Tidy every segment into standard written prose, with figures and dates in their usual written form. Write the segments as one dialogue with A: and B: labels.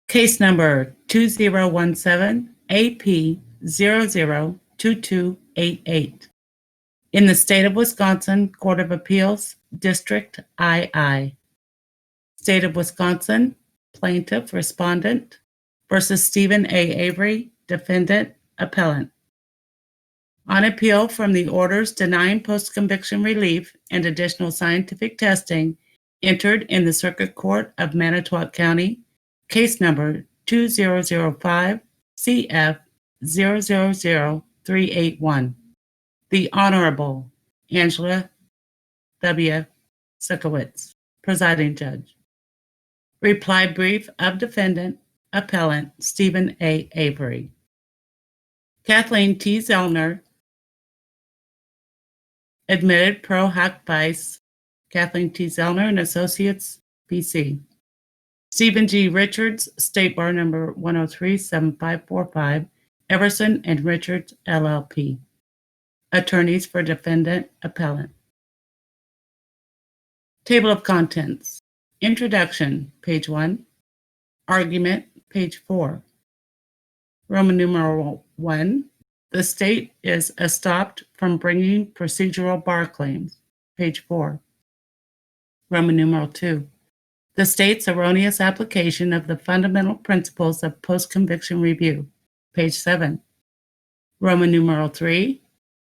A: Case number 2017 AP 002288. In the State of Wisconsin Court of Appeals, District II. State of Wisconsin, Plaintiff Respondent versus Stephen A. Avery, Defendant Appellant. On appeal from the orders denying post-conviction relief and additional scientific testing entered in the Circuit Court of Manitowoc County, case number 2005 CF 000381. The Honorable Angela W. Sikowitz, presiding judge. Reply brief of defendant appellant Stephen A. Avery. Kathleen T. Zellner, admitted pro hac vice Kathleen T. Zellner and Associates, PC. Stephen G. Richards, State Bar Number 1037545, Everson and Richards, LLP. Attorneys for defendant appellant. Table of contents. Introduction, page 1. Argument, page 4. Roman numeral 1. The state is estopped from bringing procedural bar claims, page 4. Roman numeral 2. The state's erroneous application of the fundamental principles of post-conviction review, page 7. Roman numeral 3.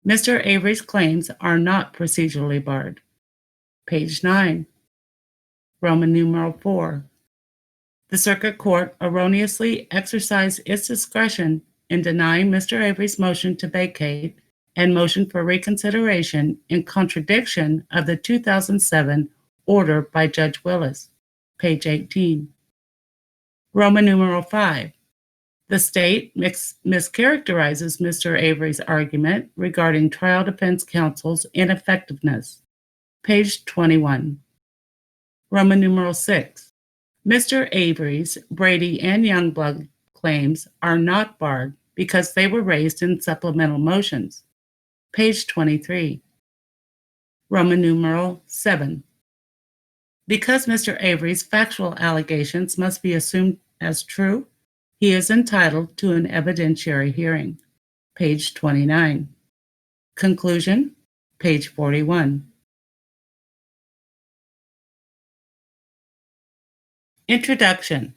A: Mr. Avery's claims are not procedurally barred, page 9. Roman numeral 4. The Circuit Court erroneously exercised its discretion in denying Mr. Avery's motion to vacate and motion for reconsideration in contradiction of the 2007 order by Judge Willis, page 18. Roman numeral 5. The state mischaracterizes Mr. Avery's argument regarding trial defense counsel's ineffectiveness, page 21. Roman numeral 6. Mr. Avery's Brady and Youngblood claims are not barred because they were raised in supplemental motions, page 23. Roman numeral 7. Because Mr. Avery's factual allegations must be assumed as true, he is entitled to an evidentiary hearing, page 29. Conclusion, page 41. Introduction.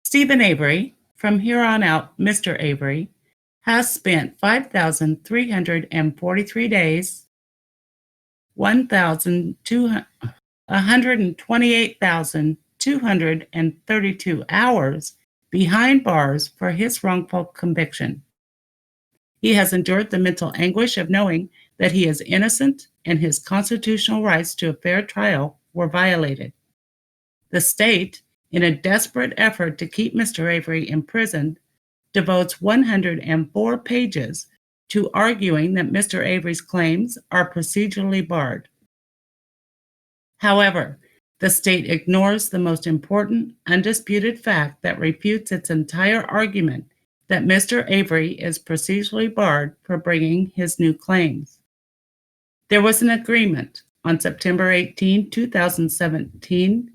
A: Stephen Avery, from here on out Mr. Avery, has spent 5,343 days, 128,232 hours behind bars for his wrongful conviction. He has endured the mental anguish of knowing that he is innocent and his constitutional rights to a fair trial were violated. The state, in a desperate effort to keep Mr. Avery imprisoned, devotes 104 pages to arguing that Mr. Avery's claims are procedurally barred. However, the state ignores the most important, undisputed fact that refutes its entire argument that Mr. Avery is procedurally barred for bringing his new claims. There was an agreement on September 18, 2017,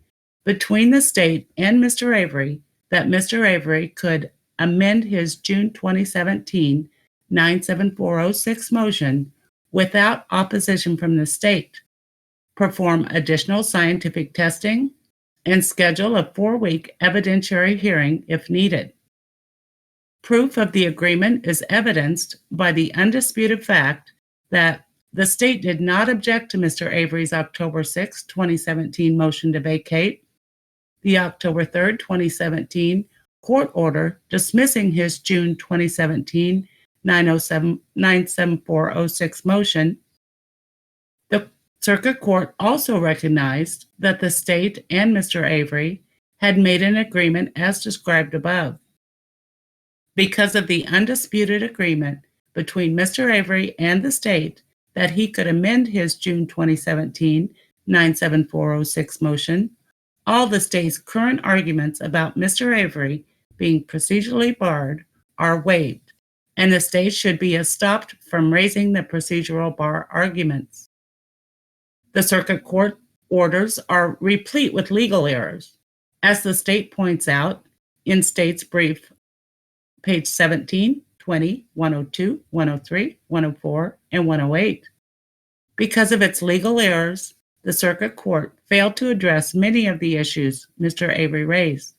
A: between the state and Mr. Avery that Mr. Avery could amend his June 2017 97406 motion without opposition from the state, perform additional scientific testing, and schedule a 4-week evidentiary hearing if needed. Proof of the agreement is evidenced by the undisputed fact that the state did not object to Mr. Avery's October 6, 2017 motion to vacate, the October 3, 2017 court order dismissing his June 2017 97406 motion. The Circuit Court also recognized that the state and Mr. Avery had made an agreement as described above. Because of the undisputed agreement between Mr. Avery and the state that he could amend his June 2017 97406 motion, all the state's current arguments about Mr. Avery being procedurally barred are waived, and the state should be stopped from raising the procedural bar arguments. The Circuit Court orders are replete with legal errors. As the state points out, in State's Brief, page 17, 20, 102, 103, 104, and 108. Because of its legal errors, the Circuit Court failed to address many of the issues Mr. Avery raised.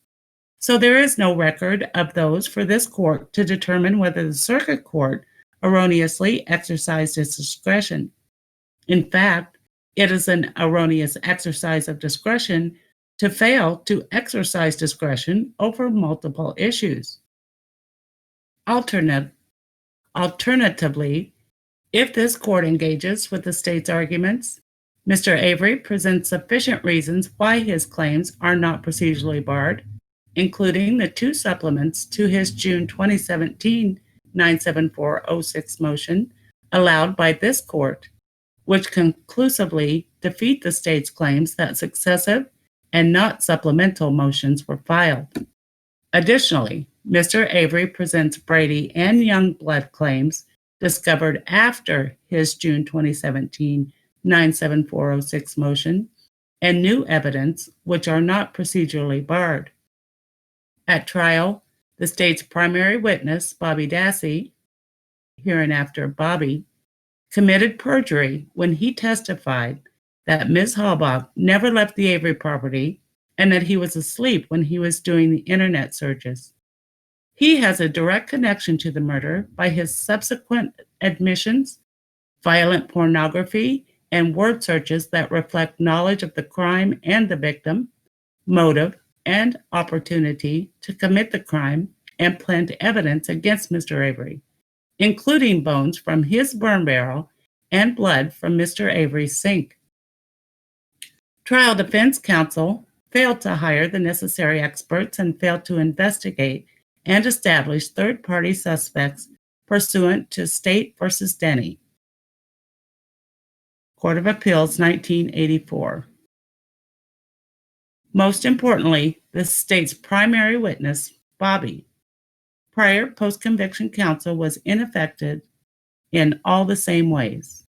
A: So there is no record of those for this court to determine whether the Circuit Court erroneously exercised its discretion. In fact, it is an erroneous exercise of discretion to fail to exercise discretion over multiple issues. Alternatively, if this court engages with the state's arguments, Mr. Avery presents sufficient reasons why his claims are not procedurally barred, including the two supplements to his June 2017 97406 motion allowed by this court, which conclusively defeat the state's claims that successive and not supplemental motions were filed. Additionally, Mr. Avery presents Brady and Youngblood claims discovered after his June 2017 97406 motion and new evidence which are not procedurally barred. At trial, the state's primary witness, Bobby Dassey, hereinafter Bobby, committed perjury when he testified that Ms. Halbach never left the Avery property and that he was asleep when he was doing the internet searches. He has a direct connection to the murder by his subsequent admissions, violent pornography, and word searches that reflect knowledge of the crime and the victim, motive, and opportunity to commit the crime and plant evidence against Mr. Avery, including bones from his burn barrel and blood from Mr. Avery's sink. Trial defense counsel failed to hire the necessary experts and failed to investigate and establish third-party suspects pursuant to State v. Denny, Court of Appeals, 1984. Most importantly, the state's primary witness, Bobby, prior post-conviction counsel was ineffective in all the same ways.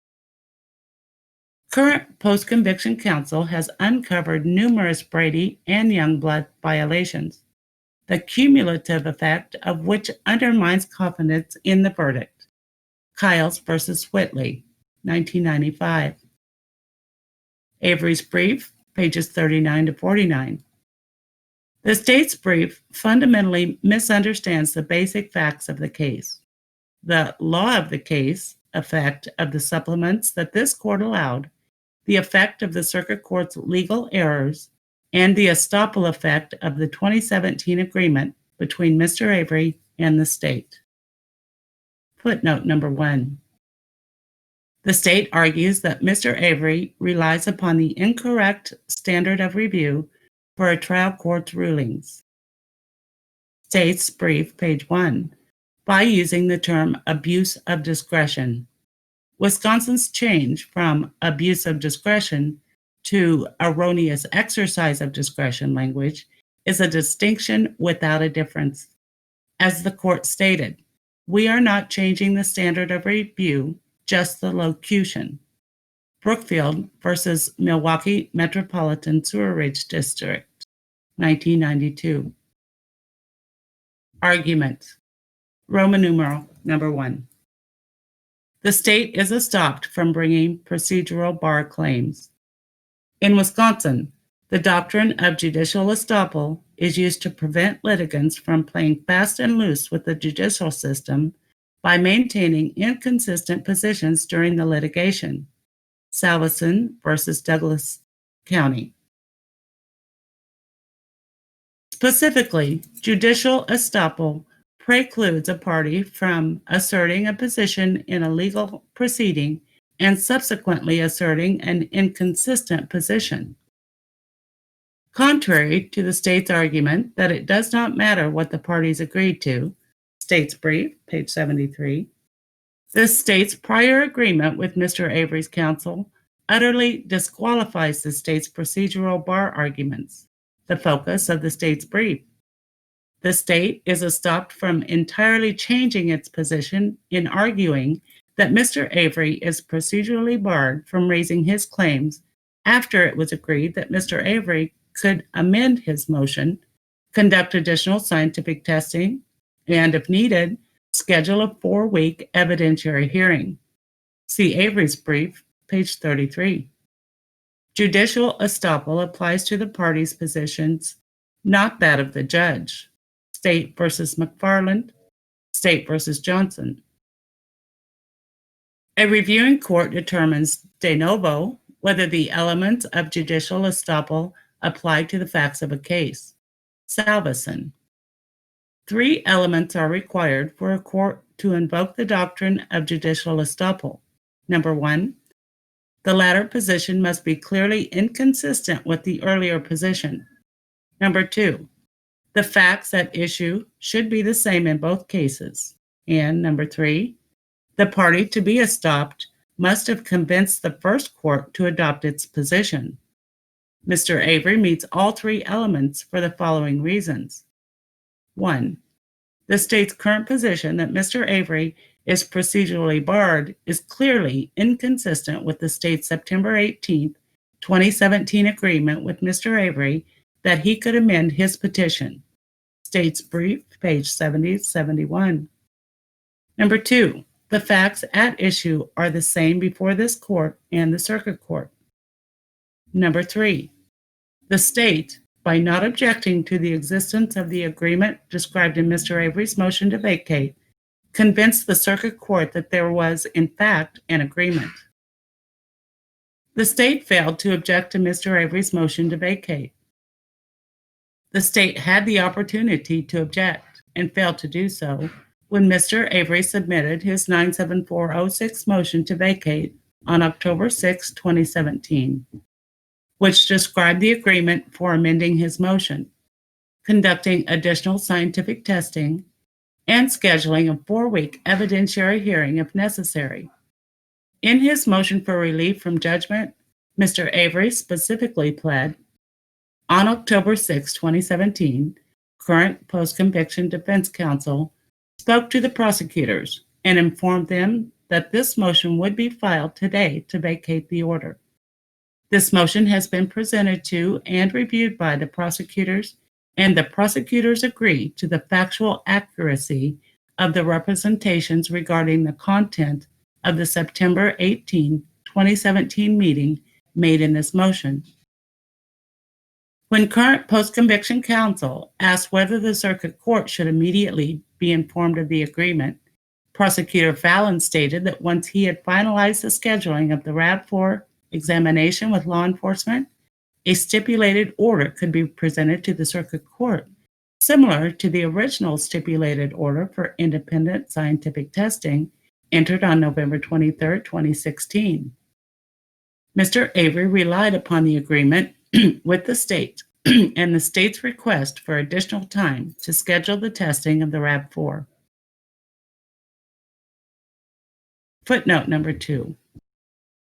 A: Current post-conviction counsel has uncovered numerous Brady and Youngblood violations, the cumulative effect of which undermines confidence in the verdict. Kiles v. Whitley, 1995. Avery's brief, pages 39 to 49. The state's brief fundamentally misunderstands the basic facts of the case. The law of the case, effect of the supplements that this court allowed, the effect of the Circuit Court's legal errors, and the estoppel effect of the 2017 agreement between Mr. Avery and the state. Footnote number 1. The state argues that Mr. Avery relies upon the incorrect standard of review for a trial court's rulings. State's brief, page 1, by using the term abuse of discretion. Wisconsin's change from abuse of discretion to erroneous exercise of discretion language is a distinction without a difference. As the court stated, we are not changing the standard of review, just the locution. Brookfield versus Milwaukee Metropolitan Sewerage District, 1992. Argument. Roman numeral number 1. The state is estopped from bringing procedural bar claims. In Wisconsin, the doctrine of judicial estoppel is used to prevent litigants from playing fast and loose with the judicial system by maintaining inconsistent positions during the litigation. Salveson versus Douglas County. Specifically, judicial estoppel precludes a party from asserting a position in a legal proceeding and subsequently asserting an inconsistent position. Contrary to the state's argument that it does not matter what the parties agreed to, state's brief, page 73, the state's prior agreement with Mr. Avery's counsel utterly disqualifies the state's procedural bar arguments, the focus of the state's brief. The state is estopped from entirely changing its position in arguing that Mr. Avery is procedurally barred from raising his claims after it was agreed that Mr. Avery could amend his motion conduct additional scientific testing, and, if needed, schedule a 4-week evidentiary hearing. See Avery's brief, page 33. Judicial estoppel applies to the parties' positions, not that of the judge. State versus McFarland, State versus Johnson. A reviewing court determines de novo whether the elements of judicial estoppel apply to the facts of a case. Salveson. 3 elements are required for a court to invoke the doctrine of judicial estoppel. Number 1, the latter position must be clearly inconsistent with the earlier position. Number 2, the facts at issue should be the same in both cases. And number 3, the party to be estopped must have convinced the first court to adopt its position. Mr. Avery meets all 3 elements for the following reasons. 1, the state's current position that Mr. Avery is procedurally barred is clearly inconsistent with the state's September 18, 2017 agreement with Mr. Avery that he could amend his petition. State's brief, page 70-71. Number 2, the facts at issue are the same before this court and the circuit court. Number 3, the state, by not objecting to the existence of the agreement described in Mr. Avery's motion to vacate, convinced the circuit court that there was, in fact, an agreement. The state failed to object to Mr. Avery's motion to vacate. The state had the opportunity to object and failed to do so when Mr. Avery submitted his 97406 motion to vacate on October 6, 2017, which described the agreement for amending his motion, conducting additional scientific testing, and scheduling a 4-week evidentiary hearing if necessary. In his motion for relief from judgment, Mr. Avery specifically pled, on October 6, 2017, current post-conviction defense counsel spoke to the prosecutors and informed them that this motion would be filed today to vacate the order. This motion has been presented to and reviewed by the prosecutors, and the prosecutors agree to the factual accuracy of the representations regarding the content of the September 18, 2017 meeting made in this motion. When current post-conviction counsel asked whether the circuit court should immediately be informed of the agreement, Prosecutor Fallon stated that once he had finalized the scheduling of the RAV4 examination with law enforcement, a stipulated order could be presented to the circuit court, similar to the original stipulated order for independent scientific testing entered on November 23, 2016. Mr. Avery relied upon the agreement with the state and the state's request for additional time to schedule the testing of the RAV4. Footnote number 2.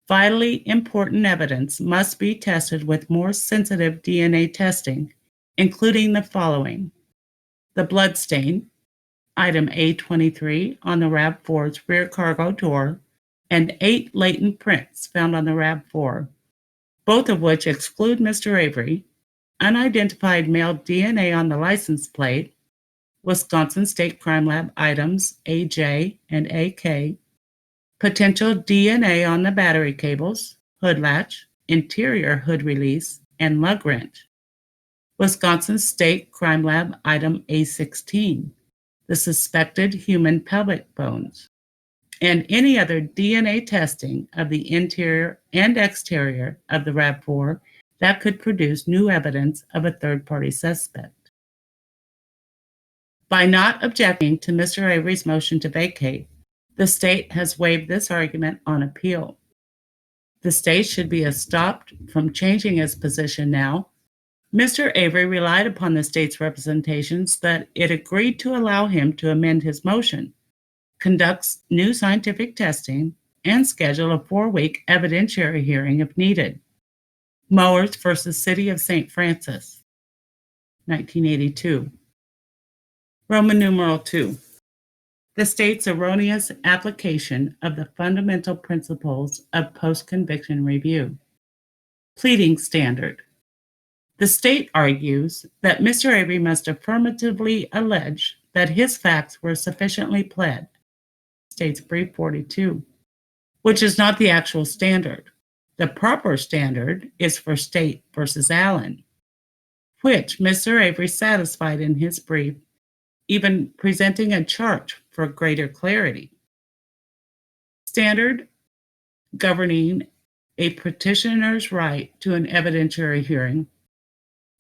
A: Vitally important evidence must be tested with more sensitive DNA testing, including the following: the blood stain, item A23 on the RAV4's rear cargo door, and 8 latent prints found on the RAV4, both of which exclude Mr. Avery, unidentified male DNA on the license plate, Wisconsin State Crime Lab items AJ and AK, potential DNA on the battery cables, hood latch, interior hood release, and lug wrench, Wisconsin State Crime Lab item A16, the suspected human pelvic bones, and any other DNA testing of the interior and exterior of the RAV4 that could produce new evidence of a third-party suspect. By not objecting to Mr. Avery's motion to vacate, the state has waived this argument on appeal. The state should be stopped from changing its position now. Mr. Avery relied upon the state's representations that it agreed to allow him to amend his motion, conduct new scientific testing, and schedule a 4-week evidentiary hearing if needed. Mowers versus City of St. Francis, 1982. Roman numeral 2. The state's erroneous application of the fundamental principles of post-conviction review. Pleading standard. The state argues that Mr. Avery must affirmatively allege that his facts were sufficiently pled, state's brief 42, which is not the actual standard. The proper standard is for State versus Allen, which Mr. Avery satisfied in his brief, even presenting a chart for greater clarity. Standard governing a petitioner's right to an evidentiary hearing.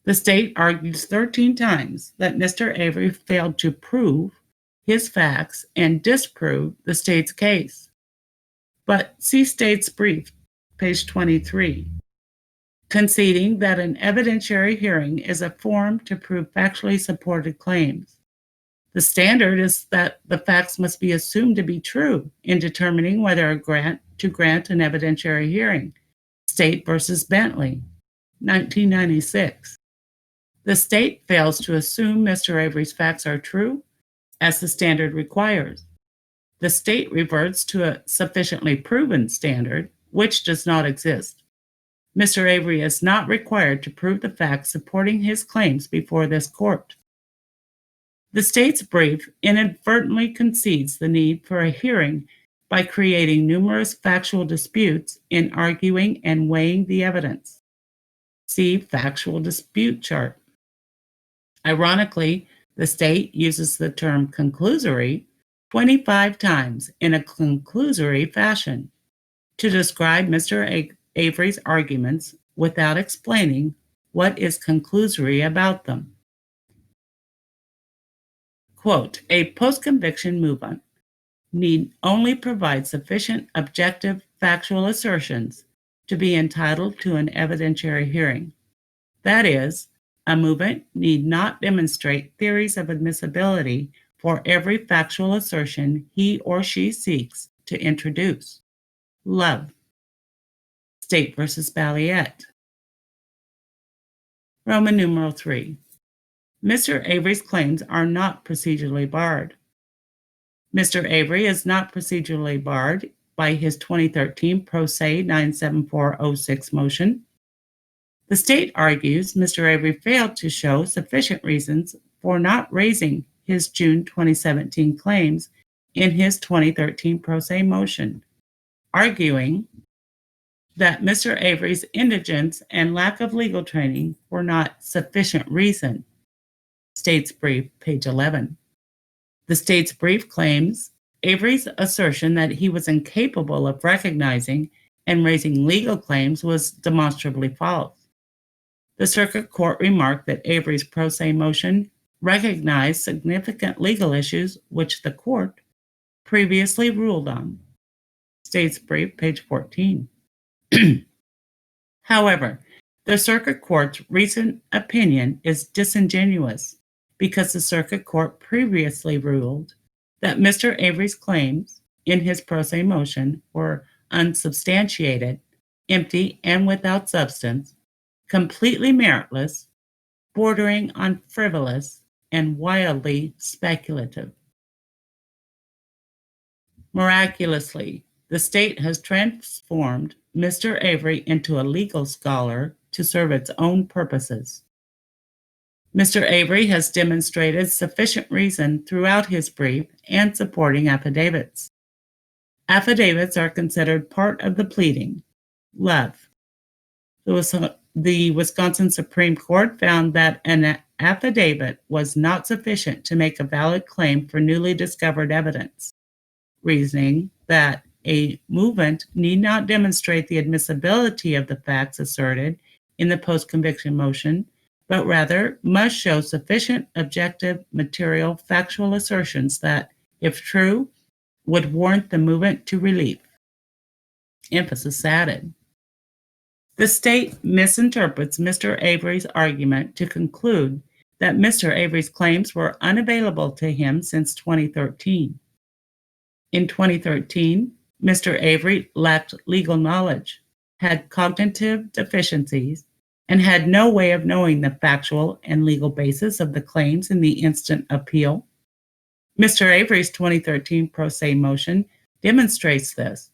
A: The state argues 13 times that Mr. Avery failed to prove his facts and disprove the state's case. But see state's brief, page 23, conceding that an evidentiary hearing is a forum to prove factually supported claims. The standard is that the facts must be assumed to be true in determining whether to grant an evidentiary hearing. State versus Bentley, 1996. The state fails to assume Mr. Avery's facts are true, as the standard requires. The state reverts to a sufficiently proven standard, which does not exist. Mr. Avery is not required to prove the facts supporting his claims before this court. The state's brief inadvertently concedes the need for a hearing by creating numerous factual disputes in arguing and weighing the evidence. See factual dispute chart. Ironically, the state uses the term conclusory 25 times in a conclusory fashion to describe Mr. Avery's arguments without explaining what is conclusory about them. Quote, a post-conviction movement need only provide sufficient objective factual assertions to be entitled to an evidentiary hearing. That is, a movement need not demonstrate theories of admissibility for every factual assertion he or she seeks to introduce. Love. State versus Balliet. Roman numeral 3. Mr. Avery's claims are not procedurally barred. Mr. Avery is not procedurally barred by his 2013 Pro Se 97406 motion. The state argues Mr. Avery failed to show sufficient reasons for not raising his June 2017 claims in his 2013 Pro Se motion, arguing that Mr. Avery's indigence and lack of legal training were not sufficient reason. State's brief, page 11. The state's brief claims Avery's assertion that he was incapable of recognizing and raising legal claims was demonstrably false. The circuit court remarked that Avery's pro se motion recognized significant legal issues which the court previously ruled on. State's brief, page 14. However, the circuit court's recent opinion is disingenuous because the circuit court previously ruled that Mr. Avery's claims in his pro se motion were unsubstantiated, empty, and without substance, completely meritless, bordering on frivolous, and wildly speculative. Miraculously, the state has transformed Mr. Avery into a legal scholar to serve its own purposes. Mr. Avery has demonstrated sufficient reason throughout his brief and supporting affidavits. Affidavits are considered part of the pleading. Love. The Wisconsin Supreme Court found that an affidavit was not sufficient to make a valid claim for newly discovered evidence, reasoning that a movement need not demonstrate the admissibility of the facts asserted in the post-conviction motion, but rather must show sufficient objective, material, factual assertions that, if true, would warrant the movement to relief. Emphasis added. The state misinterprets Mr. Avery's argument to conclude that Mr. Avery's claims were unavailable to him since 2013. In 2013, Mr. Avery lacked legal knowledge, had cognitive deficiencies, and had no way of knowing the factual and legal basis of the claims in the instant appeal. Mr. Avery's 2013 pro se motion demonstrates this,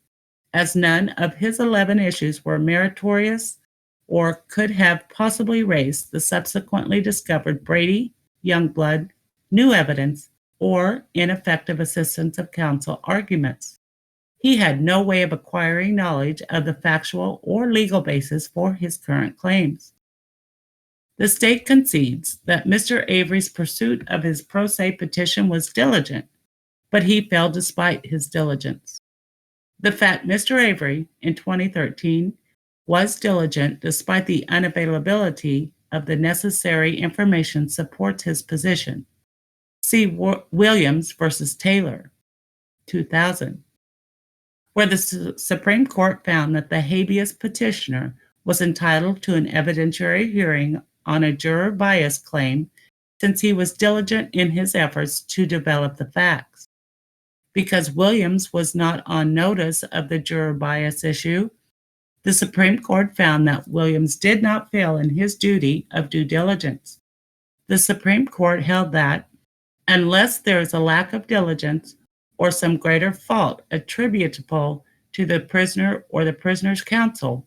A: as none of his 11 issues were meritorious or could have possibly raised the subsequently discovered Brady, Youngblood, new evidence, or ineffective assistance of counsel arguments. He had no way of acquiring knowledge of the factual or legal basis for his current claims. The state concedes that Mr. Avery's pursuit of his pro se petition was diligent, but he failed despite his diligence. The fact Mr. Avery, in 2013, was diligent despite the unavailability of the necessary information supports his position. See Williams versus Taylor, 2000, where the Supreme Court found that the habeas petitioner was entitled to an evidentiary hearing on a juror bias claim since he was diligent in his efforts to develop the facts. Because Williams was not on notice of the juror bias issue, the Supreme Court found that Williams did not fail in his duty of due diligence. The Supreme Court held that, unless there is a lack of diligence or some greater fault attributable to the prisoner or the prisoner's counsel,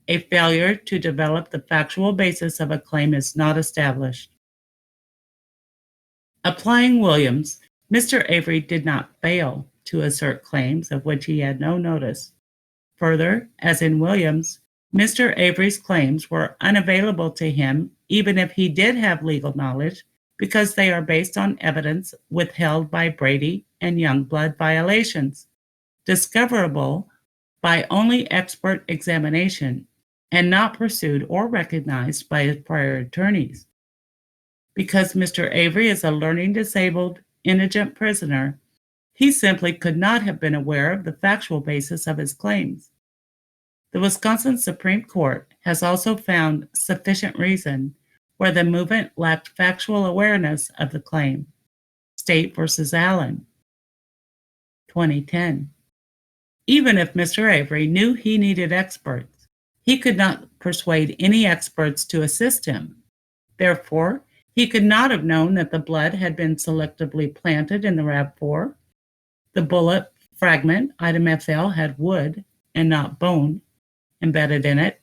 A: a failure to develop the factual basis of a claim is not established. Applying Williams, Mr. Avery did not fail to assert claims of which he had no notice. Further, as in Williams, Mr. Avery's claims were unavailable to him even if he did have legal knowledge because they are based on evidence withheld by Brady and Youngblood violations, discoverable by only expert examination and not pursued or recognized by his prior attorneys. Because Mr. Avery is a learning disabled, indigent prisoner, he simply could not have been aware of the factual basis of his claims. The Wisconsin Supreme Court has also found sufficient reason where the movement lacked factual awareness of the claim. State versus Allen, 2010. Even if Mr. Avery knew he needed experts, he could not persuade any experts to assist him. Therefore, he could not have known that the blood had been selectively planted in the RAV4. The bullet fragment, item FL, had wood and not bone embedded in it.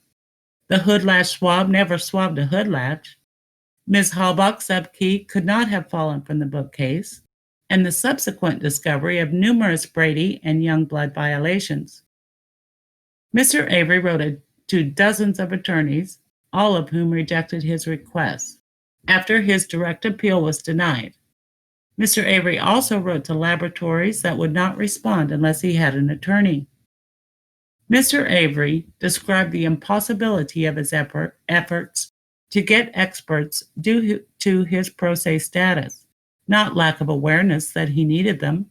A: The hood latch swab never swabbed a hood latch. Ms. Halbach's subkey could not have fallen from the bookcase, and the subsequent discovery of numerous Brady and Youngblood violations. Mr. Avery wrote to dozens of attorneys, all of whom rejected his requests, after his direct appeal was denied. Mr. Avery also wrote to laboratories that would not respond unless he had an attorney. Mr. Avery described the impossibility of his efforts to get experts due to his pro se status, not lack of awareness that he needed them.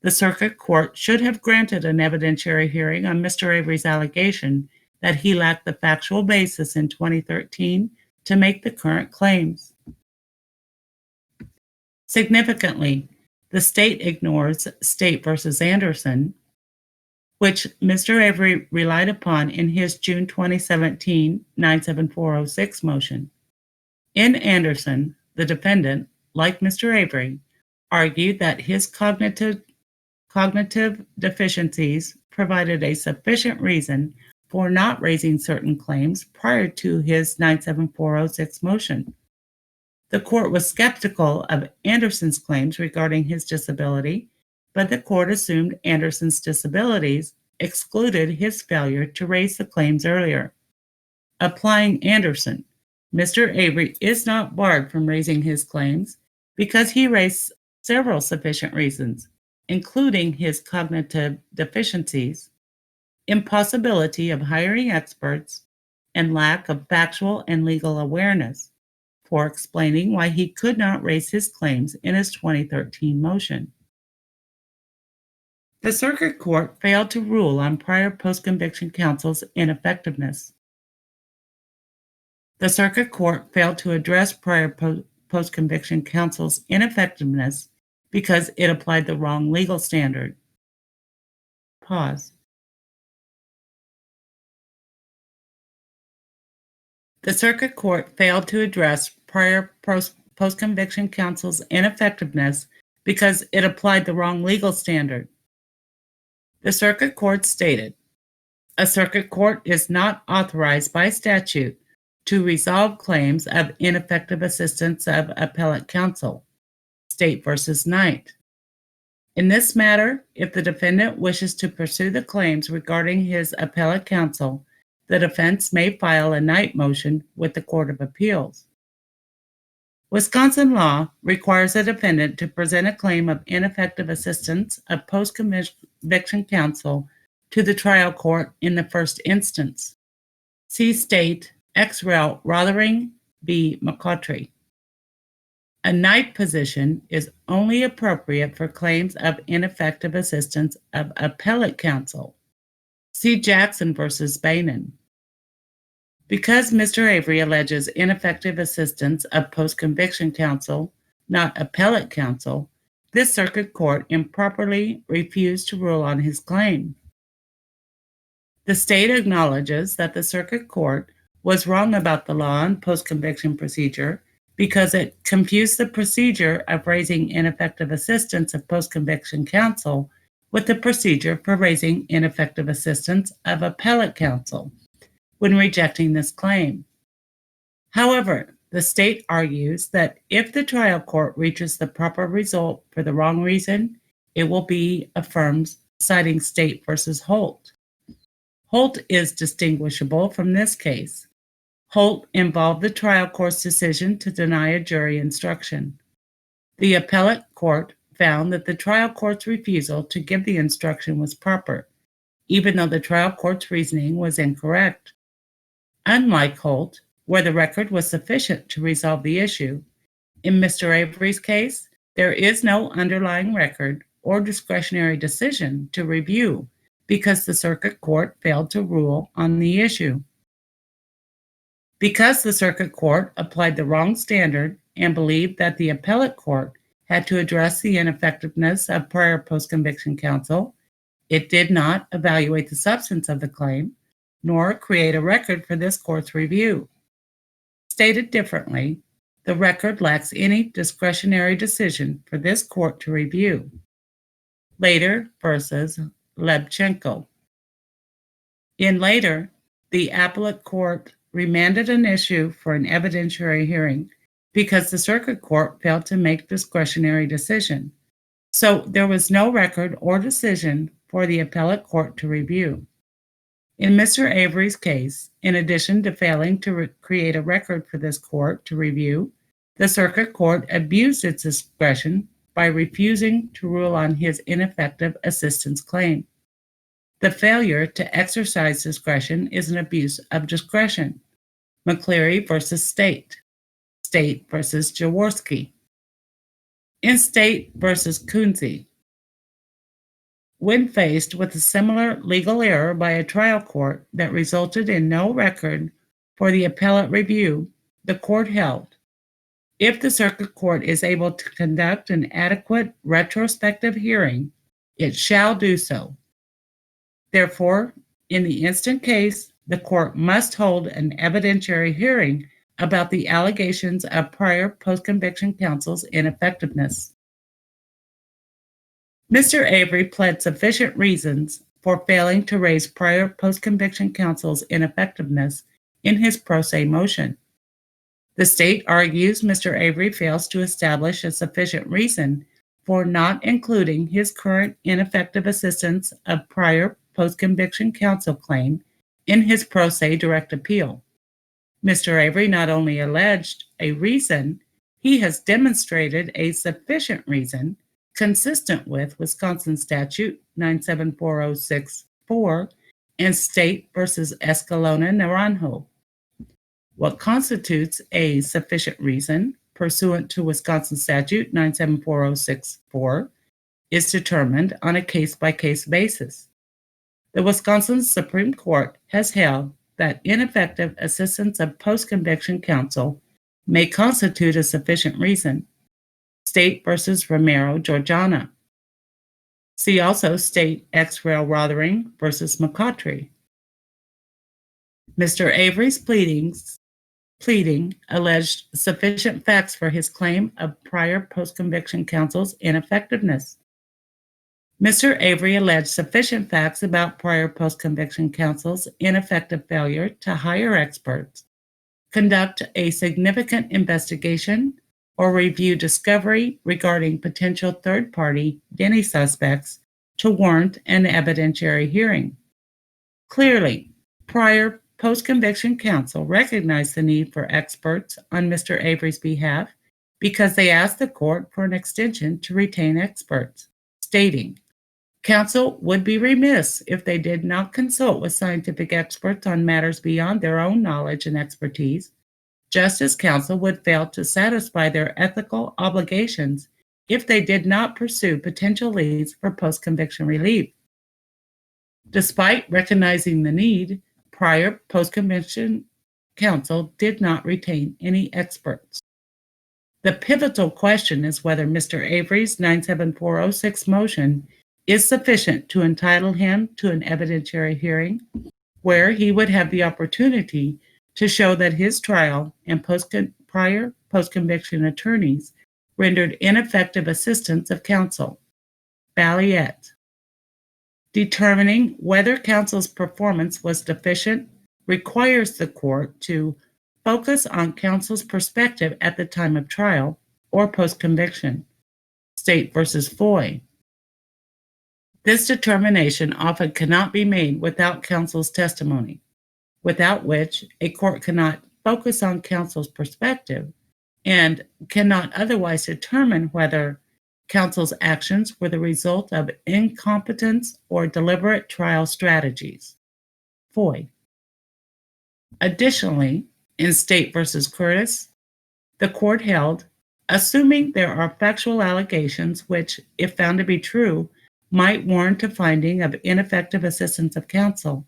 A: The circuit court should have granted an evidentiary hearing on Mr. Avery's allegation that he lacked the factual basis in 2013 to make the current claims. Significantly, the state ignores State versus Anderson, which Mr. Avery relied upon in his June 2017 97406 motion. In Anderson, the defendant, like Mr. Avery, argued that his cognitive deficiencies provided a sufficient reason for not raising certain claims prior to his 97406 motion. The court was skeptical of Anderson's claims regarding his disability, but the court assumed Anderson's disabilities excluded his failure to raise the claims earlier. Applying Anderson, Mr. Avery is not barred from raising his claims because he raised several sufficient reasons, including his cognitive deficiencies, impossibility of hiring experts, and lack of factual and legal awareness, for explaining why he could not raise his claims in his 2013 motion. The circuit court failed to rule on prior post-conviction counsel's ineffectiveness. The circuit court failed to address prior post-conviction counsel's ineffectiveness because it applied the wrong legal standard. Pause. The circuit court failed to address prior post-conviction counsel's ineffectiveness because it applied the wrong legal standard. The circuit court stated, A circuit court is not authorized by statute to resolve claims of ineffective assistance of appellate counsel, State versus Knight. In this matter, if the defendant wishes to pursue the claims regarding his appellate counsel, the defense may file a Knight motion with the Court of Appeals. Wisconsin law requires a defendant to present a claim of ineffective assistance of post-conviction counsel to the trial court in the first instance. See State ex rel. Rothering v. McCautry. A Knight position is only appropriate for claims of ineffective assistance of appellate counsel. See Jackson v. Payne. Because Mr. Avery alleges ineffective assistance of post-conviction counsel, not appellate counsel, this circuit court improperly refused to rule on his claim. The state acknowledges that the circuit court was wrong about the law on post-conviction procedure because it confused the procedure of raising ineffective assistance of post-conviction counsel with the procedure for raising ineffective assistance of appellate counsel when rejecting this claim. However, the state argues that if the trial court reaches the proper result for the wrong reason, it will be affirmed, citing State versus Holt. Holt is distinguishable from this case. Holt involved the trial court's decision to deny a jury instruction. The appellate court found that the trial court's refusal to give the instruction was proper, even though the trial court's reasoning was incorrect. Unlike Holt, where the record was sufficient to resolve the issue, in Mr. Avery's case, there is no underlying record or discretionary decision to review because the circuit court failed to rule on the issue. Because the circuit court applied the wrong standard and believed that the appellate court had to address the ineffectiveness of prior post-conviction counsel, it did not evaluate the substance of the claim, nor create a record for this court's review. Stated differently, the record lacks any discretionary decision for this court to review. Later versus Lebchenko. In Later, the appellate court remanded an issue for an evidentiary hearing because the circuit court failed to make discretionary decision. So there was no record or decision for the appellate court to review. In Mr. Avery's case, in addition to failing to create a record for this court to review, the circuit court abused its discretion by refusing to rule on his ineffective assistance claim. The failure to exercise discretion is an abuse of discretion. McCleary versus State. State versus Jaworski. In State versus Kunze. When faced with a similar legal error by a trial court that resulted in no record for the appellate review, the court held, if the circuit court is able to conduct an adequate retrospective hearing, it shall do so. Therefore, in the instant case, the court must hold an evidentiary hearing about the allegations of prior post-conviction counsel's ineffectiveness. Mr. Avery pled sufficient reasons for failing to raise prior post-conviction counsel's ineffectiveness in his pro se motion. The state argues Mr. Avery fails to establish a sufficient reason for not including his current ineffective assistance of prior post-conviction counsel claim in his pro se direct appeal. Mr. Avery not only alleged a reason, he has demonstrated a sufficient reason consistent with Wisconsin Statute 974064 and State versus Escalona Naranjo. What constitutes a sufficient reason pursuant to Wisconsin Statute 974064 is determined on a case-by-case basis. The Wisconsin Supreme Court has held that ineffective assistance of post-conviction counsel may constitute a sufficient reason. State versus Romero Georgiana. See also State ex rel. Rothering versus McCautry. Mr. Avery's pleading alleged sufficient facts for his claim of prior post-conviction counsel's ineffectiveness. Mr. Avery alleged sufficient facts about prior post-conviction counsel's ineffective failure to hire experts, conduct a significant investigation, or review discovery regarding potential third-party Denny suspects to warrant an evidentiary hearing. Clearly, prior post-conviction counsel recognized the need for experts on Mr. Avery's behalf because they asked the court for an extension to retain experts, stating, "Counsel would be remiss if they did not consult with scientific experts on matters beyond their own knowledge and expertise, just as counsel would fail to satisfy their ethical obligations if they did not pursue potential leads for post-conviction relief." Despite recognizing the need, prior post-conviction counsel did not retain any experts. The pivotal question is whether Mr. Avery's 97406 motion is sufficient to entitle him to an evidentiary hearing where he would have the opportunity to show that his trial and prior post-conviction attorneys rendered ineffective assistance of counsel. Balliet. Determining whether counsel's performance was deficient requires the court to focus on counsel's perspective at the time of trial or post-conviction. State versus Foy. This determination often cannot be made without counsel's testimony, without which a court cannot focus on counsel's perspective and cannot otherwise determine whether counsel's actions were the result of incompetence or deliberate trial strategies. Foy. Additionally, in State versus Curtis, the court held, assuming there are factual allegations which, if found to be true, might warrant a finding of ineffective assistance of counsel,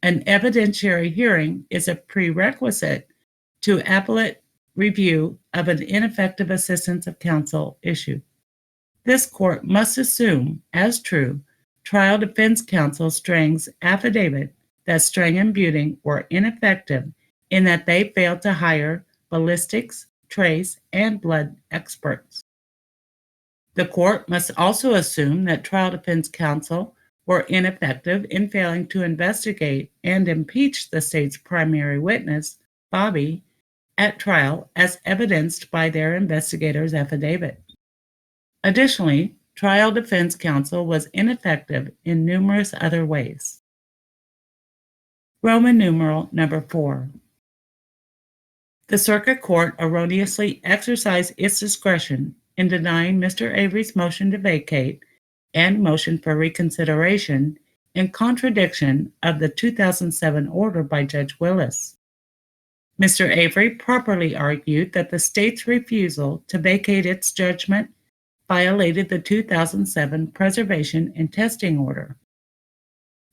A: an evidentiary hearing is a prerequisite to appellate review of an ineffective assistance of counsel issue. This court must assume, as true, trial defense counsel Strang's affidavit that Strang and Buting were ineffective in that they failed to hire ballistics, trace, and blood experts. The court must also assume that trial defense counsel were ineffective in failing to investigate and impeach the state's primary witness, Bobby, at trial as evidenced by their investigator's affidavit. Additionally, trial defense counsel was ineffective in numerous other ways. Roman numeral number 4. The circuit court erroneously exercised its discretion in denying Mr. Avery's motion to vacate and motion for reconsideration in contradiction of the 2007 order by Judge Willis. Mr. Avery properly argued that the state's refusal to vacate its judgment violated the 2007 preservation and testing order.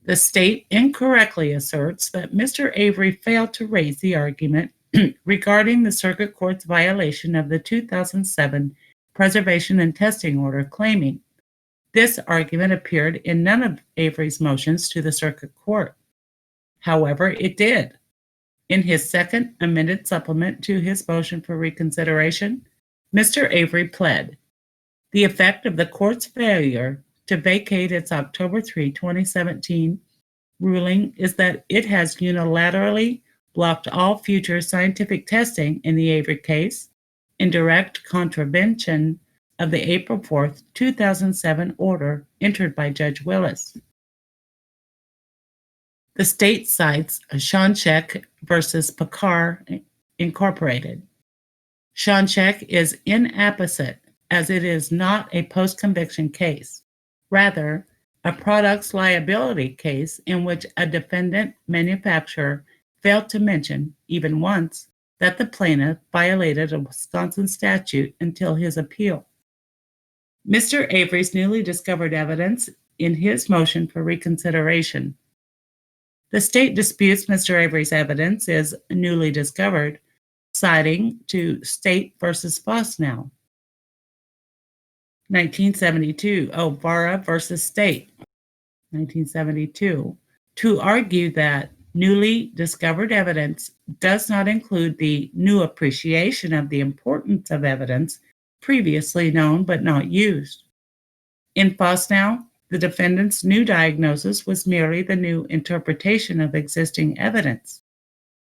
A: The state incorrectly asserts that Mr. Avery failed to raise the argument regarding the circuit court's violation of the 2007 preservation and testing order, claiming this argument appeared in none of Avery's motions to the circuit court. However, it did. In his second amended supplement to his motion for reconsideration, Mr. Avery pled, the effect of the court's failure to vacate its October 3, 2017 ruling is that it has unilaterally blocked all future scientific testing in the Avery case in direct contravention of the April 4, 2007 order entered by Judge Willis. The state cites Schoncheck versus Picard Incorporated. Schoncheck is inapposite as it is not a post-conviction case, rather a products liability case in which a defendant manufacturer failed to mention, even once, that the plaintiff violated a Wisconsin statute until his appeal. Mr. Avery's newly discovered evidence in his motion for reconsideration. The state disputes Mr. Avery's evidence is newly discovered, citing to State versus Fosnow. 1972, Vara versus State, 1972, to argue that newly discovered evidence does not include the new appreciation of the importance of evidence previously known but not used. In Fosnow, The defendant's new diagnosis was merely the new interpretation of existing evidence.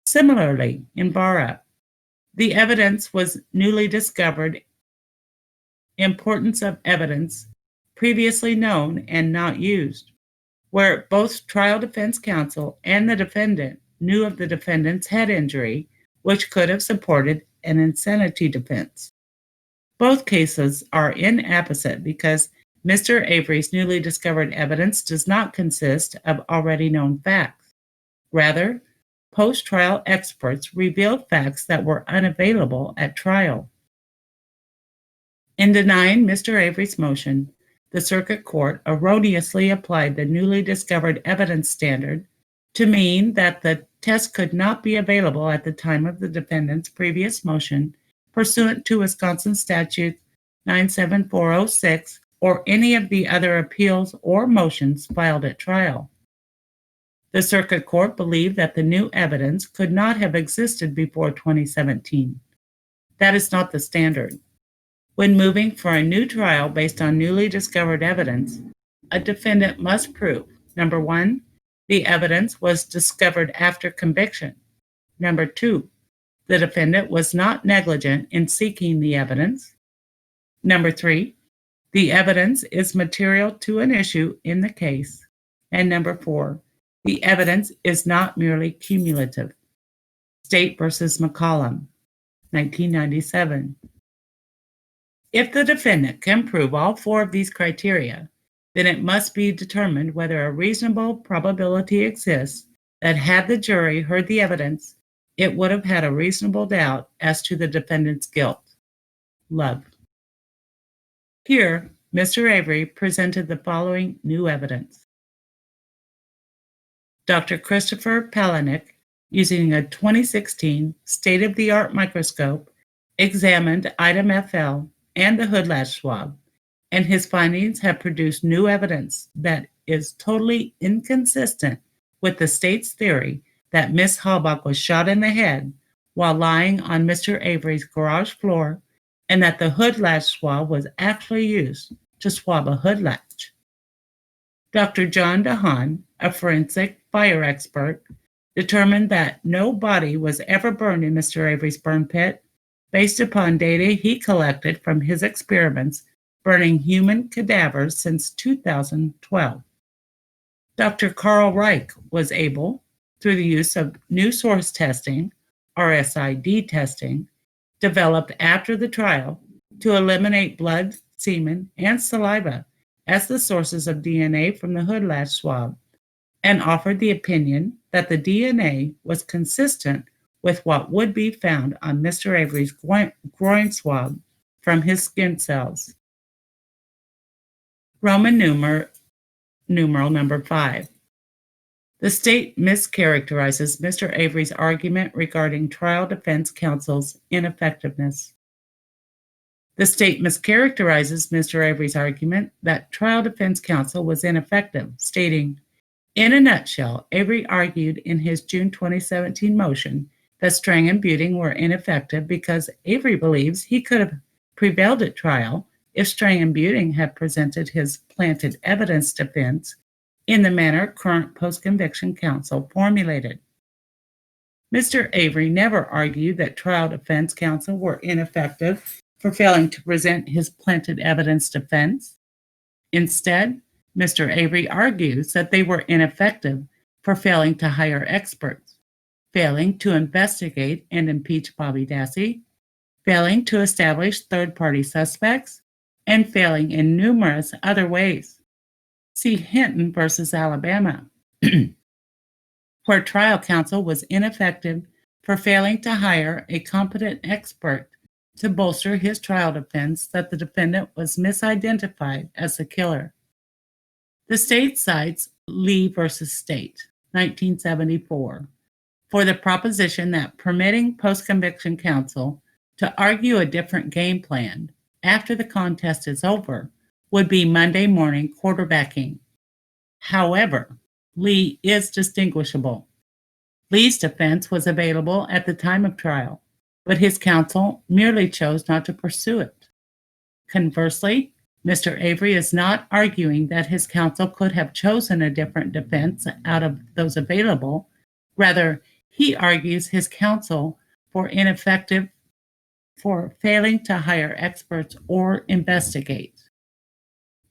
A: Similarly, in Barra, the evidence was newly discovered importance of evidence previously known and not used, where both trial defense counsel and the defendant knew of the defendant's head injury, which could have supported an insanity defense. Both cases are inapposite because Mr. Avery's newly discovered evidence does not consist of already known facts. Rather, post-trial experts revealed facts that were unavailable at trial. In denying Mr. Avery's motion, the Circuit Court erroneously applied the newly discovered evidence standard to mean that the test could not be available at the time of the defendant's previous motion pursuant to Wisconsin Statute 97406 or any of the other appeals or motions filed at trial. The Circuit Court believed that the new evidence could not have existed before 2017. That is not the standard. When moving for a new trial based on newly discovered evidence, a defendant must prove, number one, the evidence was discovered after conviction. Number two, the defendant was not negligent in seeking the evidence. Number three, the evidence is material to an issue in the case. And number four, the evidence is not merely cumulative. State versus McCollum, 1997. If the defendant can prove all four of these criteria, then it must be determined whether a reasonable probability exists that had the jury heard the evidence, it would have had a reasonable doubt as to the defendant's guilt. Love. Here, Mr. Avery presented the following new evidence. Dr. Christopher Palahniuk, using a 2016 state-of-the-art microscope, examined item FL and the hood latch swab, and his findings have produced new evidence that is totally inconsistent with the state's theory that Miss Halbach was shot in the head while lying on Mr. Avery's garage floor, and that the hood latch swab was actually used to swab a hood latch. Dr. John DeHaan, a forensic fire expert, determined that no body was ever burned in Mr. Avery's burn pit based upon data he collected from his experiments burning human cadavers since 2012. Dr. Carl Reich was able, through the use of new source testing, RSID testing, developed after the trial, to eliminate blood, semen, and saliva as the sources of DNA from the hood latch swab, and offered the opinion that the DNA was consistent with what would be found on Mr. Avery's groin swab from his skin cells. Roman numeral number 5. The state mischaracterizes Mr. Avery's argument regarding trial defense counsel's ineffectiveness. The state mischaracterizes Mr. Avery's argument that trial defense counsel was ineffective, stating, in a nutshell, Avery argued in his June 2017 motion that Strang and Buting were ineffective because Avery believes he could have prevailed at trial if Strang and Buting had presented his planted evidence defense in the manner current post-conviction counsel formulated. Mr. Avery never argued that trial defense counsel were ineffective for failing to present his planted evidence defense. Instead, Mr. Avery argues that they were ineffective for failing to hire experts, failing to investigate and impeach Bobby Dassey, failing to establish third-party suspects, and failing in numerous other ways. See Hinton versus Alabama, where trial counsel was ineffective for failing to hire a competent expert to bolster his trial defense that the defendant was misidentified as the killer. The state cites Lee versus State, 1974, for the proposition that permitting post-conviction counsel to argue a different game plan after the contest is over would be Monday morning quarterbacking. However, Lee is distinguishable. Lee's defense was available at the time of trial, but his counsel merely chose not to pursue it. Conversely, Mr. Avery is not arguing that his counsel could have chosen a different defense out of those available. Rather, he argues his counsel for ineffective for failing to hire experts or investigate.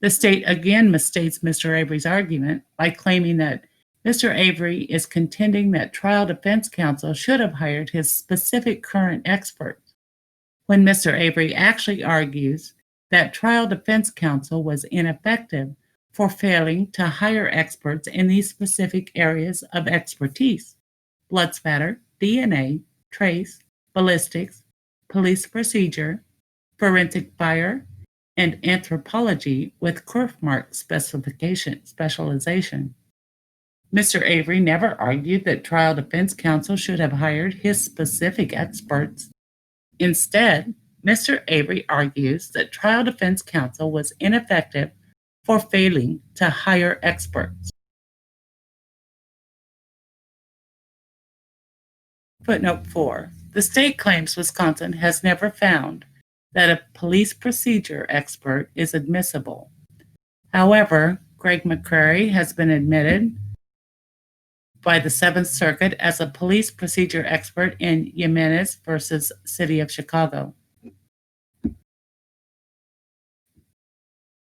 A: The state again misstates Mr. Avery's argument by claiming that Mr. Avery is contending that trial defense counsel should have hired his specific current expert, when Mr. Avery actually argues that trial defense counsel was ineffective for failing to hire experts in these specific areas of expertise: blood spatter, DNA, trace, ballistics, police procedure, forensic fire, and anthropology with Kurfmark specialization. Mr. Avery never argued that trial defense counsel should have hired his specific experts. Instead, Mr. Avery argues that trial defense counsel was ineffective for failing to hire experts. Footnote 4. The state claims Wisconsin has never found that a police procedure expert is admissible. However, Greg McCrary has been admitted by the Seventh Circuit as a police procedure expert in Jimenez versus City of Chicago.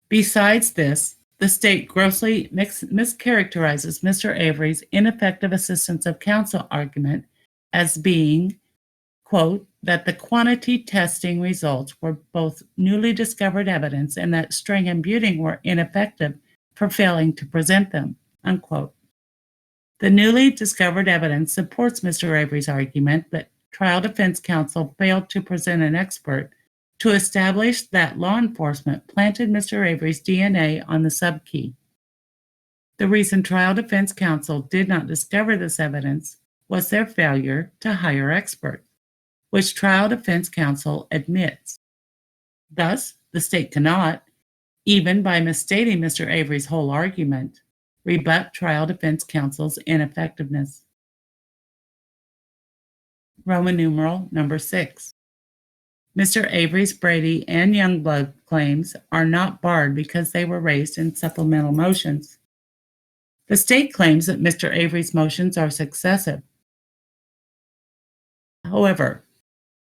A: Besides this, the state grossly mischaracterizes Mr. Avery's ineffective assistance of counsel argument as being, quote, that the quantity testing results were both newly discovered evidence and that String and Buting were ineffective for failing to present them, unquote. The newly discovered evidence supports Mr. Avery's argument that trial defense counsel failed to present an expert to establish that law enforcement planted Mr. Avery's DNA on the subkey. The reason trial defense counsel did not discover this evidence was their failure to hire experts, which trial defense counsel admits. Thus, the state cannot, even by misstating Mr. Avery's whole argument, rebut trial defense counsel's ineffectiveness. Roman numeral number 6. Mr. Avery's Brady and Youngblood claims are not barred because they were raised in supplemental motions. The state claims that Mr. Avery's motions are successive. However,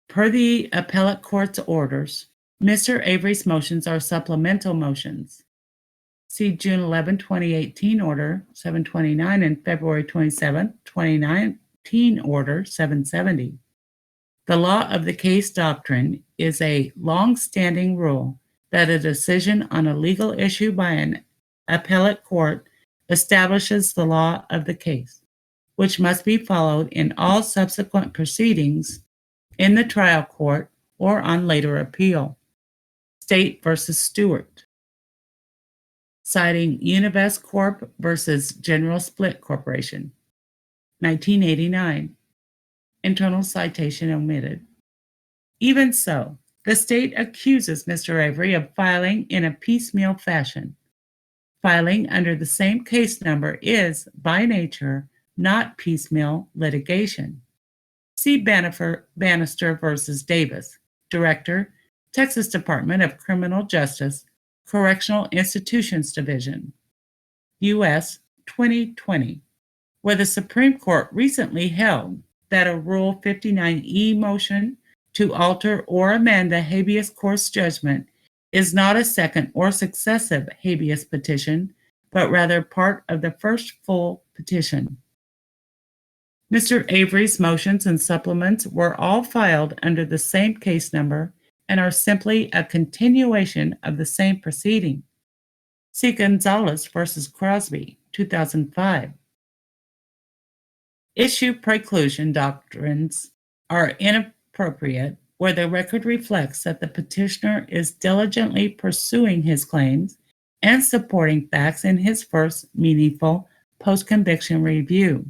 A: per the appellate court's orders, Mr. Avery's motions are supplemental motions. See June 11, 2018 Order 729 and February 27, 2019 Order 770. The law of the Case Doctrine is a long-standing rule that a decision on a legal issue by an appellate court establishes the law of the case, which must be followed in all subsequent proceedings in the trial court or on later appeal. State versus Stewart. Citing Univest Corp. versus General Split Corporation, 1989. Internal citation omitted. Even so, the state accuses Mr. Avery of filing in a piecemeal fashion. Filing under the same case number is, by nature, not piecemeal litigation. See Bannister versus Davis, Director, Texas Department of Criminal Justice, Correctional Institutions Division, U.S. 2020, where the Supreme Court recently held that a Rule 59E motion to alter or amend a habeas corpus judgment is not a second or successive habeas petition, but rather part of the first full petition. Mr. Avery's motions and supplements were all filed under the same case number and are simply a continuation of the same proceeding. See Gonzalez versus Crosby, 2005. Issue preclusion doctrines are inappropriate where the record reflects that the petitioner is diligently pursuing his claims and supporting facts in his first meaningful post-conviction review.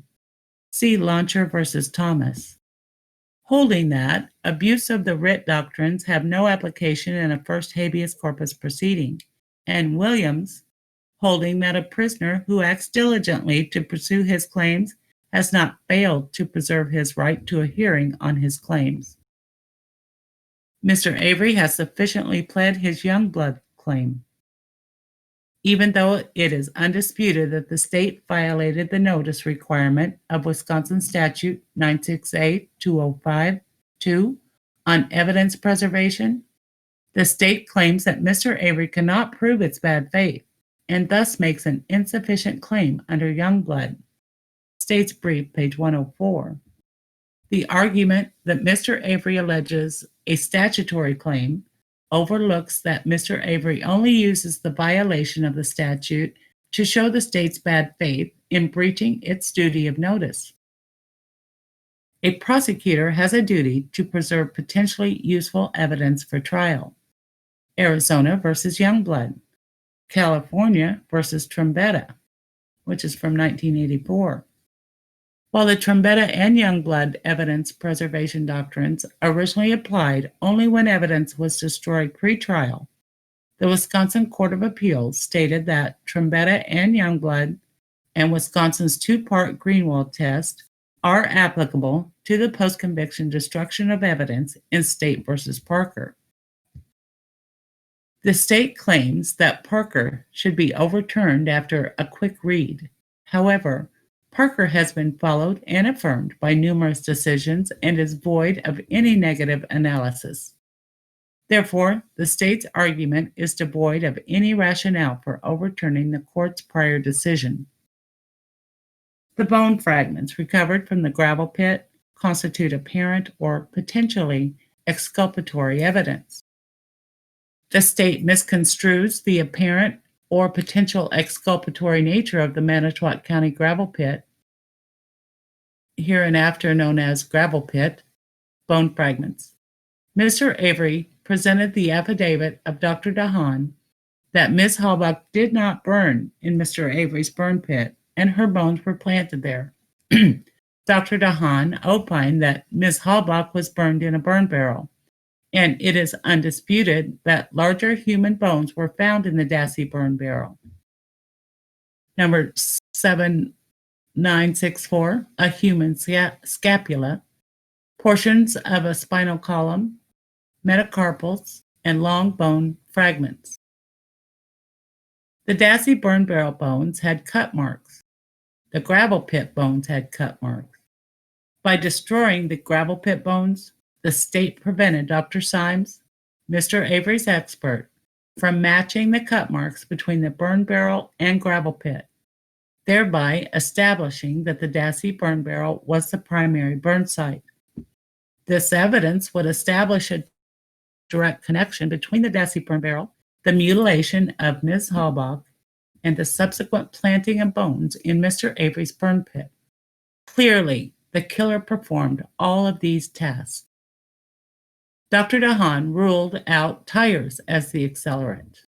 A: See Launcher versus Thomas. Holding that abuse of the writ doctrines have no application in a first habeas corpus proceeding, and Williams, holding that a prisoner who acts diligently to pursue his claims has not failed to preserve his right to a hearing on his claims. Mr. Avery has sufficiently pled his Youngblood claim. even though it is undisputed that the state violated the notice requirement of Wisconsin Statute 96A-205-2 on evidence preservation. The state claims that Mr. Avery cannot prove its bad faith and thus makes an insufficient claim under Youngblood. State's brief, page 104. The argument that Mr. Avery alleges a statutory claim overlooks that Mr. Avery only uses the violation of the statute to show the state's bad faith in breaching its duty of notice. A prosecutor has a duty to preserve potentially useful evidence for trial. Arizona versus Youngblood, California versus Trombetta, which is from 1984. While the Trombetta and Youngblood evidence preservation doctrines originally applied only when evidence was destroyed pre-trial, the Wisconsin Court of Appeals stated that Trombetta and Youngblood and Wisconsin's two-part Greenwald test are applicable to the post-conviction destruction of evidence in State versus Parker. The state claims that Parker should be overturned after a quick read. However, Parker has been followed and affirmed by numerous decisions and is void of any negative analysis. Therefore, the state's argument is devoid of any rationale for overturning the court's prior decision. The bone fragments recovered from the gravel pit constitute apparent or potentially exculpatory evidence. The state misconstrues the apparent or potential exculpatory nature of the Manitowoc County gravel pit, hereinafter known as gravel pit, bone fragments. Mr. Avery presented the affidavit of Dr. DeHaan that Ms. Halbach did not burn in Mr. Avery's burn pit and her bones were planted there. Dr. DeHaan opined that Ms. Halbach was burned in a burn barrel, and it is undisputed that larger human bones were found in the Dassey burn barrel. Number 7964, a human scapula, portions of a spinal column, metacarpals, and long bone fragments. The Dassey burn barrel bones had cut marks. The gravel pit bones had cut marks. By destroying the gravel pit bones, the state prevented Dr. Symes, Mr. Avery's expert, from matching the cut marks between the burn barrel and gravel pit, thereby establishing that the Dassey burn barrel was the primary burn site. This evidence would establish a direct connection between the Dassey burn barrel, the mutilation of Ms. Halbach, and the subsequent planting of bones in Mr. Avery's burn pit. Clearly, the killer performed all of these tasks. Dr. DeHaan ruled out tires as the accelerant.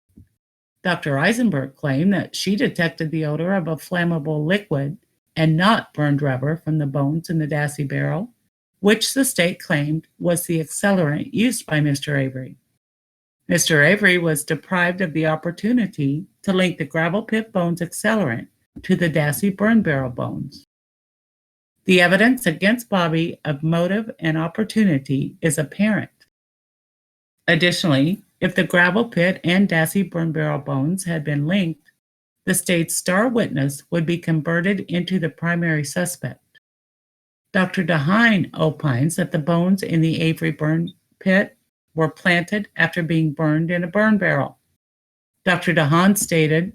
A: Dr. Eisenberg claimed that she detected the odor of a flammable liquid and not burned rubber from the bones in the Dassey barrel, which the state claimed was the accelerant used by Mr. Avery. Mr. Avery was deprived of the opportunity to link the gravel pit bones accelerant to the Dassey burn barrel bones. The evidence against Bobby of motive and opportunity is apparent. Additionally, if the gravel pit and Dassey burn barrel bones had been linked, the state's star witness would be converted into the primary suspect. Dr. DeHaan opines that the bones in the Avery burn pit were planted after being burned in a burn barrel. Dr. DeHaan stated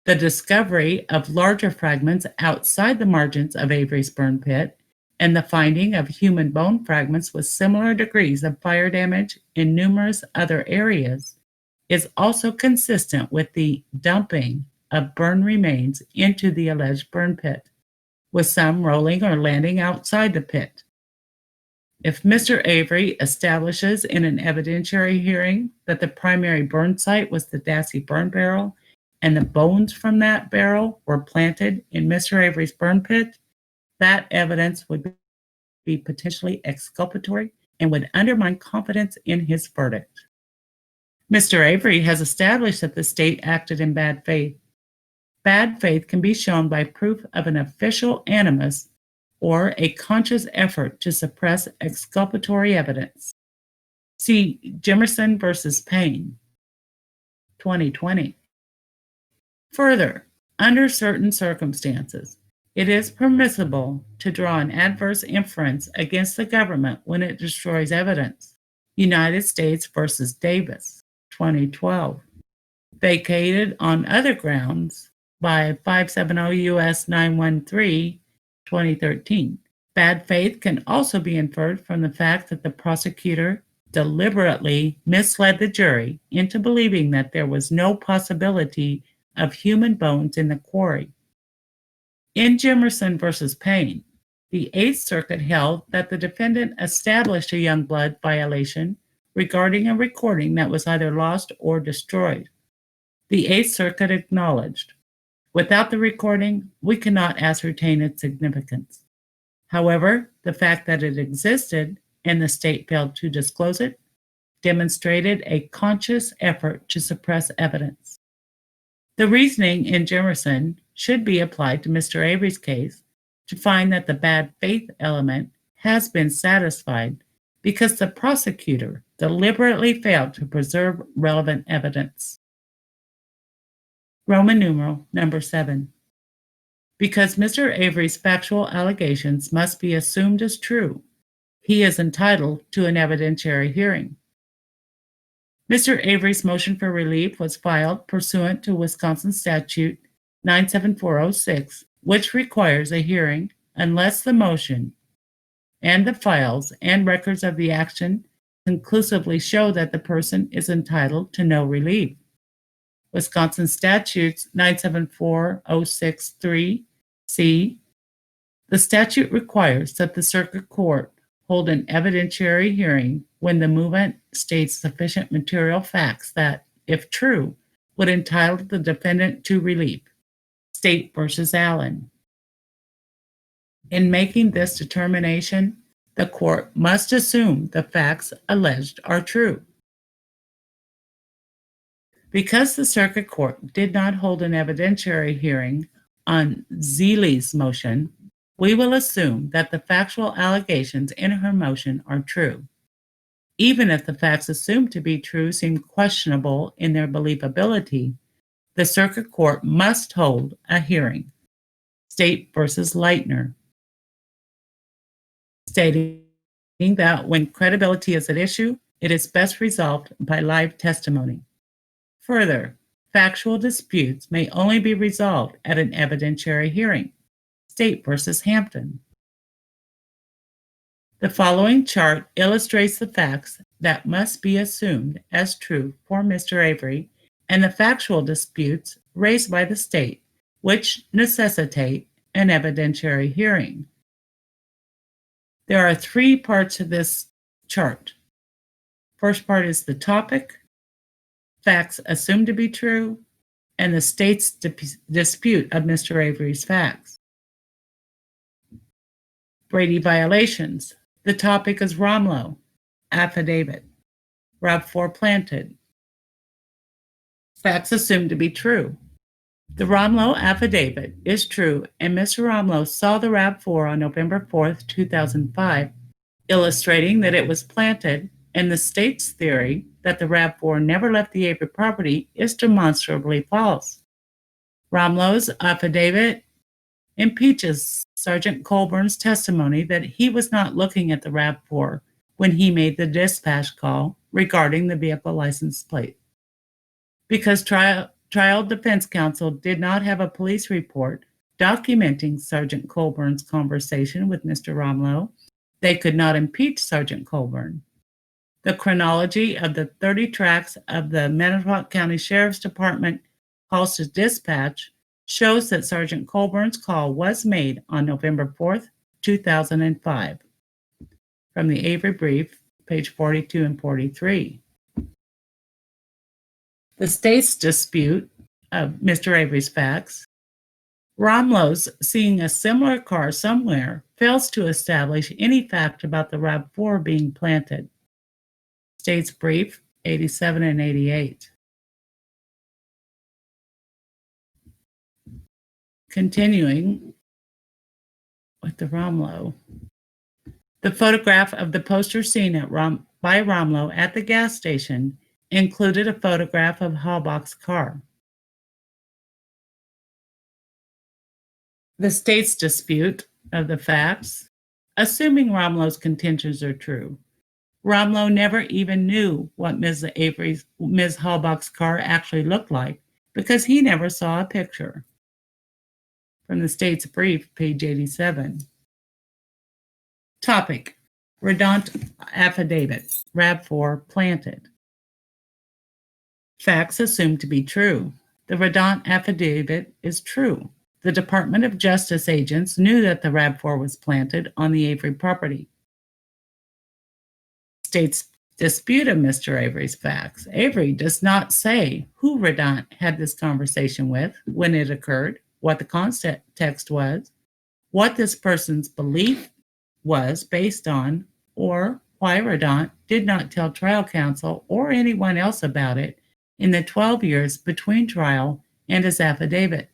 A: the discovery of larger fragments outside the margins of Avery's burn pit and the finding of human bone fragments with similar degrees of fire damage in numerous other areas is also consistent with the dumping of burn remains into the alleged burn pit, with some rolling or landing outside the pit. If Mr. Avery establishes in an evidentiary hearing that the primary burn site was the Dassey burn barrel and the bones from that barrel were planted in Mr. Avery's burn pit, that evidence would be potentially exculpatory and would undermine confidence in his verdict. Mr. Avery has established that the state acted in bad faith. Bad faith can be shown by proof of an official animus or a conscious effort to suppress exculpatory evidence. See Jimerson versus Payne, 2020. Further, under certain circumstances, it is permissible to draw an adverse inference against the government when it destroys evidence. United States versus Davis, 2012. Vacated on other grounds by 570 U.S. 913, 2013. Bad faith can also be inferred from the fact that the prosecutor deliberately misled the jury into believing that there was no possibility of human bones in the quarry. In Jimerson versus Payne, the Eighth Circuit held that the defendant established a Youngblood violation regarding a recording that was either lost or destroyed. The Eighth Circuit acknowledged, without the recording, we cannot ascertain its significance. However, the fact that it existed and the state failed to disclose it demonstrated a conscious effort to suppress evidence. The reasoning in Jimerson should be applied to Mr. Avery's case to find that the bad faith element has been satisfied because the prosecutor deliberately failed to preserve relevant evidence. Roman numeral number 7. Because Mr. Avery's factual allegations must be assumed as true, he is entitled to an evidentiary hearing. Mr. Avery's motion for relief was filed pursuant to Wisconsin Statute 97406, which requires a hearing unless the motion and the files and records of the action conclusively show that the person is entitled to no relief. Wisconsin Statutes 97406(3)(c). The statute requires that the circuit court hold an evidentiary hearing when the movement states sufficient material facts that, if true, would entitle the defendant to relief. State versus Allen. In making this determination, the court must assume the facts alleged are true. Because the circuit court did not hold an evidentiary hearing on Zeeley's motion, we will assume that the factual allegations in her motion are true. Even if the facts assumed to be true seem questionable in their believability, the circuit court must hold a hearing. State versus Leitner, stating that when credibility is at issue, it is best resolved by live testimony. Further, factual disputes may only be resolved at an evidentiary hearing. State versus Hampton. The following chart illustrates the facts that must be assumed as true for Mr. Avery and the factual disputes raised by the state, which necessitate an evidentiary hearing. There are 3 parts of this chart. First part is the topic, facts assumed to be true, and the state's dispute of Mr. Avery's facts. Brady violations. The topic is Romlo, affidavit, RAV4 planted. Facts assumed to be true. The Romlo affidavit is true, and Mr. Romlo saw the RAV4 on November 4th, 2005, illustrating that it was planted, and the state's theory that the RAV4 never left the Avery property is demonstrably false. Romlo's affidavit impeaches Sergeant Colburn's testimony that he was not looking at the RAV4 when he made the dispatch call regarding the vehicle license plate. Because trial defense counsel did not have a police report documenting Sergeant Colburn's conversation with Mr. Romlo, they could not impeach Sergeant Colburn. The chronology of the 30 tracks of the Manitowoc County Sheriff's Department calls to dispatch shows that Sergeant Colburn's call was made on November 4th, 2005. From the Avery Brief, page 42 and 43. The state's dispute of Mr. Avery's facts. Romlo's seeing a similar car somewhere fails to establish any fact about the RAV4 being planted. State's Brief, 87 and 88. Continuing with the Romlo. The photograph of the poster seen by Romlo at the gas station included a photograph of Halbach's car. The state's dispute of the facts, assuming Romlow's contentions are true. Romlow never even knew what Ms. Halbach's car actually looked like because he never saw a picture. From the state's brief, page 87. Topic: Redont affidavit, RAB4 planted. Facts assumed to be true. The Redont affidavit is true. The Department of Justice agents knew that the RAB4 was planted on the Avery property. State's dispute of Mr. Avery's facts. Avery does not say who Redont had this conversation with, when it occurred, what the context was, what this person's belief was based on, or why Redont did not tell trial counsel or anyone else about it in the 12 years between trial and his affidavit.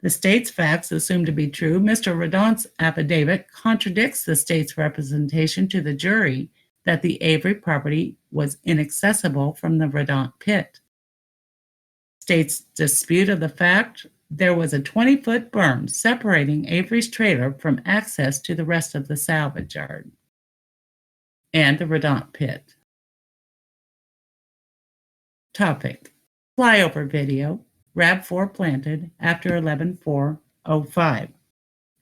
A: The state's facts assumed to be true. Mr. Redont's affidavit contradicts the state's representation to the jury that the Avery property was inaccessible from the Redont pit. State's dispute of the fact: there was a 20-foot berm separating Avery's trailer from access to the rest of the salvage yard and the Redont pit. Topic: Flyover video, RAB4 planted after 11/4/05.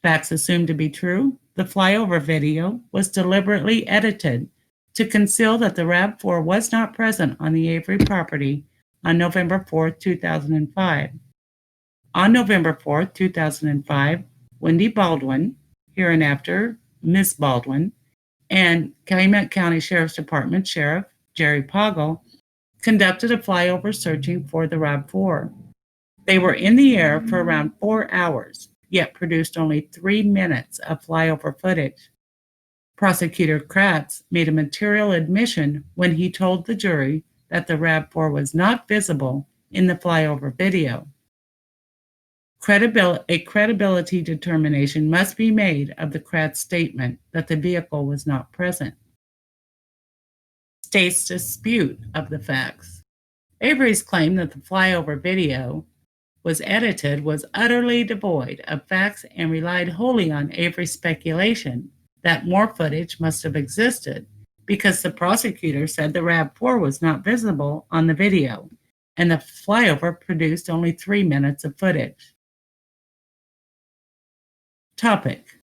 A: Facts assumed to be true. The flyover video was deliberately edited to conceal that the RAB4 was not present on the Avery property on November 4, 2005. On November 4, 2005, Wendy Baldwin, hereinafter Ms. Baldwin, and Calumet County Sheriff's Department Sheriff Jerry Poggle conducted a flyover searching for the RAB4. They were in the air for around 4 hours, yet produced only 3 minutes of flyover footage. Prosecutor Kratz made a material admission when he told the jury that the RAB4 was not visible in the flyover video. A credibility determination must be made of the Kratz statement that the vehicle was not present. State's dispute of the facts. Avery's claim that the flyover video was edited was utterly devoid of facts and relied wholly on Avery's speculation that more footage must have existed because the prosecutor said the RAB4 was not visible on the video, and the flyover produced only 3 minutes of footage. Topic: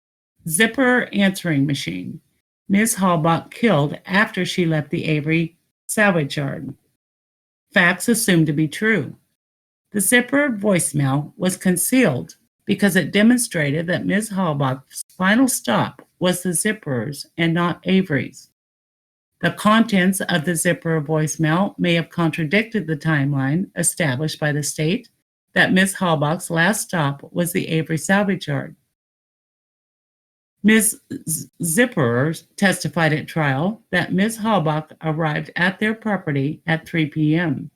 A: Zipper answering machine. Ms. Halbach killed after she left the Avery salvage yard. Facts assumed to be true. The zipper voicemail was concealed because it demonstrated that Ms. Halbach's final stop was the zipper's and not Avery's. The contents of the zipper voicemail may have contradicted the timeline established by the state that Ms. Halbach's last stop was the Avery salvage yard. Ms. Zipperer testified at trial that Ms. Halbach arrived at their property at 3 p.m.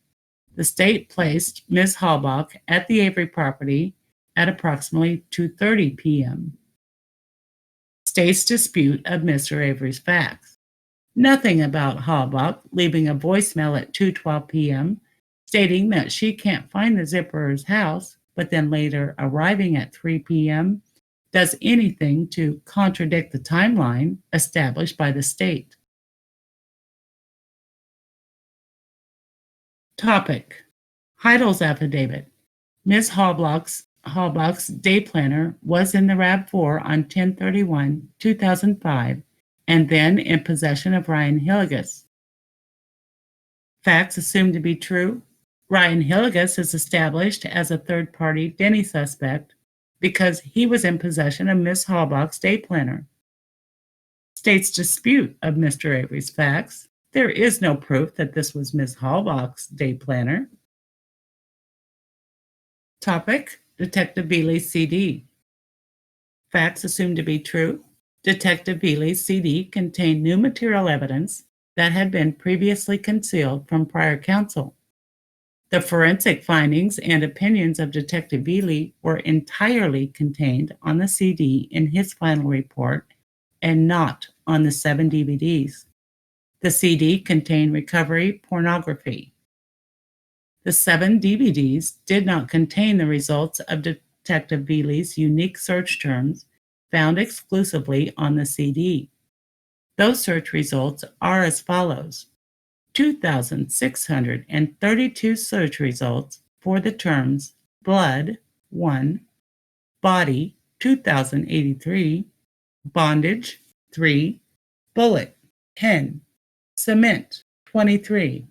A: The state placed Ms. Halbach at the Avery property at approximately 2:30 p.m. State's dispute of Mr. Avery's facts. Nothing about Halbach leaving a voicemail at 2:12 p.m. stating that she can't find the Zipperer's house, but then later arriving at 3 p.m. does anything to contradict the timeline established by the state. Topic: Heidel's affidavit. Ms. Halbach's day planner was in the RAB4 on 10/31/2005 and then in possession of Ryan Hillegas. Facts assumed to be true. Ryan Hillegas is established as a third-party Denny suspect because he was in possession of Ms. Halbach's day planner. State's dispute of Mr. Avery's facts. There is no proof that this was Ms. Halbach's day planner. Topic: Detective Beeley's CD. Facts assumed to be true. Detective Beeley's CD contained new material evidence that had been previously concealed from prior counsel. The forensic findings and opinions of Detective Beeley were entirely contained on the CD in his final report and not on the 7 DVDs. The CD contained recovery pornography. The 7 DVDs did not contain the results of Detective Beeley's unique search terms found exclusively on the CD. Those search results are as follows: 2,632 search results for the terms blood, 1, body, 2,083, bondage, 3, bullet, 10, cement, 23,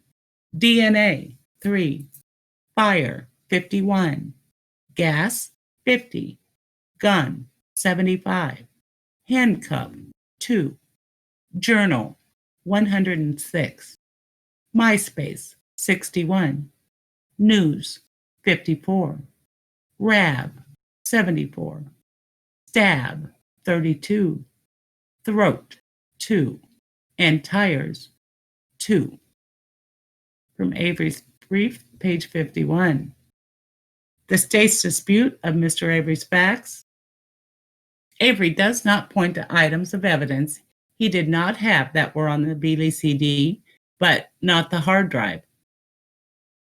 A: DNA, 3, fire, 51, gas, 50, gun, 75, handcuff, 2, journal, 106, MySpace, 61, news, 54, RAV, 74, stab, 32, throat, 2, and tires, 2. From Avery's brief, page 51. The state's dispute of Mr. Avery's facts. Avery does not point to items of evidence he did not have that were on the Beeley CD, but not the hard drive.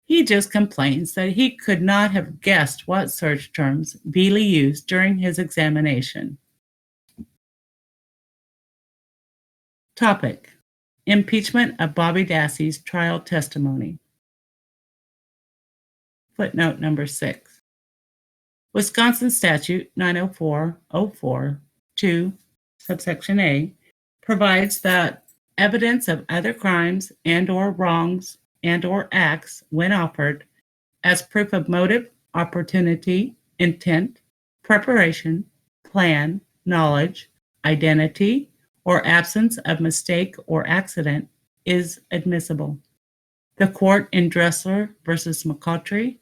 A: He just complains that he could not have guessed what search terms Beeley used during his examination. Topic: Impeachment of Bobby Dassey's trial testimony. Footnote number 6. Wisconsin Statute 904-04-2, subsection A, provides that evidence of other crimes and/or wrongs and/or acts, when offered as proof of motive, opportunity, intent, preparation, plan, knowledge, identity, or absence of mistake or accident, is admissible. The court in Dressler v. McCautry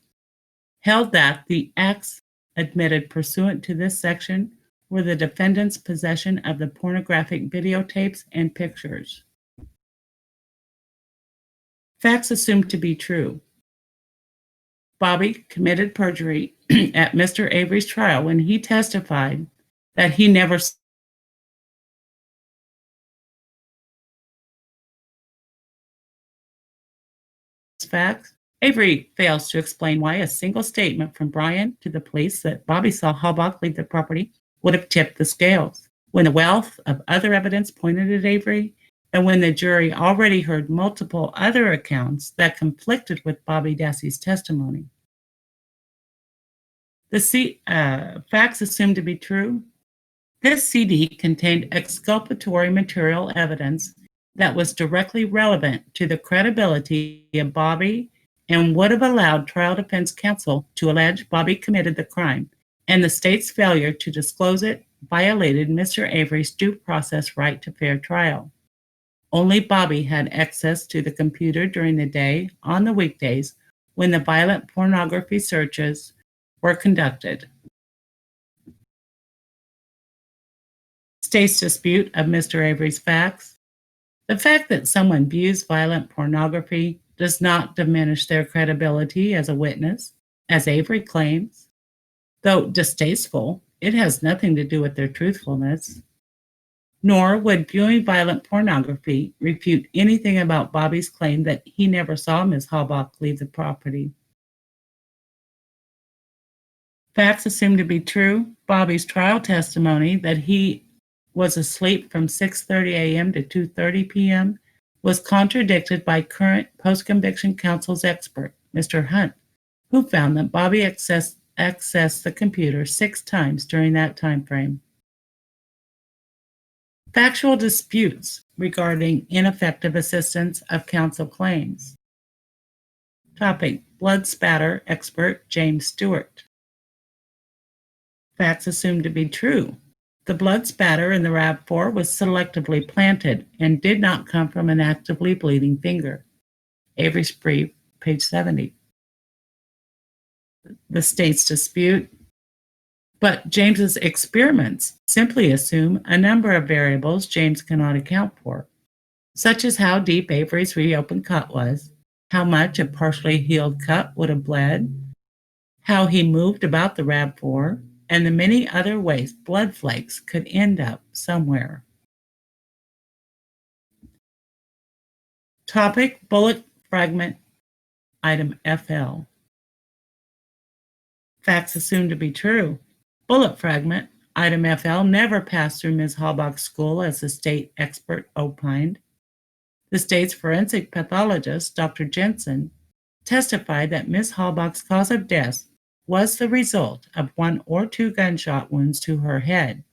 A: held that the acts admitted pursuant to this section were the defendant's possession of the pornographic videotapes and pictures. Facts assumed to be true. Bobby committed perjury at Mr. Avery's trial when he testified that he never facts. Avery fails to explain why a single statement from Brian to the police that Bobby saw Halbach leave the property would have tipped the scales, when the wealth of other evidence pointed at Avery, and when the jury already heard multiple other accounts that conflicted with Bobby Dassey's testimony. The facts assumed to be true. This CD contained exculpatory material evidence that was directly relevant to the credibility of Bobby and would have allowed trial defense counsel to allege Bobby committed the crime, and the state's failure to disclose it violated Mr. Avery's due process right to fair trial. Only Bobby had access to the computer during the day on the weekdays when the violent pornography searches were conducted. State's dispute of Mr. Avery's facts. The fact that someone views violent pornography does not diminish their credibility as a witness, as Avery claims. Though distasteful, it has nothing to do with their truthfulness. Nor would viewing violent pornography refute anything about Bobby's claim that he never saw Ms. Halbach leave the property. Facts assumed to be true. Bobby's trial testimony that he was asleep from 6:30 a.m. to 2:30 p.m. was contradicted by current post-conviction counsel's expert, Mr. Hunt, who found that Bobby accessed the computer 6 times during that time frame. Factual disputes regarding ineffective assistance of counsel claims. Topic: Blood spatter expert James Stewart. Facts assumed to be true. The blood spatter in the RAV4 was selectively planted and did not come from an actively bleeding finger. Avery's brief, page 70. The state's dispute. But James's experiments simply assume a number of variables James cannot account for, such as how deep Avery's reopened cut was, how much a partially healed cut would have bled, how he moved about the RAV4, and the many other ways blood flakes could end up somewhere. Topic: bullet fragment item FL. Facts assumed to be true. Bullet fragment, item FL, never passed through Ms. Halbach's skull as the state expert opined. The state's forensic pathologist, Dr. Jimerson, testified that Ms. Halbach's cause of death was the result of 1 or 2 gunshot wounds to her head.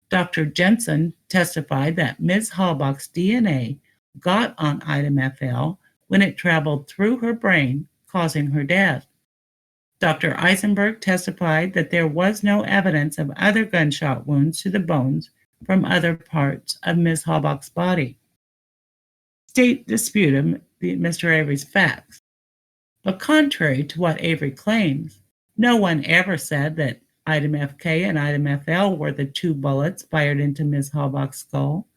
A: Dr. Jimerson testified that Ms. Halbach's DNA got on item FL when it traveled through her brain, causing her death. Dr. Eisenberg testified that there was no evidence of other gunshot wounds to the bones from other parts of Ms. Halbach's body. State disputed Mr. Avery's facts. But contrary to what Avery claims, no one ever said that item FK and item FL were the 2 bullets fired into Ms. Halbach's skull.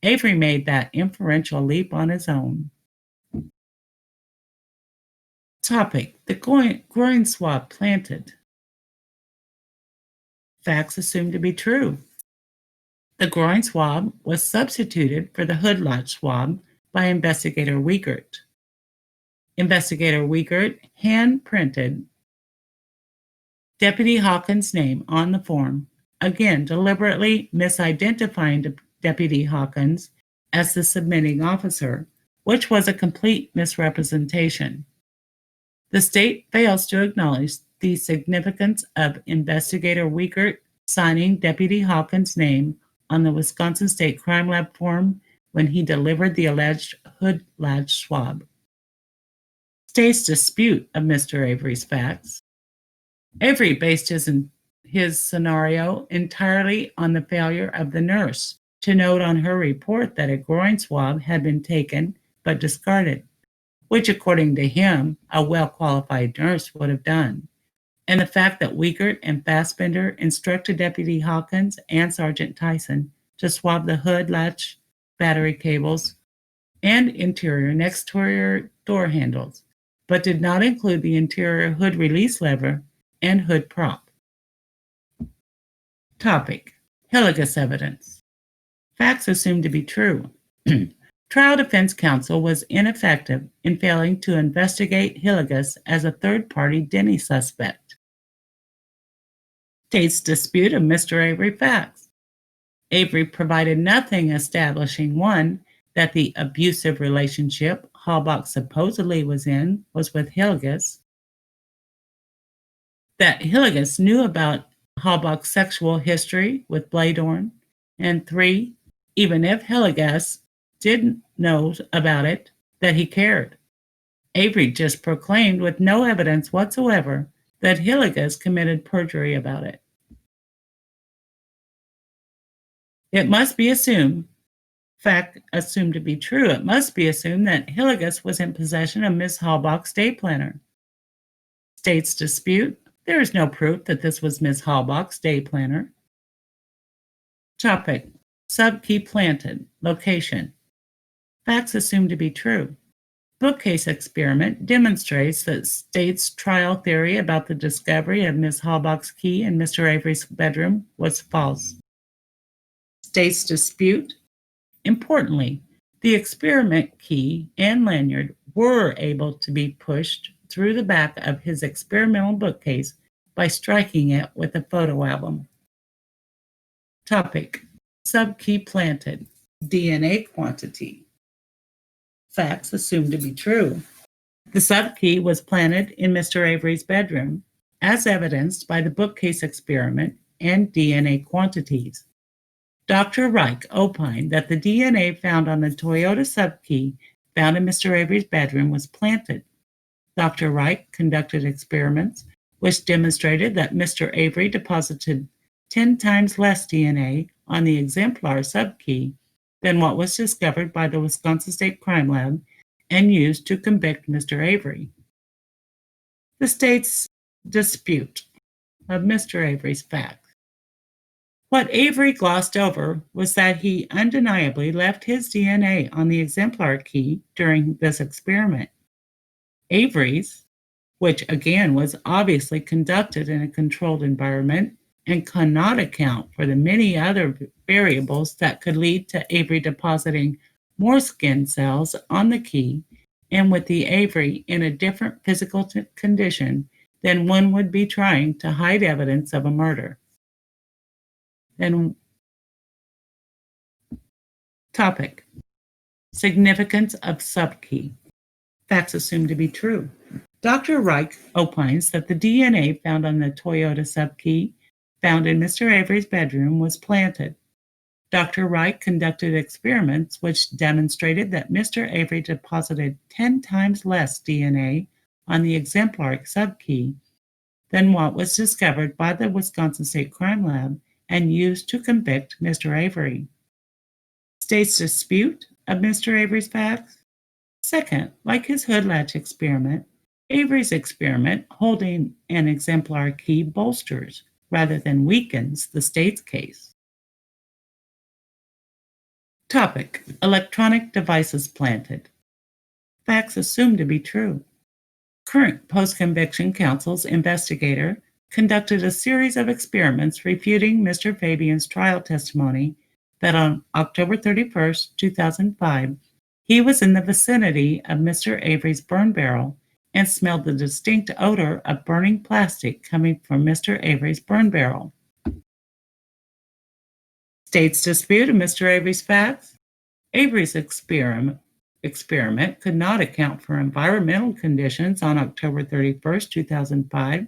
A: Avery made that inferential leap on his own. Topic: the groin swab planted. Facts assumed to be true. The groin swab was substituted for the hood latch swab by Investigator Wiegert. Investigator Wiegert hand-printed Deputy Hawkins' name on the form, again deliberately misidentifying Deputy Hawkins as the submitting officer, which was a complete misrepresentation. The state fails to acknowledge the significance of Investigator Wiegert signing Deputy Hawkins' name on the Wisconsin State Crime Lab form when he delivered the alleged hood latch swab. State's dispute of Mr. Avery's facts. Avery based his scenario entirely on the failure of the nurse to note on her report that a groin swab had been taken but discarded, which according to him, a well-qualified nurse would have done, and the fact that Wiegert and Fassbender instructed Deputy Hawkins and Sergeant Tyson to swab the hood latch, battery cables, and interior and exterior door handles, but did not include the interior hood release lever and hood prop. Topic: Hillegas evidence. Facts assumed to be true. Trial defense counsel was ineffective in failing to investigate Hillegas as a third-party Denny suspect. State's dispute of Mr. Avery facts. Avery provided nothing establishing, 1, that the abusive relationship Halbach supposedly was in was with Hillegas, that Hillegas knew about Halbach's sexual history with Bladorn, and 3, even if Hillegas didn't know about it, that he cared. Avery just proclaimed with no evidence whatsoever that Hillegas committed perjury about it. It must be assumed, fact assumed to be true, it must be assumed that Hillegas was in possession of Ms. Halbach's day planner. State's dispute, there is no proof that this was Ms. Halbach's day planner. Topic: Sub-key planted. Location. Facts assumed to be true. Bookcase experiment demonstrates that state's trial theory about the discovery of Ms. Halbach's key in Mr. Avery's bedroom was false. State's dispute. Importantly, the experiment key and lanyard were able to be pushed through the back of his experimental bookcase by striking it with a photo album. Topic: Sub-key planted. DNA quantity. Facts assumed to be true. The sub-key was planted in Mr. Avery's bedroom, as evidenced by the bookcase experiment and DNA quantities. Dr. Reich opined that the DNA found on the Toyota sub-key found in Mr. Avery's bedroom was planted. Dr. Reich conducted experiments which demonstrated that Mr. Avery deposited 10 times less DNA on the exemplar sub-key than what was discovered by the Wisconsin State Crime Lab and used to convict Mr. Avery. The state's dispute of Mr. Avery's facts. What Avery glossed over was that he undeniably left his DNA on the exemplar key during this experiment. Avery's, which again was obviously conducted in a controlled environment and cannot account for the many other variables that could lead to Avery depositing more skin cells on the key and with the Avery in a different physical condition than one would be trying to hide evidence of a murder. Then, topic: significance of subkey. Facts assumed to be true. Dr. Reich opines that the DNA found on the Toyota subkey found in Mr. Avery's bedroom was planted. Dr. Reich conducted experiments which demonstrated that Mr. Avery deposited 10 times less DNA on the exemplary subkey than what was discovered by the Wisconsin State Crime Lab and used to convict Mr. Avery. State's dispute of Mr. Avery's facts. Second, like his hood latch experiment, Avery's experiment holding an exemplar key bolsters rather than weakens the state's case. Topic: electronic devices planted. Facts assumed to be true. Current post-conviction counsel's investigator conducted a series of experiments refuting Mr. Fabian's trial testimony that on October 31, 2005, he was in the vicinity of Mr. Avery's burn barrel and smelled the distinct odor of burning plastic coming from Mr. Avery's burn barrel. State's dispute of Mr. Avery's facts. Avery's experiment could not account for environmental conditions on October 31, 2005,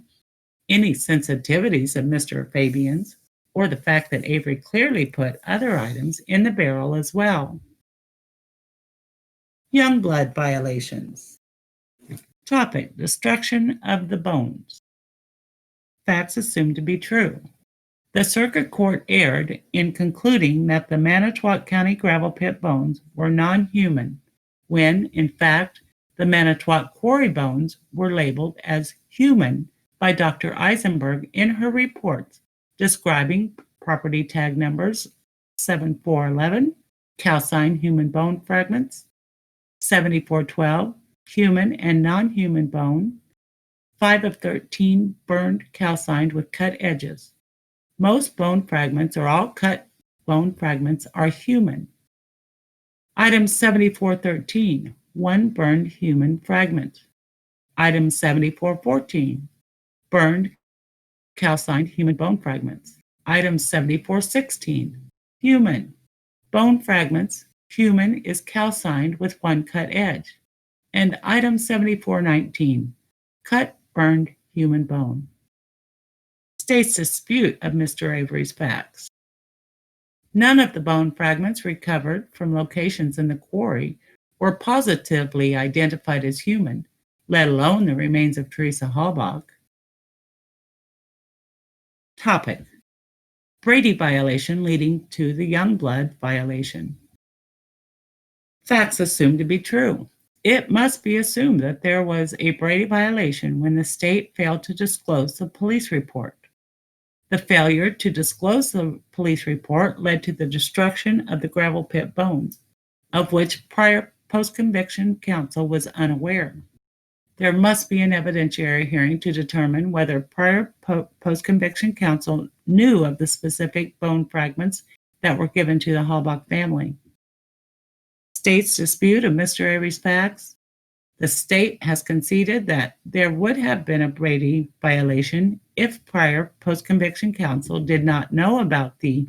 A: any sensitivities of Mr. Fabian's, or the fact that Avery clearly put other items in the barrel as well. Young blood violations. Topic: destruction of the bones. Facts assumed to be true. The circuit court erred in concluding that the Manitowoc County gravel pit bones were non-human, when, in fact, the Manitowoc quarry bones were labeled as human by Dr. Eisenberg in her reports describing property tag numbers 7411, calcined human bone fragments, 7412, human and non-human bone, 5 of 13 burned calcined with cut edges. Most bone fragments or all cut bone fragments are human. Item 7413, 1 burned human fragment. Item 7414, burned calcined human bone fragments. Item 7416, human. Bone fragments, human is calcined with 1 cut edge. And item 7419, cut burned human bone. State's dispute of Mr. Avery's facts. None of the bone fragments recovered from locations in the quarry were positively identified as human, let alone the remains of Teresa Halbach. Topic: Brady violation leading to the Youngblood violation. Facts assumed to be true. It must be assumed that there was a Brady violation when the state failed to disclose the police report. The failure to disclose the police report led to the destruction of the gravel pit bones, of which prior post-conviction counsel was unaware. There must be an evidentiary hearing to determine whether prior post-conviction counsel knew of the specific bone fragments that were given to the Halbach family. State's dispute of Mr. Avery's facts. The state has conceded that there would have been a Brady violation if prior post-conviction counsel did not know about the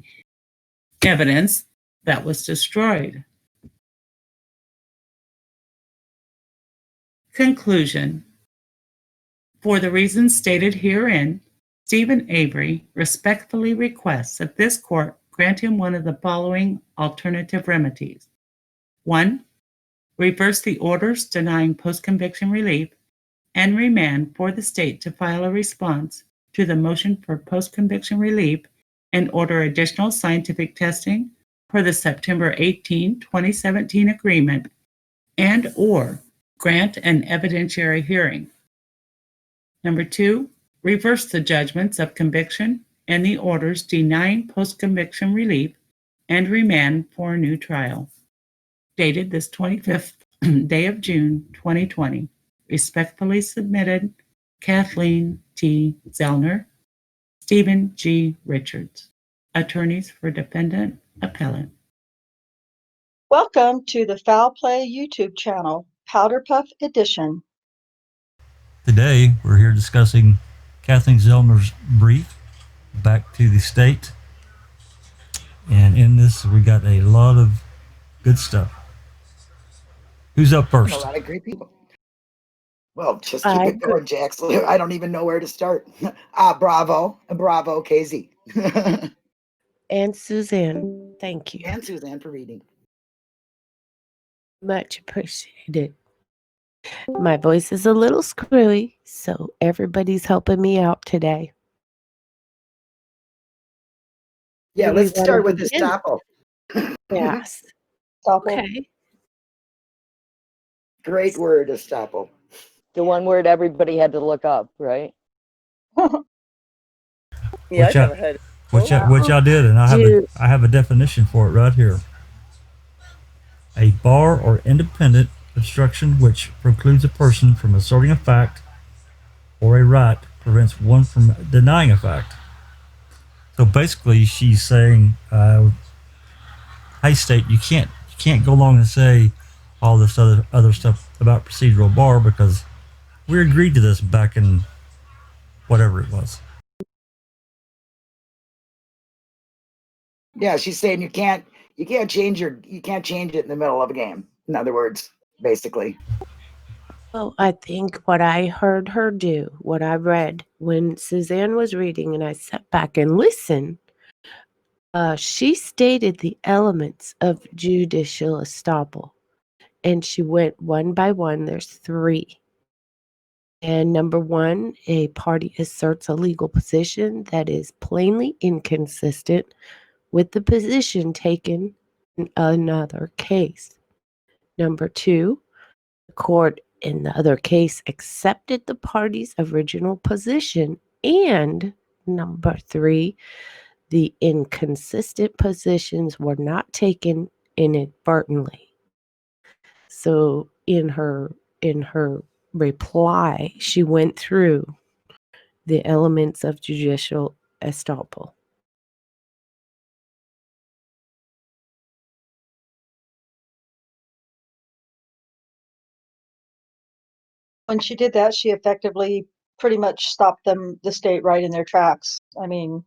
A: evidence that was destroyed. Conclusion. For the reasons stated herein, Stephen Avery respectfully requests that this court grant him one of the following alternative remedies. 1. Reverse the orders denying post-conviction relief and remand for the state to file a response to the motion for post-conviction relief and order additional scientific testing per the September 18, 2017 agreement and/or grant an evidentiary hearing. Number 2, reverse the judgments of conviction and the orders denying post-conviction relief and remand for a new trial. Dated this 25th day of June, 2020. Respectfully submitted, Kathleen T. Zellner, Stephen G. Richards, attorneys for defendant appellant.
B: Welcome to the Foul Play YouTube channel. Powder Puff Edition.
C: Today, we're here discussing Kathleen Zellner's brief back to the state. And in this, we got a lot of good stuff. Who's up first?
D: A lot of great people. Well, just keep it going, Jackson. I don't even know where to start. Bravo, KZ.
E: And Suzanne, thank you.
D: And Suzanne for reading.
E: Much appreciated. My voice is a little screwy, so everybody's helping me out today.
D: Yeah, let's start with this Estoppel.
E: Yes.
B: Okay.
D: Great word, Estoppel.
F: The one word everybody had to look up, right?
C: Yeah, I never heard it. Which y'all did, and I have a definition for it right here. A bar or independent obstruction which precludes a person from asserting a fact or a right, prevents one from denying a fact. So basically, she's saying, "Hey, state, you can't go along and say all this other stuff about procedural bar because we agreed to this back in whatever it was."
D: Yeah, she's saying you can't change it in the middle of a game. In other words, basically.
E: Well, I think what I heard her do, what I read when Suzanne was reading and I sat back and listened, she stated the elements of judicial estoppel. And she went one by one. There's 3. And number 1, a party asserts a legal position that is plainly inconsistent with the position taken in another case. Number 2, the court in the other case accepted the party's original position. And number 3, the inconsistent positions were not taken inadvertently. So in her reply, she went through the elements of judicial estoppel.
B: When she did that, she effectively pretty much stopped the state right in their tracks. I mean,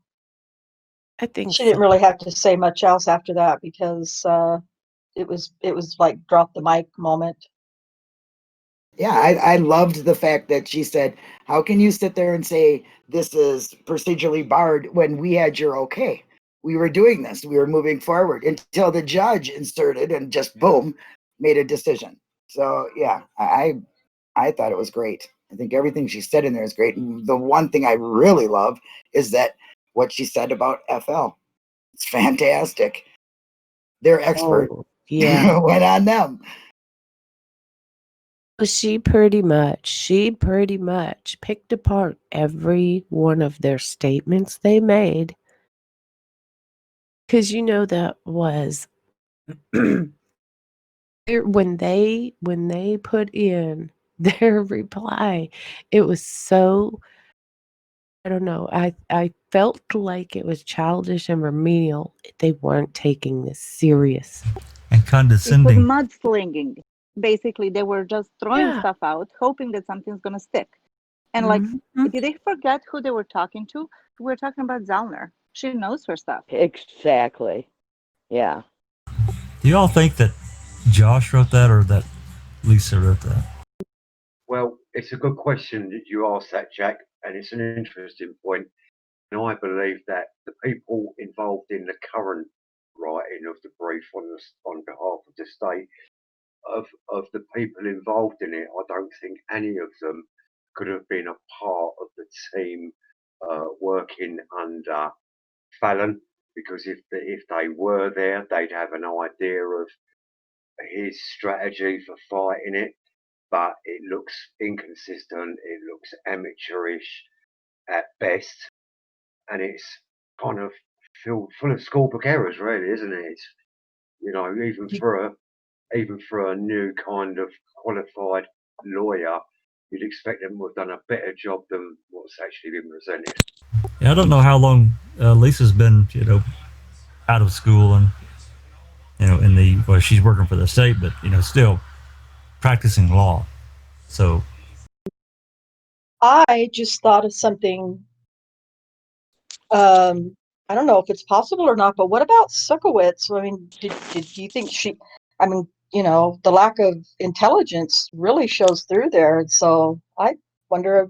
E: I think
B: she didn't really have to say much else after that because it was like drop the mic moment.
D: Yeah, I loved the fact that she said, "How can you sit there and say this is procedurally barred when we had your okay? We were doing this. We were moving forward until the judge inserted and just boom, made a decision." So yeah, I thought it was great. I think everything she said in there is great. And the one thing I really love is that what she said about FL. It's fantastic. They're expert.
E: Oh, yeah.
D: Went on them.
E: She pretty much picked apart every one of their statements they made. Because that was when they put in their reply, it was so, I don't know, I felt like it was childish and remedial. They weren't taking this serious.
C: And condescending.
G: It was mudslinging. Basically, they were just throwing stuff out, hoping that something's going to stick. And did they forget who they were talking to? We were talking about Zellner. She knows her stuff.
F: Exactly. Yeah.
C: Do you all think that Josh wrote that or that Lisa wrote that?
H: Well, it's a good question that you asked that, Jack, and it's an interesting point. And I believe that the people involved in the current writing of the brief on behalf of the state, of the people involved in it, I don't think any of them could have been a part of the team working under Fallon, because if they were there, they'd have an idea of his strategy for fighting it. But it looks inconsistent, it looks amateurish at best, and it's kind of full of schoolbook errors, really, isn't it? It's, even for a new kind of qualified lawyer, you'd expect them to have done a better job than what's actually been presented.
C: Yeah, I don't know how long Lisa's been, out of school and, she's working for the state, but, still, practicing law. So
B: I just thought of something. I don't know if it's possible or not, but what about Sukowitz? I mean, do you think she? I mean, the lack of intelligence really shows through there, and so I wonder if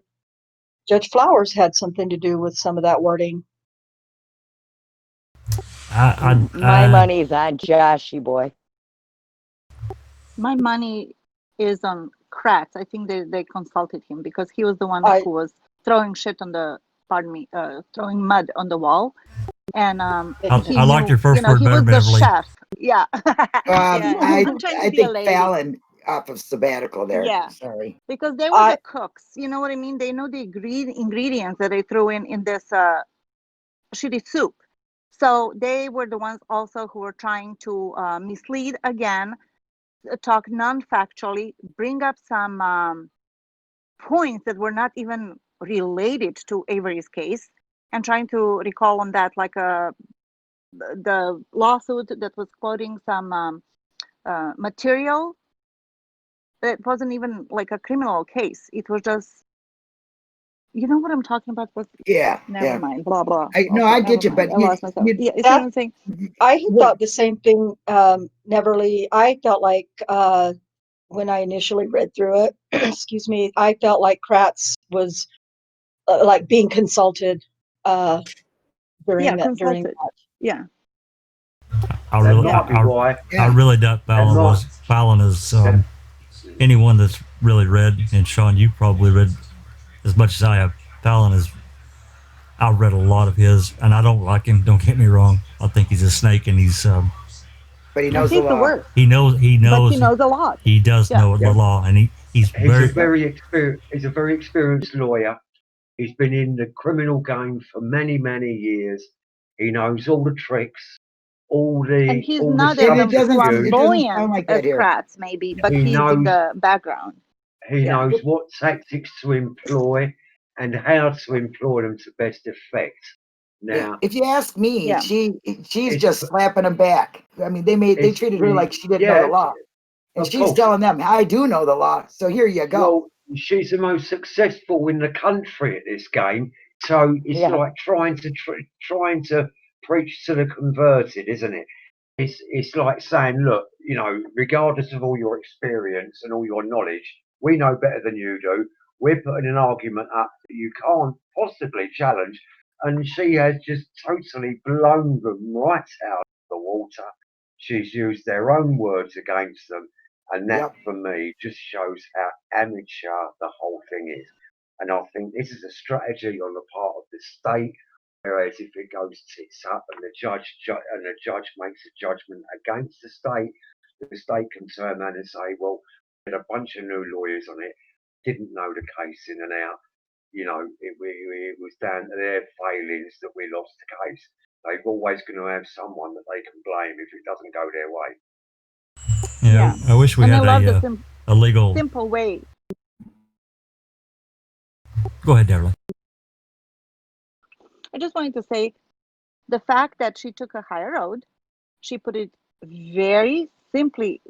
B: Judge Flowers had something to do with some of that wording.
F: My money's on Joshy boy.
G: My money is on Kratz. I think they consulted him because he was the one who was throwing throwing mud on the wall. And
C: I like your first word
G: he
C: better,
G: was the
C: Beverly.
G: chef. Yeah.
D: I
G: I'm trying to be a
D: think
G: lady.
D: Fallon off of sabbatical there.
G: Yeah.
D: Sorry.
G: Because they were the cooks. You know what I mean? They know the ingredients that they threw in this shitty soup. So they were the ones also who were trying to mislead again, talk non-factually, bring up some points that were not even related to Avery's case, and trying to recall on that like the lawsuit that was quoting some material that wasn't even like a criminal case. It was just, you know what I'm talking about? Never mind. Blah blah.
D: No, I get you, but
G: I lost myself. Yeah, you see what I'm saying?
B: I thought the same thing, Neverly. I felt like when I initially read through it, excuse me, I felt like Kratz was like being consulted during that.
G: Yeah.
C: I really doubt Fallon is anyone that's really read, and Sean, you probably read as much as I have. Fallon is. I've read a lot of his, and I don't like him. Don't get me wrong. I think he's a snake, and he's.
D: But he knows the law.
C: He knows.
G: But he knows a lot.
C: He does know the law, and he's
H: a very experienced lawyer. He's been in the criminal game for many years. He knows all the tricks,
G: and he's not as flamboyant as Kratz, maybe, but he's in the background.
H: He knows what tactics to employ and how to employ them to best effect. Now,
D: if you ask me, she's just slapping them back. I mean, they treated her like she didn't know the law, and she's telling them, "I do know the law." So here you go.
H: Well, she's the most successful in the country at this game, so it's like trying to preach to the converted, isn't it? It's like saying, look, regardless of all your experience and all your knowledge, we know better than you do. We're putting an argument up that you can't possibly challenge, and she has just totally blown them right out of the water. She's used their own words against them, and that for me just shows how amateur the whole thing is. And I think this is a strategy on the part of the state. Whereas if it goes tits up and the judge makes a judgment against the state can turn around and say, well, we had a bunch of new lawyers on it, didn't know the case in and out. It was down to their failings that we lost the case. They're always going to have someone that they can blame if it doesn't go their way.
C: Yeah. I wish we had a legal
G: simple way.
C: Go ahead, Darla.
G: I just wanted to say the fact that she took a higher road, she put it very simply,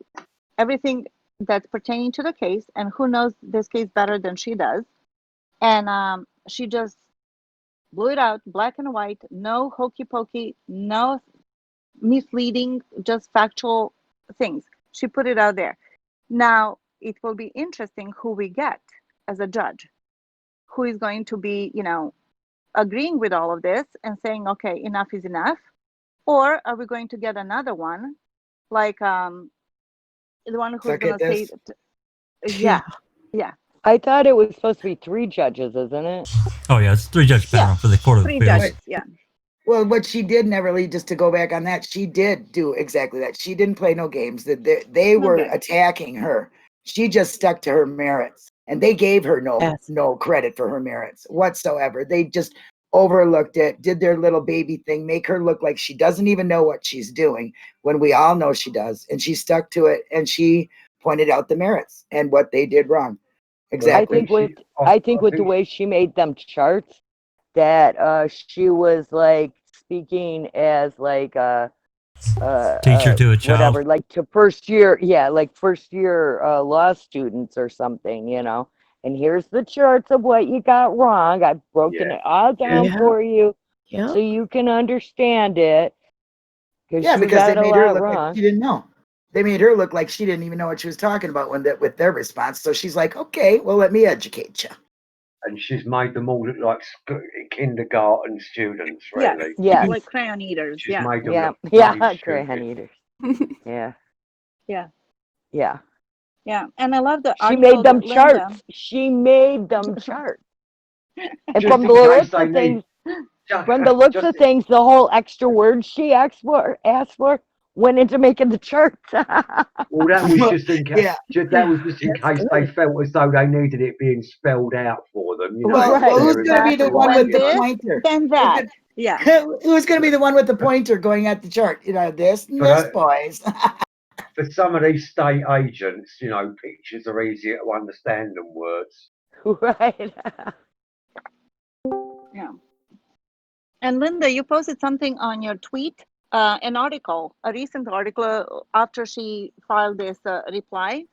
G: everything that's pertaining to the case, and who knows this case better than she does. And she just blew it out, black and white, no hokey pokey, no misleading, just factual things. She put it out there. Now, it will be interesting who we get as a judge, who is going to be, agreeing with all of this and saying, okay, enough is enough? Or are we going to get another one, like the one who's going to say, yeah.
F: I thought it was supposed to be 3 judges, isn't it?
C: Oh, yeah, it's 3-judge panel for the Court of Appeals.
G: Judges, yeah.
D: Well, what she did, Neverly, just to go back on that, she did do exactly that. She didn't play no games. They were attacking her. She just stuck to her merits. And they gave her no credit for her merits whatsoever. They just overlooked it, did their little baby thing, make her look like she doesn't even know what she's doing when we all know she does. And she stuck to it, and she pointed out the merits and what they did wrong. Exactly.
F: I think with the way she made them charts, that she was like speaking as like
C: Teacher to a child.
F: whatever, like to first year law students or something, you know. And here's the charts of what you got wrong. I've broken it all down
E: Yeah.
F: for you
E: Yeah.
F: so you can understand it.
D: Yeah,
F: you
D: because they
F: got a
D: made her
F: lot
D: look
F: wrong.
D: like she didn't know. They made her look like she didn't even know what she was talking about with their response. So she's like, okay, well, let me educate you.
H: And she's made them all look like kindergarten students, really.
F: Yes.
G: Like crayon eaters.
H: She's
G: Yeah.
H: made them
F: Yeah.
H: look
F: Yeah.
H: bloody
F: Crayon
H: stupid.
F: eaters. Yeah.
G: Yeah.
F: Yeah.
G: Yeah. And I love the
F: She
G: article
F: made them
G: that Linda.
F: charts. She made them charts. And
H: Just
F: from
H: in
F: the
H: case
F: looks
H: they
F: of things,
H: need-
F: from the looks of things, the whole extra words she asked for went into making the charts.
H: Well, that was just in case.
D: Yeah.
H: That was just in case they felt as though they needed it being spelled out for them. You know,
D: Well,
F: Right.
D: who's
H: there
D: going to be
H: is
D: the
H: the
D: one
H: right,
D: with
H: you
D: the
H: know.
D: pointer?
G: Then that. Yeah.
D: Who's going to be the one with the pointer going at the chart? You know, this and this, boys.
H: For some of these state agents, you know, pictures are easier to understand than words.
F: Right.
G: Yeah. And Linda, you posted something on your tweet, an article, a recent article after she filed this reply.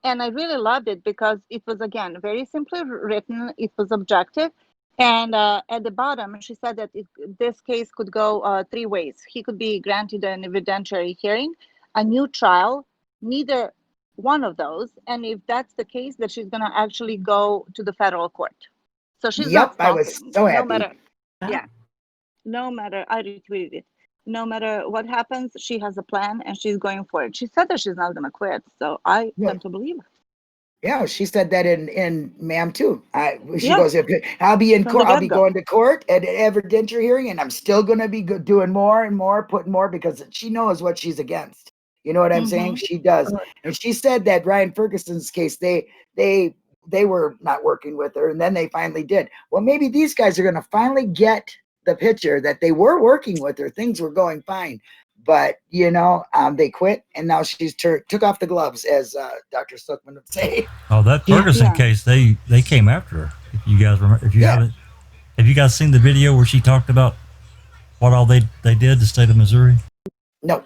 G: And I really loved it because it was, again, very simply written. It was objective. And at the bottom, she said that this case could go 3 ways. He could be granted an evidentiary hearing, a new trial, neither one of those. And if that's the case, that she's going to actually go to the federal court. So she's not
D: Yep, I was
G: stopping.
D: so
G: No
D: happy.
G: matter, yeah, no matter, I retweeted it. No matter what happens, she has a plan and she's going for it. She said that she's not going to quit. So I tend to believe her.
D: Yeah, she said that in ma'am too. She
G: Yeah.
D: goes, I'll be in
G: From
D: court.
G: the
D: I'll be
G: get-go.
D: going to court at an evidentiary hearing, and I'm still going to be doing more and more, putting more, because she knows what she's against. You know what I'm saying? She does. And she said that Ryan Ferguson's case, they were not working with her, and then they finally did. Well, maybe these guys are going to finally get the picture that they were working with her. Things were going fine. But, you know, they quit, and now she's took off the gloves, as Dr. Silkman would say.
C: Oh, that Ferguson case, they came after her. If you guys remember, if you haven't, have you guys seen the video where she talked about what all they did, the state of Missouri?
D: No.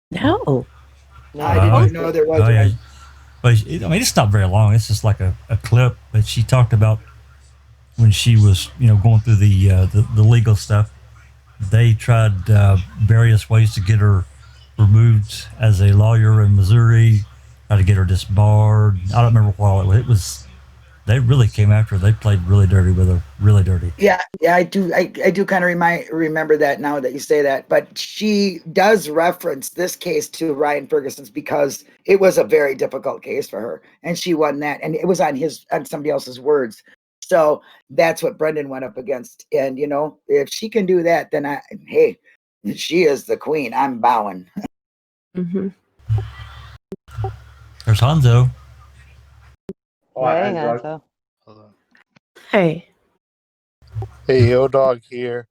E: No.
D: I didn't know there was.
C: Yeah. But I mean, it's not very long. It's just like a clip. But she talked about when she was, you know, going through the legal stuff. They tried various ways to get her removed as a lawyer in Missouri, tried to get her disbarred. I don't remember what all it was. It was, they really came after her. They played really dirty with her, really dirty.
D: Yeah, I do. I do kind of remember that now that you say that. But she does reference this case to Ryan Ferguson's because it was a very difficult case for her, and she won that, and it was on somebody else's words. So that's what Brendan went up against. And, you know, if she can do that, then hey, she is the queen. I'm bowing.
E: Mm-hmm.
C: There's Hanzo.
F: Hey, Hanzo.
E: Hey.
I: Hey, O-Dog here.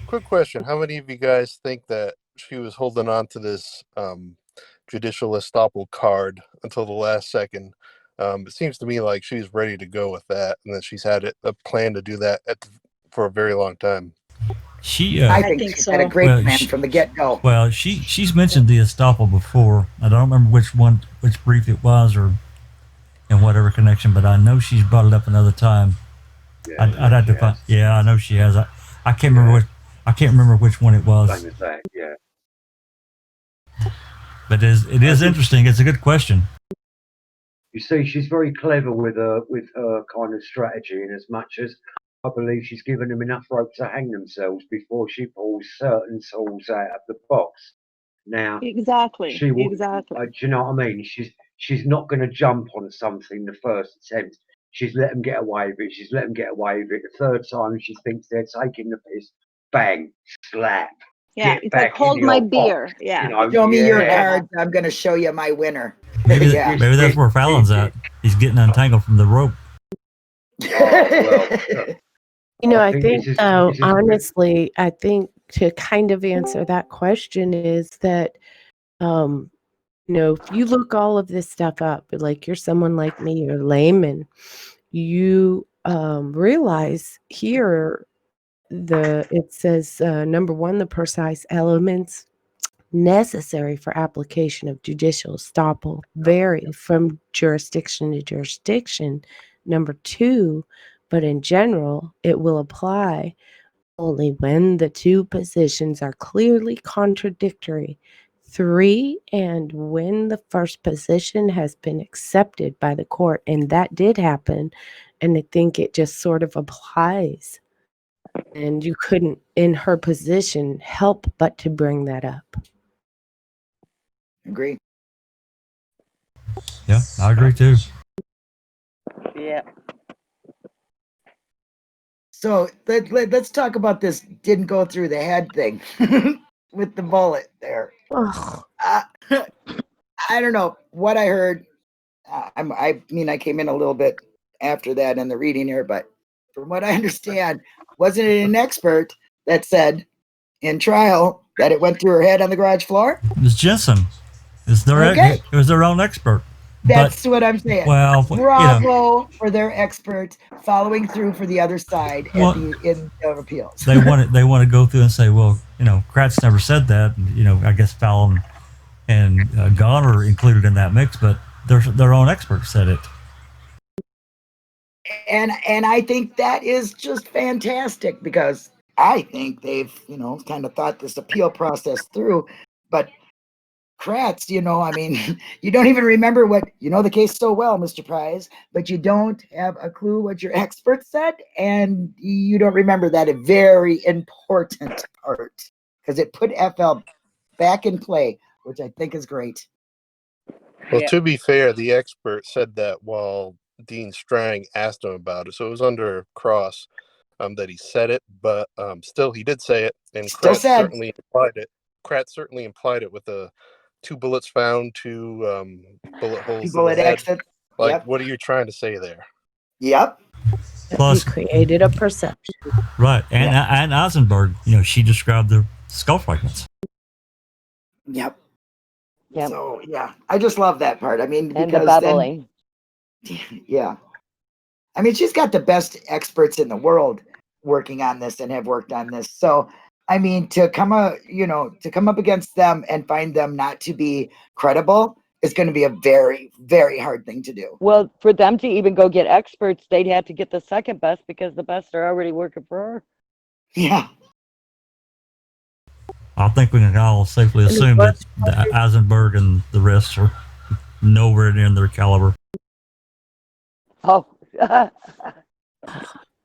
I: Quick question. How many of you guys think that she was holding on to this Judicial Estoppel card until the last second? It seems to me like she's ready to go with that, and that she's had a plan to do that for a very long time.
D: I think she's had a great plan from the get-go.
C: Well, she's mentioned the estoppel before. I don't remember which brief it was or in whatever connection, but I know she's brought it up another time. I'd have to find. Yeah, I know she has. I can't remember which one it was.
H: Same as that, yeah.
C: But it is interesting. It's a good question.
H: You see, she's very clever with her kind of strategy, in as much as I believe she's given them enough rope to hang themselves before she pulls certain tools out of the box. Now,
G: exactly.
H: Do you know what I mean? She's not going to jump on something the first attempt. She's let them get away with it. She's let them get away with it. The third time she thinks they're taking the piss, bang, slap.
G: Yeah,
H: Get
G: it's
H: back
G: like hold
H: in
G: my
H: your
G: beer.
H: box,
G: Yeah.
H: you know,
D: Show me your cards. I'm going to show you my winner.
C: Maybe that's where Fallon's at. He's getting untangled from the rope.
E: You know, I think, honestly, I think to kind of answer that question is that, you know, if you look all of this stuff up, like you're someone like me, you're layman, you realize here it says number one, the precise elements necessary for application of judicial estoppel vary from jurisdiction to jurisdiction. Number 2, but in general, it will apply only when the two positions are clearly contradictory. 3, and when the first position has been accepted by the court, and that did happen, and I think it just sort of applies. And you couldn't, in her position, help but to bring that up.
D: Agree.
C: Yeah, I agree too.
F: Yeah.
D: So let's talk about this didn't go through the head thing with the bullet there.
E: Ugh.
D: I don't know what I heard. I mean, I came in a little bit after that in the reading here, but from what I understand, wasn't it an expert that said in trial that it went through her head on the garage floor?
C: It was Jensen. It was their own expert.
D: That's what I'm saying.
C: Well,
D: bravo for their expert following through for the other side at the end of appeals.
C: They want to go through and say, well, Kratz never said that. And, I guess Fallon and Gahn are included in that mix, but their own expert said it.
D: And I think that is just fantastic because I think they've kind of thought this appeal process through, but Kratz, I mean, you don't even remember what, the case so well, Mr. Prize, but you don't have a clue what your expert said, and you don't remember that a very important part, because it put FL back in play, which I think is great.
I: Well, to be fair, the expert said that while Dean Strang asked him about it, so it was under cross that he said it, but still he did say it, and Kratz certainly implied it. Kratz certainly implied it with the 2 bullets found, 2 bullet holes in the head.
D: Exit.
I: Like, what are you trying to say there?
D: Yep.
E: Plus, he created a perception.
C: Right, and Eisenberg, she described the skull fragments.
D: Yep.
F: Yep.
D: So yeah, I just love that part. I mean,
F: and the bubbling.
D: Yeah. I mean, she's got the best experts in the world working on this and have worked on this. So, I mean, to come up against them and find them not to be credible is going to be a very, very hard thing to do.
F: Well, for them to even go get experts, they'd have to get the second best because the best are already working for her.
D: Yeah.
C: I think we can all safely assume that Eisenberg and the rest are nowhere near their caliber.
F: Oh,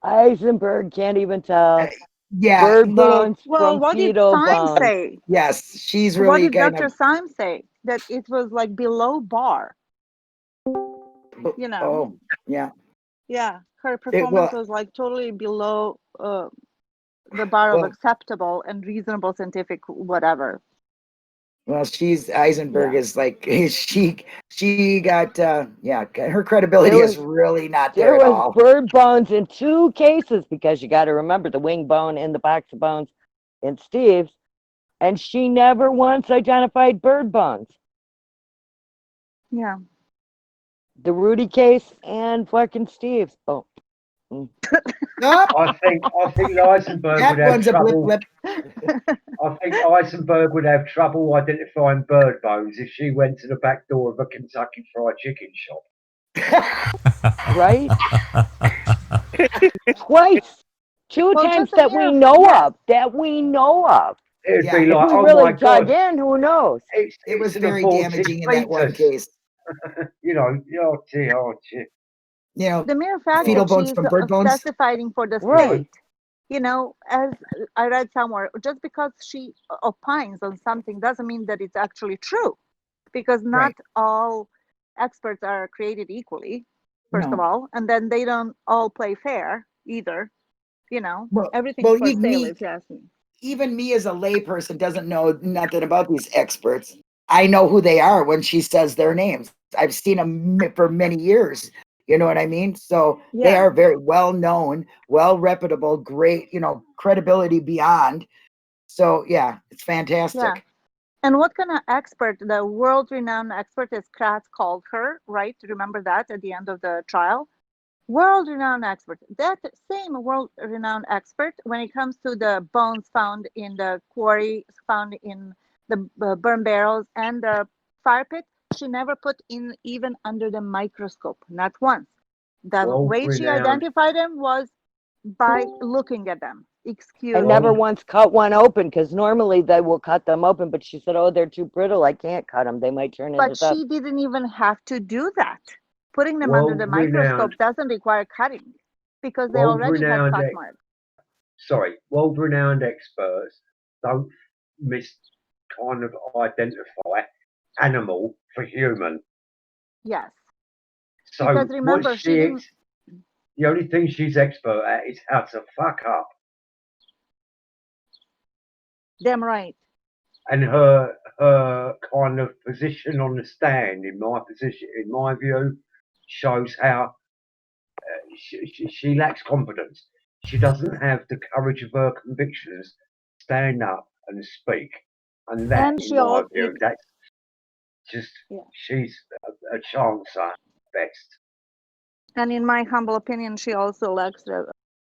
F: Eisenberg can't even tell.
D: Yeah.
F: Bird bones
G: well,
F: from
G: what did
F: fetal
G: Syme
F: bones.
G: say?
D: Yes, she's really.
G: What did Dr. Syme say? That it was like below bar.
D: Oh, yeah.
G: Yeah, her performance was like totally below the bar of acceptable and reasonable scientific whatever.
D: Well, Eisenberg is like she got her credibility is really not there at all.
F: There was bird bones in 2 cases because you got to remember the wing bone and the box of bones in Steve's, and she never once identified bird bones.
G: Yeah.
F: The Rudy case and fucking Steve's. Oh.
H: I think Eisenberg would have trouble. I think Eisenberg would have trouble identifying bird bones if she went to the back door of a Kentucky Fried Chicken shop.
F: Right? Twice. 2 times that we know of. That we know of.
H: It would be like,
F: if we really dug in, who knows?
D: It was very damaging in that one case.
G: The mere fact
D: fetal
G: that
D: bones
G: she's
D: from bird bones
G: testifying for the state,
F: Right.
G: As I read somewhere, just because she opines on something doesn't mean that it's actually true, because not all experts are created equally, first of all, and then they don't all play fair either. Everything's for sale, if you ask me.
D: Even me as a layperson doesn't know nothing about these experts. I know who they are when she says their names. I've seen them for many years. You know what I mean? So they are very well known, well reputable, great, credibility beyond. So yeah, it's fantastic.
G: Yeah. And what kind of expert, the world-renowned expert, as Kratz called her, right? Remember that at the end of the trial? World-renowned expert. That same world-renowned expert, when it comes to the bones found in the quarry, found in the burn barrels and the fire pit, she never put in even under the microscope, not once. The way she identified them was by looking at them.
F: I never once cut one open, because normally they will cut them open, but she said, oh, they're too brittle, I can't cut them, they might turn into
G: But she didn't even have to do that. Putting them under the microscope doesn't require cutting, because they already had cut marks.
H: Sorry, world-renowned experts don't kind of identify animal for human.
G: Yes.
H: So
G: because remember,
H: the only thing she's expert at is how to fuck up.
G: Damn right.
H: And her kind of position on the stand, in my view, shows how she lacks confidence. She doesn't have the courage of her convictions, stand up and speak. And that, in my view, that's just, she's a chancer at best.
G: And in my humble opinion, she also lacks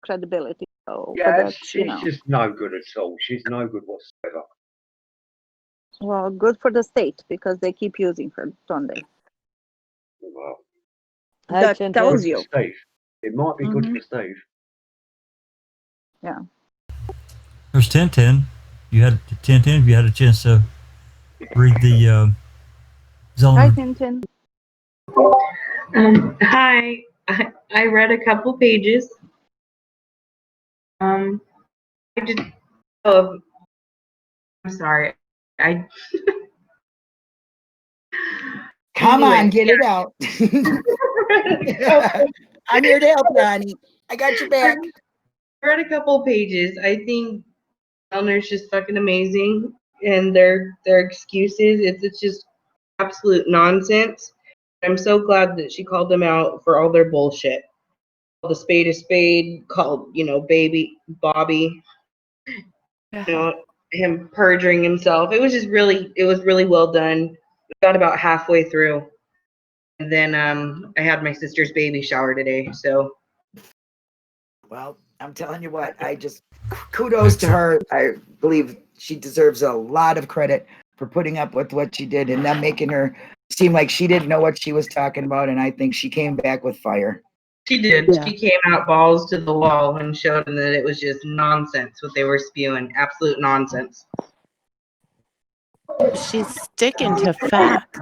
G: credibility. So,
H: yeah, she's just no good at all. She's no good whatsoever.
G: Well, good for the state, because they keep using her, don't they?
H: Well,
G: that tells you.
H: Steve. It might be good for Steve.
G: Yeah.
C: There's 1010. You had 1010. If you had a chance to read the Zellner.
G: Hi, Tintin.
J: Hi. I read a couple pages. I did. Oh, I'm sorry.
D: Come on, get it out. I'm here to help you, honey. I got your back.
J: I read a couple pages. I think Zellner's just fucking amazing, and their excuses, it's just absolute nonsense. I'm so glad that she called them out for all their bullshit. Called a spade, called, baby Bobby, him perjuring himself. It was really well done. We got about halfway through, and then I had my sister's baby shower today, so.
D: Well, I'm telling you what, kudos to her. I believe she deserves a lot of credit for putting up with what she did and not making her seem like she didn't know what she was talking about. And I think she came back with fire.
J: She did. Yeah. She came out balls to the wall and showed them that it was just nonsense what they were spewing. Absolute nonsense.
E: She's sticking to facts.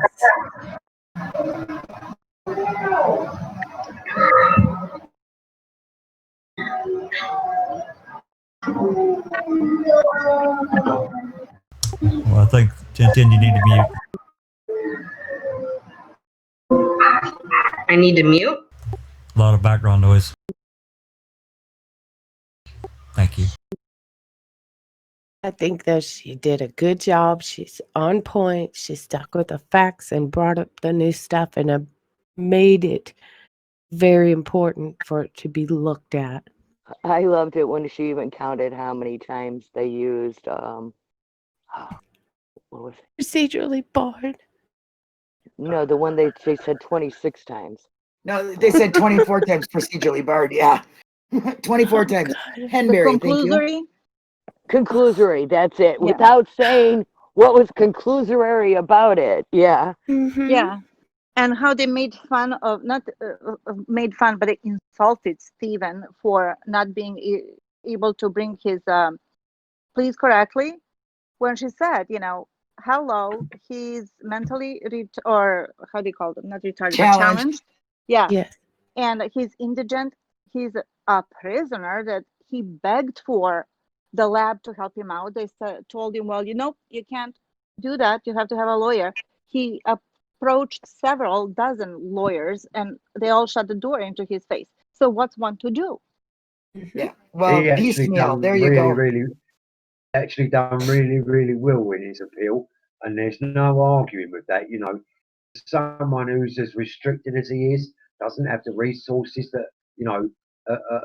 C: Well, I think 1010, you need to mute.
J: I need to mute?
C: A lot of background noise. Thank you.
E: I think that she did a good job. She's on point. She stuck with the facts and brought up the new stuff and made it very important for it to be looked at.
F: I loved it when she even counted how many times they used what was it?
E: Procedurally barred.
F: No, the one they said 26 times.
D: No, they said 24 times procedurally barred. Yeah, 24 times. Henberry, thank you.
F: Conclusory, that's it. Yeah. Without saying what was conclusory about it. Yeah.
G: Mm-hmm. Yeah. And how they made fun of, not made fun, but they insulted Stephen for not being able to bring his pleas correctly. When she said, hello, he's mentally or how do you call them? Not retarded, but challenged. Yeah.
E: Yes.
G: And he's indigent. He's a prisoner that he begged for the lab to help him out. They told him, well, you can't do that. You have to have a lawyer. He approached several dozen lawyers, and they all shut the door into his face. So what's one to do?
D: Yeah. Well, piecemeal. There you go.
H: Actually done really, really well in his appeal, and there's no arguing with that. Someone who's as restricted as he is doesn't have the resources that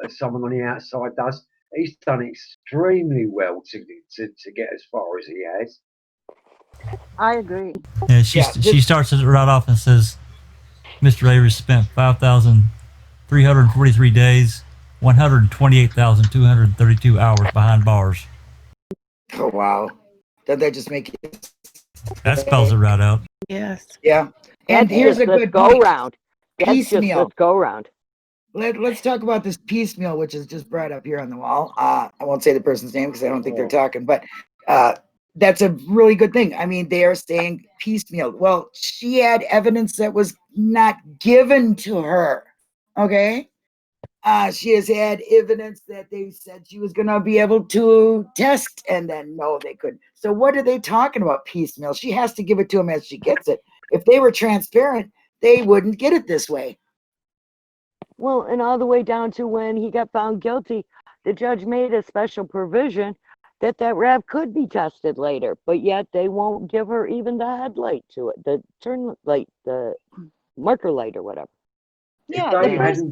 H: someone on the outside does. He's done extremely well to get as far as he has.
G: I agree.
C: Yeah, she starts it right off and says, Mr. Avery spent 5,343 days, 128,232 hours behind bars.
D: Oh, wow. Doesn't that just make you
C: That spells it right out.
E: Yes.
D: Yeah. And
F: That's
D: here's
F: just
D: a
F: this
D: good
F: go
D: point.
F: round. That's just
D: Piecemeal.
F: this go round.
D: Let's talk about this piecemeal, which is just brought up here on the wall. I won't say the person's name because I don't think they're talking, but that's a really good thing. I mean, they are saying piecemeal. Well, she had evidence that was not given to her. Okay. She has had evidence that they said she was going to be able to test, and then no, they couldn't. So what are they talking about piecemeal? She has to give it to them as she gets it. If they were transparent, they wouldn't get it this way.
F: Well, and all the way down to when he got found guilty, the judge made a special provision that rap could be tested later, but yet they won't give her even the headlight to it, the turn light, the marker light or whatever.
G: Yeah,
H: If
G: the
H: they
G: first
H: hadn't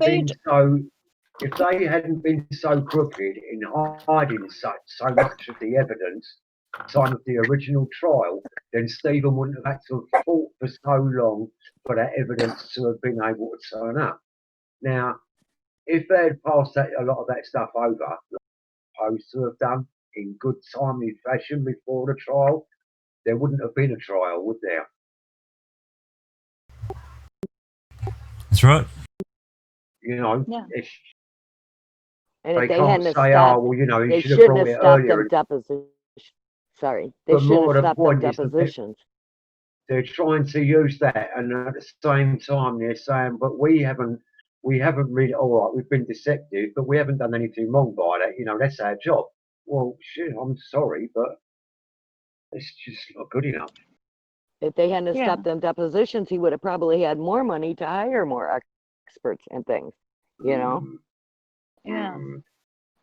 H: been
G: page.
H: so crooked in hiding so much of the evidence, time of the original trial, then Stephen wouldn't have had to have fought for so long for that evidence to have been able to turn up. Now, if they had passed a lot of that stuff over, like supposed to have done in good timely fashion before the trial, there wouldn't have been a trial, would there?
C: That's right.
H: You know,
G: Yeah.
F: And
H: they
F: if they
H: can't
F: hadn't have
H: say,
F: stopped,
H: "Oh, well, you know, you
F: they
H: should have
F: shouldn't
H: brought
F: have
H: it
F: stopped them
H: earlier."
F: depositions. Sorry, they
H: But
F: shouldn't
H: more
F: have
H: the
F: stopped them
H: point is that
F: depositions.
H: they're trying to use that, and at the same time they're saying, "But we haven't really. All right, we've been deceptive, but we haven't done anything wrong by that. You know, that's our job." Well, shit, I'm sorry, but it's just not good enough.
F: If they hadn't have
G: Yeah.
F: stopped them depositions, he would have probably had more money to hire more experts and things, you know?
G: Yeah.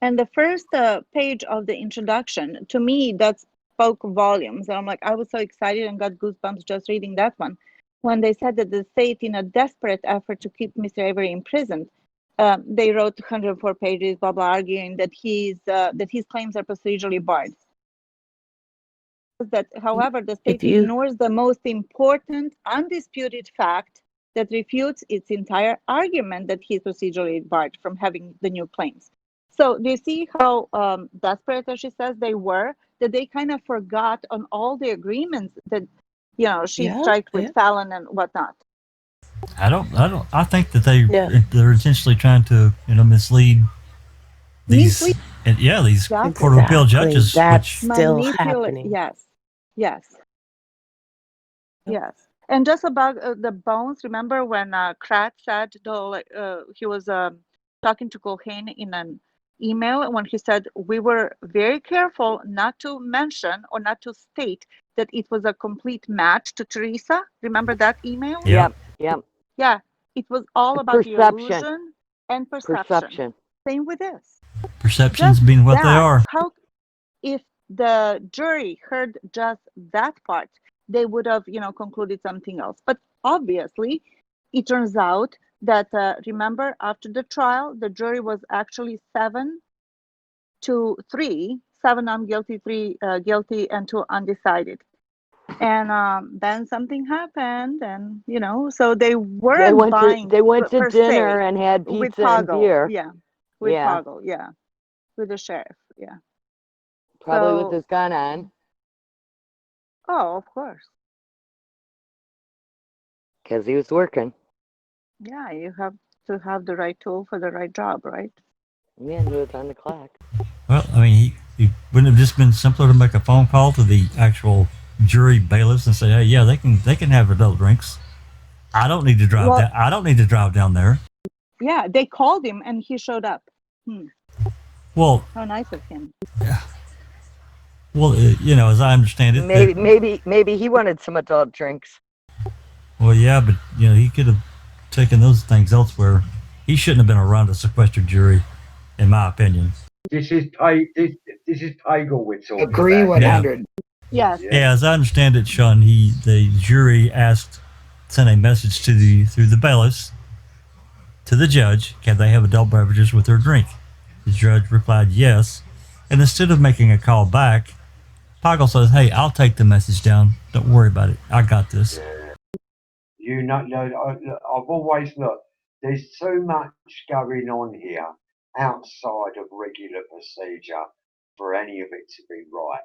G: And the first page of the introduction, to me, that spoke volumes. And I'm like, I was so excited and got goosebumps just reading that one. When they said that the state, in a desperate effort to keep Mr. Avery imprisoned, they wrote 104 pages, blah, blah, arguing that his claims are procedurally barred. That, however, the state ignores the most important, undisputed fact that refutes its entire argument that he's procedurally barred from having the new claims. So do you see how desperate, as she says, they were, that they kind of forgot on all the agreements that, you know, she striked with Fallon and whatnot?
C: I think that they're intentionally trying to, mislead these, these Court of Appeal judges.
E: That's still happening.
G: Yes. And just about the bones, remember when Kratz said, he was talking to Colhane in an email when he said, we were very careful not to mention or not to state that it was a complete match to Teresa. Remember that email?
F: Yep.
G: Yeah. It was all about the illusion and perception. Same with this.
C: Perceptions being what they are.
G: How, if the jury heard just that part, they would have, concluded something else. But obviously, it turns out that, remember, after the trial, the jury was actually 7-3, 7 non-guilty, 3 guilty, and 2 undecided. And then something happened, and, so they weren't buying.
F: They went to dinner and had pizza and beer.
G: Yeah, with Poggle, with the sheriff,
F: Probably with his gun on.
G: Oh, of course.
F: Because he was working.
G: Yeah, you have to have the right tool for the right job, right?
F: Yeah, and he was on the clock.
C: Well, I mean, he wouldn't have just been simpler to make a phone call to the actual jury bailiffs and say, "Hey, yeah, they can have adult drinks. I don't need to drive down. I don't need to drive down there."
G: Yeah, they called him and he showed up.
C: Well,
G: how nice of him.
C: Yeah. Well, as I understand it,
F: maybe he wanted some adult drinks.
C: Well, yeah, but he could have taken those things elsewhere. He shouldn't have been around a sequestered jury, in my opinion.
H: This is Pagel we're talking
D: Agree
H: about.
D: 100.
G: Yes.
C: Yeah, as I understand it, Sean, the jury sent a message through the bailiffs to the judge, can they have adult beverages with their drink? The judge replied yes, and instead of making a call back, Pagel says, "Hey, I'll take the message down. Don't worry about it. I got this."
H: I've always looked. There's too much going on here outside of regular procedure for any of it to be right.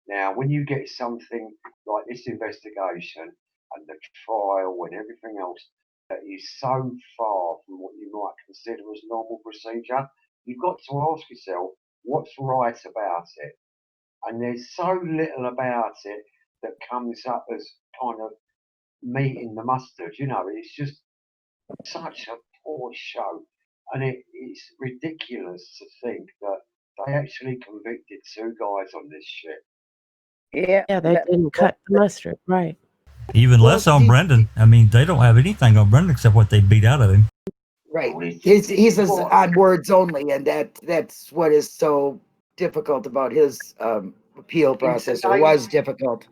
H: Now, when you get something like this investigation and the trial and everything else that is so far from what you might consider as normal procedure, you've got to ask yourself what's right about it. And there's so little about it that comes up as kind of meat in the mustard. You know, it's just such a poor show. And it's ridiculous to think that they actually convicted 2 guys on this shit.
E: Yeah, they didn't cut the mustard, right?
C: Even less on Brendan. I mean, they don't have anything on Brendan except what they beat out of him.
D: Right. He says on words only, and that's what is so difficult about his appeal process, or was difficult.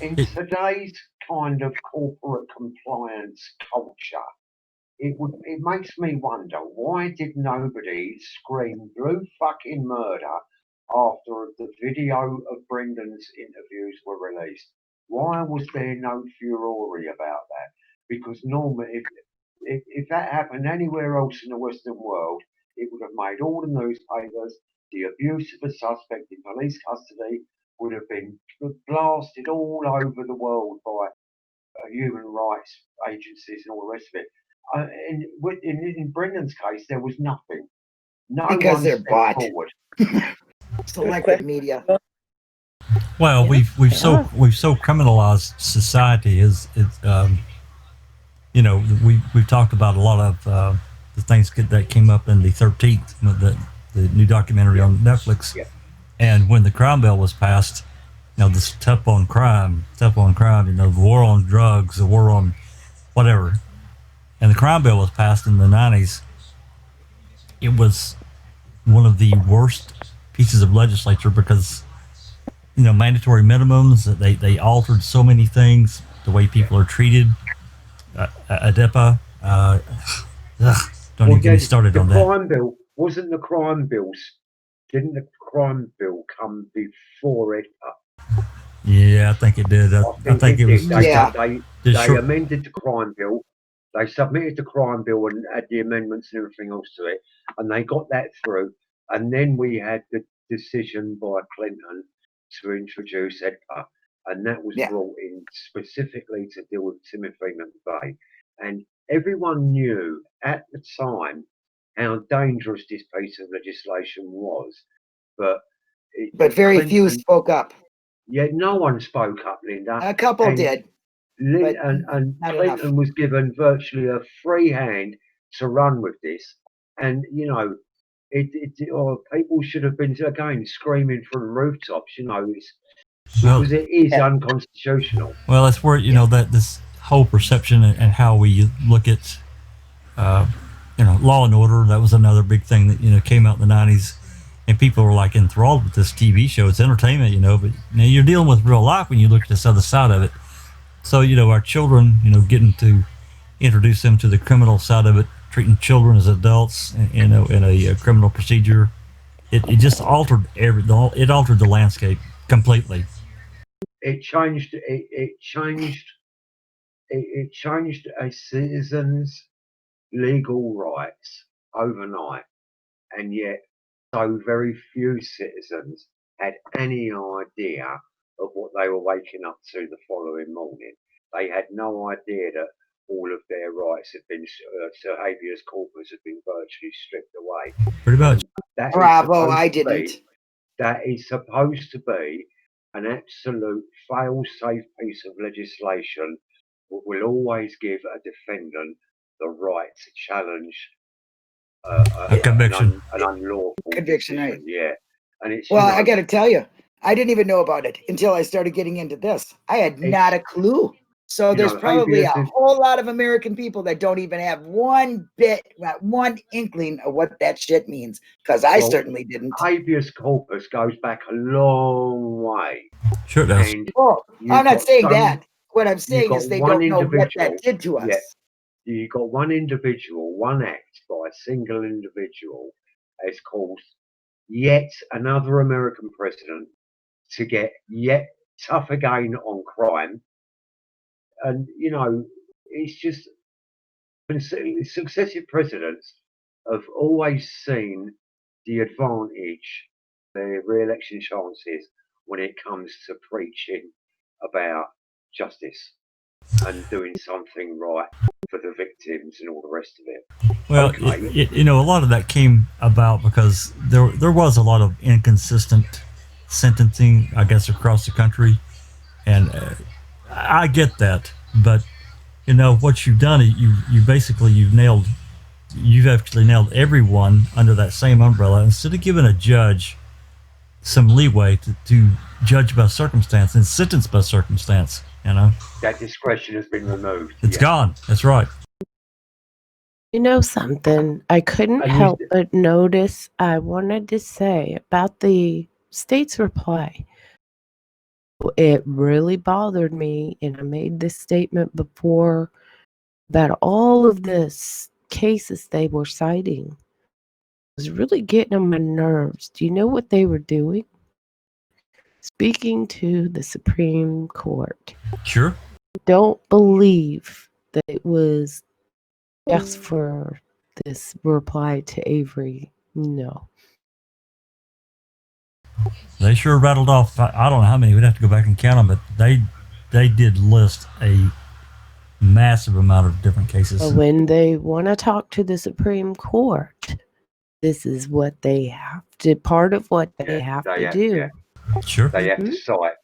H: In today's kind of corporate compliance culture, it makes me wonder, why did nobody scream blue fucking murder after the video of Brendan's interviews were released? Why was there no furore about that? Because normally, if that happened anywhere else in the Western world, it would have made all the newspapers. The abuse of a suspect in police custody would have been blasted all over the world by human rights agencies and all the rest of it. In Brendan's case, there was nothing. No
D: Because
H: one
D: they're
H: stepped
D: bought.
H: forward.
D: Selected media.
C: Well, we've so criminalized society. You know, we've talked about a lot of the things that came up in the 13th, the new documentary on Netflix.
H: Yeah.
C: And when the crime bill was passed, you know, this tough on crime, you know, the war on drugs, the war on whatever. And the crime bill was passed in the 90s. It was one of the worst pieces of legislature because, you know, mandatory minimums, they altered so many things, the way people are treated. ADEPA, don't even get me started on that.
H: The crime bill, wasn't the crime bills, didn't the crime bill come before it?
C: Yeah, I think it did. I think it was.
H: They amended the crime bill. They submitted the crime bill and had the amendments and everything else to it, and they got that through. And then we had the decision by Clinton to introduce EDPA, and that was brought in specifically to deal with Timothy McVeigh. And everyone knew at the time how dangerous this piece of legislation was, but
D: very few spoke up.
H: Yeah, no one spoke up, Linda.
D: A couple did.
H: And Clinton was given virtually a free hand to run with this. And, you know, people should have been, again, screaming from the rooftops, you know, because it is unconstitutional.
C: Well, that's where, you know, that this whole perception and how we look at, you know, Law and Order, that was another big thing that, you know, came out in the 90s. And people were like enthralled with this TV show. It's entertainment, you know, but now you're dealing with real life when you look at this other side of it. So, you know, our children, you know, getting to introduce them to the criminal side of it, treating children as adults, you know, in a criminal procedure, it just altered it altered the landscape completely.
H: It changed a citizen's legal rights overnight, and yet so very few citizens had any idea of what they were waking up to the following morning. They had no idea that all of their rights had been, habeas corpus had been virtually stripped away.
C: Pretty much.
D: Bravo, I didn't.
H: That is supposed to be an absolute fail-safe piece of legislation that will always give a defendant the right to challenge
C: a conviction,
H: an unlawful
D: conviction. Right?
H: Yeah, and it's
D: I got to tell you, I didn't even know about it until I started getting into this. I had not a clue. So there's probably a whole lot of American people that don't even have one inkling of what that shit means, because I certainly didn't.
H: Habeas corpus goes back a long way.
C: Sure does.
D: I'm not saying that. What I'm saying is they don't know what that did to us.
H: Yeah. You got one individual, one act by a single individual has caused yet another American president to get yet tough again on crime. And, you know, it's just successive presidents have always seen the advantage, their re-election chances when it comes to preaching about justice and doing something right for the victims and all the rest of it.
C: Well,
H: Okay.
C: a lot of that came about because there was a lot of inconsistent sentencing, I guess, across the country, and I get that. But what you've done, you've actually nailed everyone under that same umbrella instead of giving a judge some leeway to judge by circumstance and sentence by circumstance.
H: That discretion has been removed.
C: It's gone. That's right.
E: You know something I couldn't help but notice I wanted to say about the state's reply. It really bothered me, and I made this statement before, about all of this cases they were citing. It was really getting on my nerves. Do you know what they were doing? Speaking to the Supreme Court.
C: Sure.
E: Don't believe that it was just for this reply to Avery. No.
C: They sure rattled off. I don't know how many. We'd have to go back and count them, but they did list a massive amount of different cases.
E: But when they want to talk to the Supreme Court, this is what they have to. Part of what they have to do.
H: Yeah.
C: Sure.
H: They have to cite,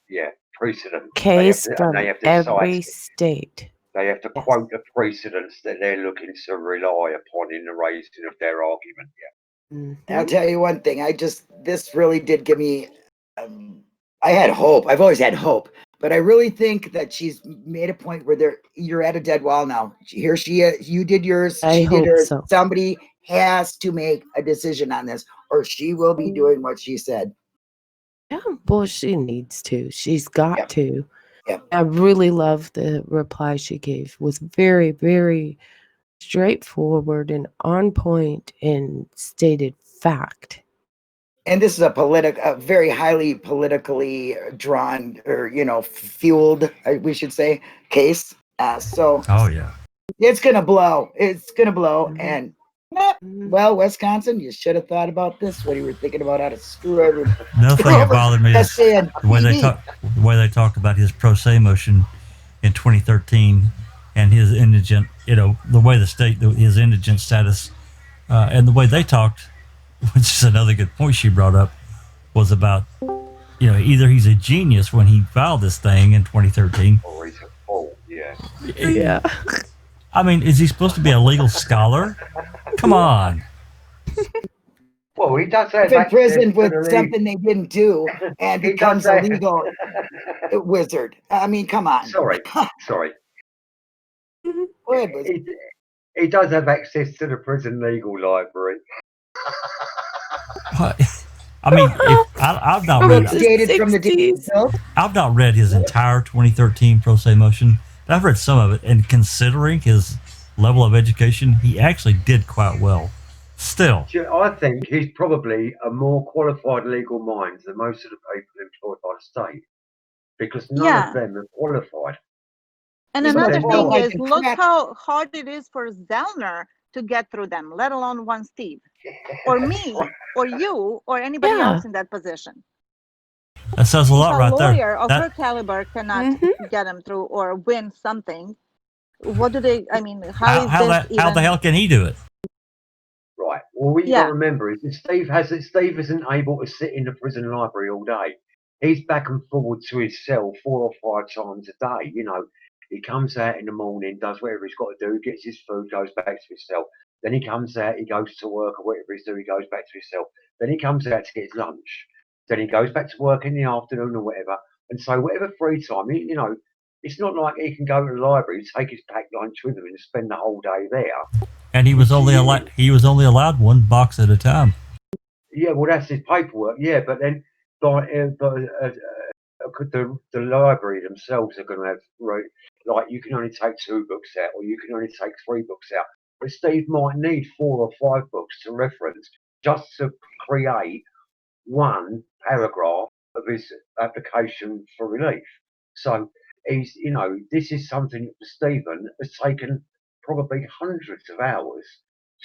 H: precedent.
E: Case from
H: they have to
E: every
H: cite,
E: state.
H: They have to quote the precedents that they're looking to rely upon in the raising of their argument.
D: I'll tell you one thing. This really did give me. I had hope. I've always had hope, but I really think that she's made a point where you're at a dead wall now. Here she is. You did yours. She did hers. So. Somebody has to make a decision on this, or she will be doing what she said.
E: Yeah, well, she needs to. She's got to.
D: Yep.
E: I really love the reply she gave. It was very, very straightforward and on point and stated fact.
D: And this is a very highly politically drawn or fueled, we should say, case.
C: Oh yeah,
D: it's gonna blow. And well, Wisconsin, you should have thought about this when you were thinking about how to screw everyone.
C: Another thing that bothered me is the way they talked about his pro se motion in 2013 and his indigent, the way his indigent status, and the way they talked, which is another good point she brought up, was about, either he's a genius when he filed this thing in 2013.
H: Or he's a fool,
E: Yeah.
C: I mean, is he supposed to be a legal scholar? Come on.
H: Well, he does have
D: in prison with something they didn't do and becomes a legal wizard. I mean, come on.
H: Sorry.
D: Go ahead, Wizard.
H: He does have access to the prison legal library.
C: I mean, I've not read. I've not read his entire 2013 pro se motion. But I've read some of it, and considering his level of education, he actually did quite well. Still,
H: I think he's probably a more qualified legal mind than most of the people employed by the state, because none of them are qualified.
G: And another thing is, look how hard it is for Zellner to get through them, let alone one Steve, or me, or you, or anybody else in that position.
C: That says a lot right there.
G: A lawyer of her caliber cannot get him through or win something. What do they? I mean, how
C: the hell can he do it?
H: Right. Well, what you got to remember is that Steve isn't able to sit in the prison library all day. He's back and forward to his cell 4 or 5 times a day. He comes out in the morning, does whatever he's got to do, gets his food, goes back to his cell. Then he comes out, he goes to work or whatever he's doing, he goes back to his cell. Then he comes out to get his lunch. Then he goes back to work in the afternoon or whatever. And so whatever free time, it's not like he can go to the library, take his packed lunch with him and spend the whole day there.
C: And he was only allowed one box at a time.
H: Yeah, well, that's his paperwork. Yeah, but then the library themselves are going to have, like, you can only take 2 books out, or you can only take 3 books out. But Steve might need 4 or 5 books to reference just to create one paragraph of his application for relief. So he's, this is something that Stephen has taken probably hundreds of hours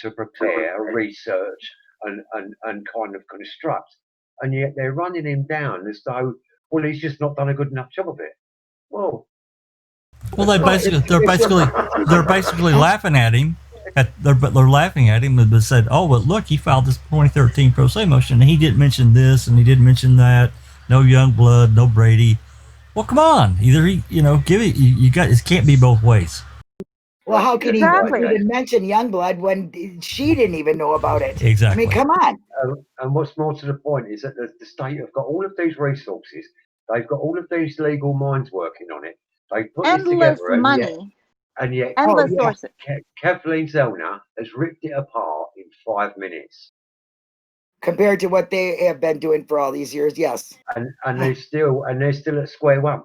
H: to prepare, research, and kind of construct. And yet they're running him down as though well, he's just not done a good enough job of it. Well,
C: they're basically laughing at him. They're laughing at him and said, "Oh, but look, he filed this 2013 pro se motion, and he didn't mention this and he didn't mention that. No young blood, no Brady. Well, come on, either give it. You got it. Can't be both ways.
D: Well, how can
G: Exactly.
D: he even mention Youngblood when she didn't even know about it?
C: Exactly.
D: I mean, come on.
H: and what's more to the point is that the state have got all of these resources. They've got all of these legal minds working on it. They put this
G: Endless
H: together,
G: money,
H: and yet
G: endless
D: yeah.
G: sources.
H: Kathleen Zellner has ripped it apart in 5 minutes.
D: Compared to what they have been doing for all these years, yes.
H: And they're still at square one.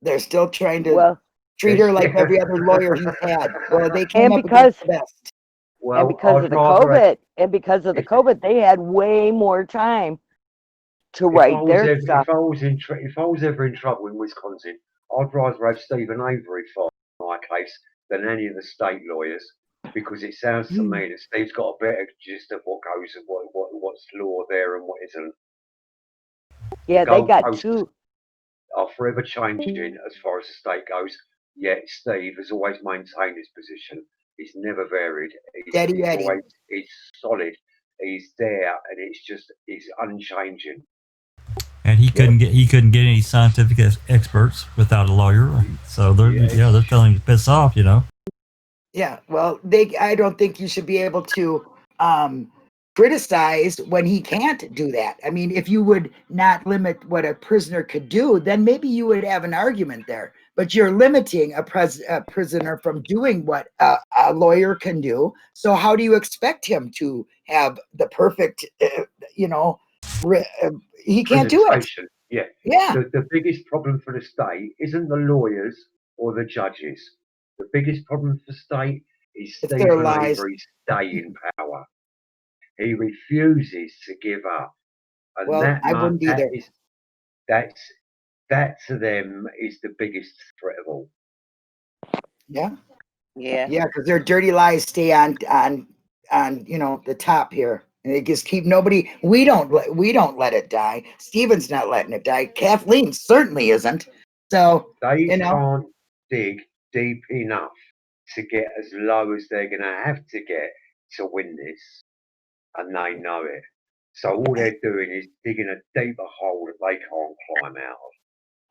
D: They're still trying to treat her like every other lawyer he's had. Well, they came up against the best.
H: Well,
F: and because of the COVID, they had way more time to write their stuff.
H: If I was ever in trouble in Wisconsin, I'd rather have Stephen Avery fight my case than any of the state lawyers, because it sounds to me that Steve's got a better gist of what goes and what's law there and what isn't.
F: Yeah, they got two.
H: Are forever changing as far as the state goes. Yet Steve has always maintained his position. He's never varied. He's solid. He's there, and he's unchanging.
C: And he couldn't get any scientific experts without a lawyer. So they're telling him to piss off,
D: Yeah, well, I don't think you should be able to criticize when he can't do that. I mean, if you would not limit what a prisoner could do, then maybe you would have an argument there. But you're limiting a prisoner from doing what a lawyer can do. So how do you expect him to have the perfect, he can't do it.
H: Yeah.
D: Yeah.
H: The biggest problem for the state isn't the lawyers or the judges. The biggest problem for the state is Stephen Avery's staying power. He refuses to give up, and
D: I wouldn't either.
H: That to them is the biggest threat of all.
D: Yeah, because their dirty lies stay on the top here, and they just keep nobody. We don't let it die. Stephen's not letting it die. Kathleen certainly isn't. So
H: they can't dig deep enough to get as low as they're going to have to get to win this. And they know it. So all they're doing is digging a deeper hole that they can't climb out of.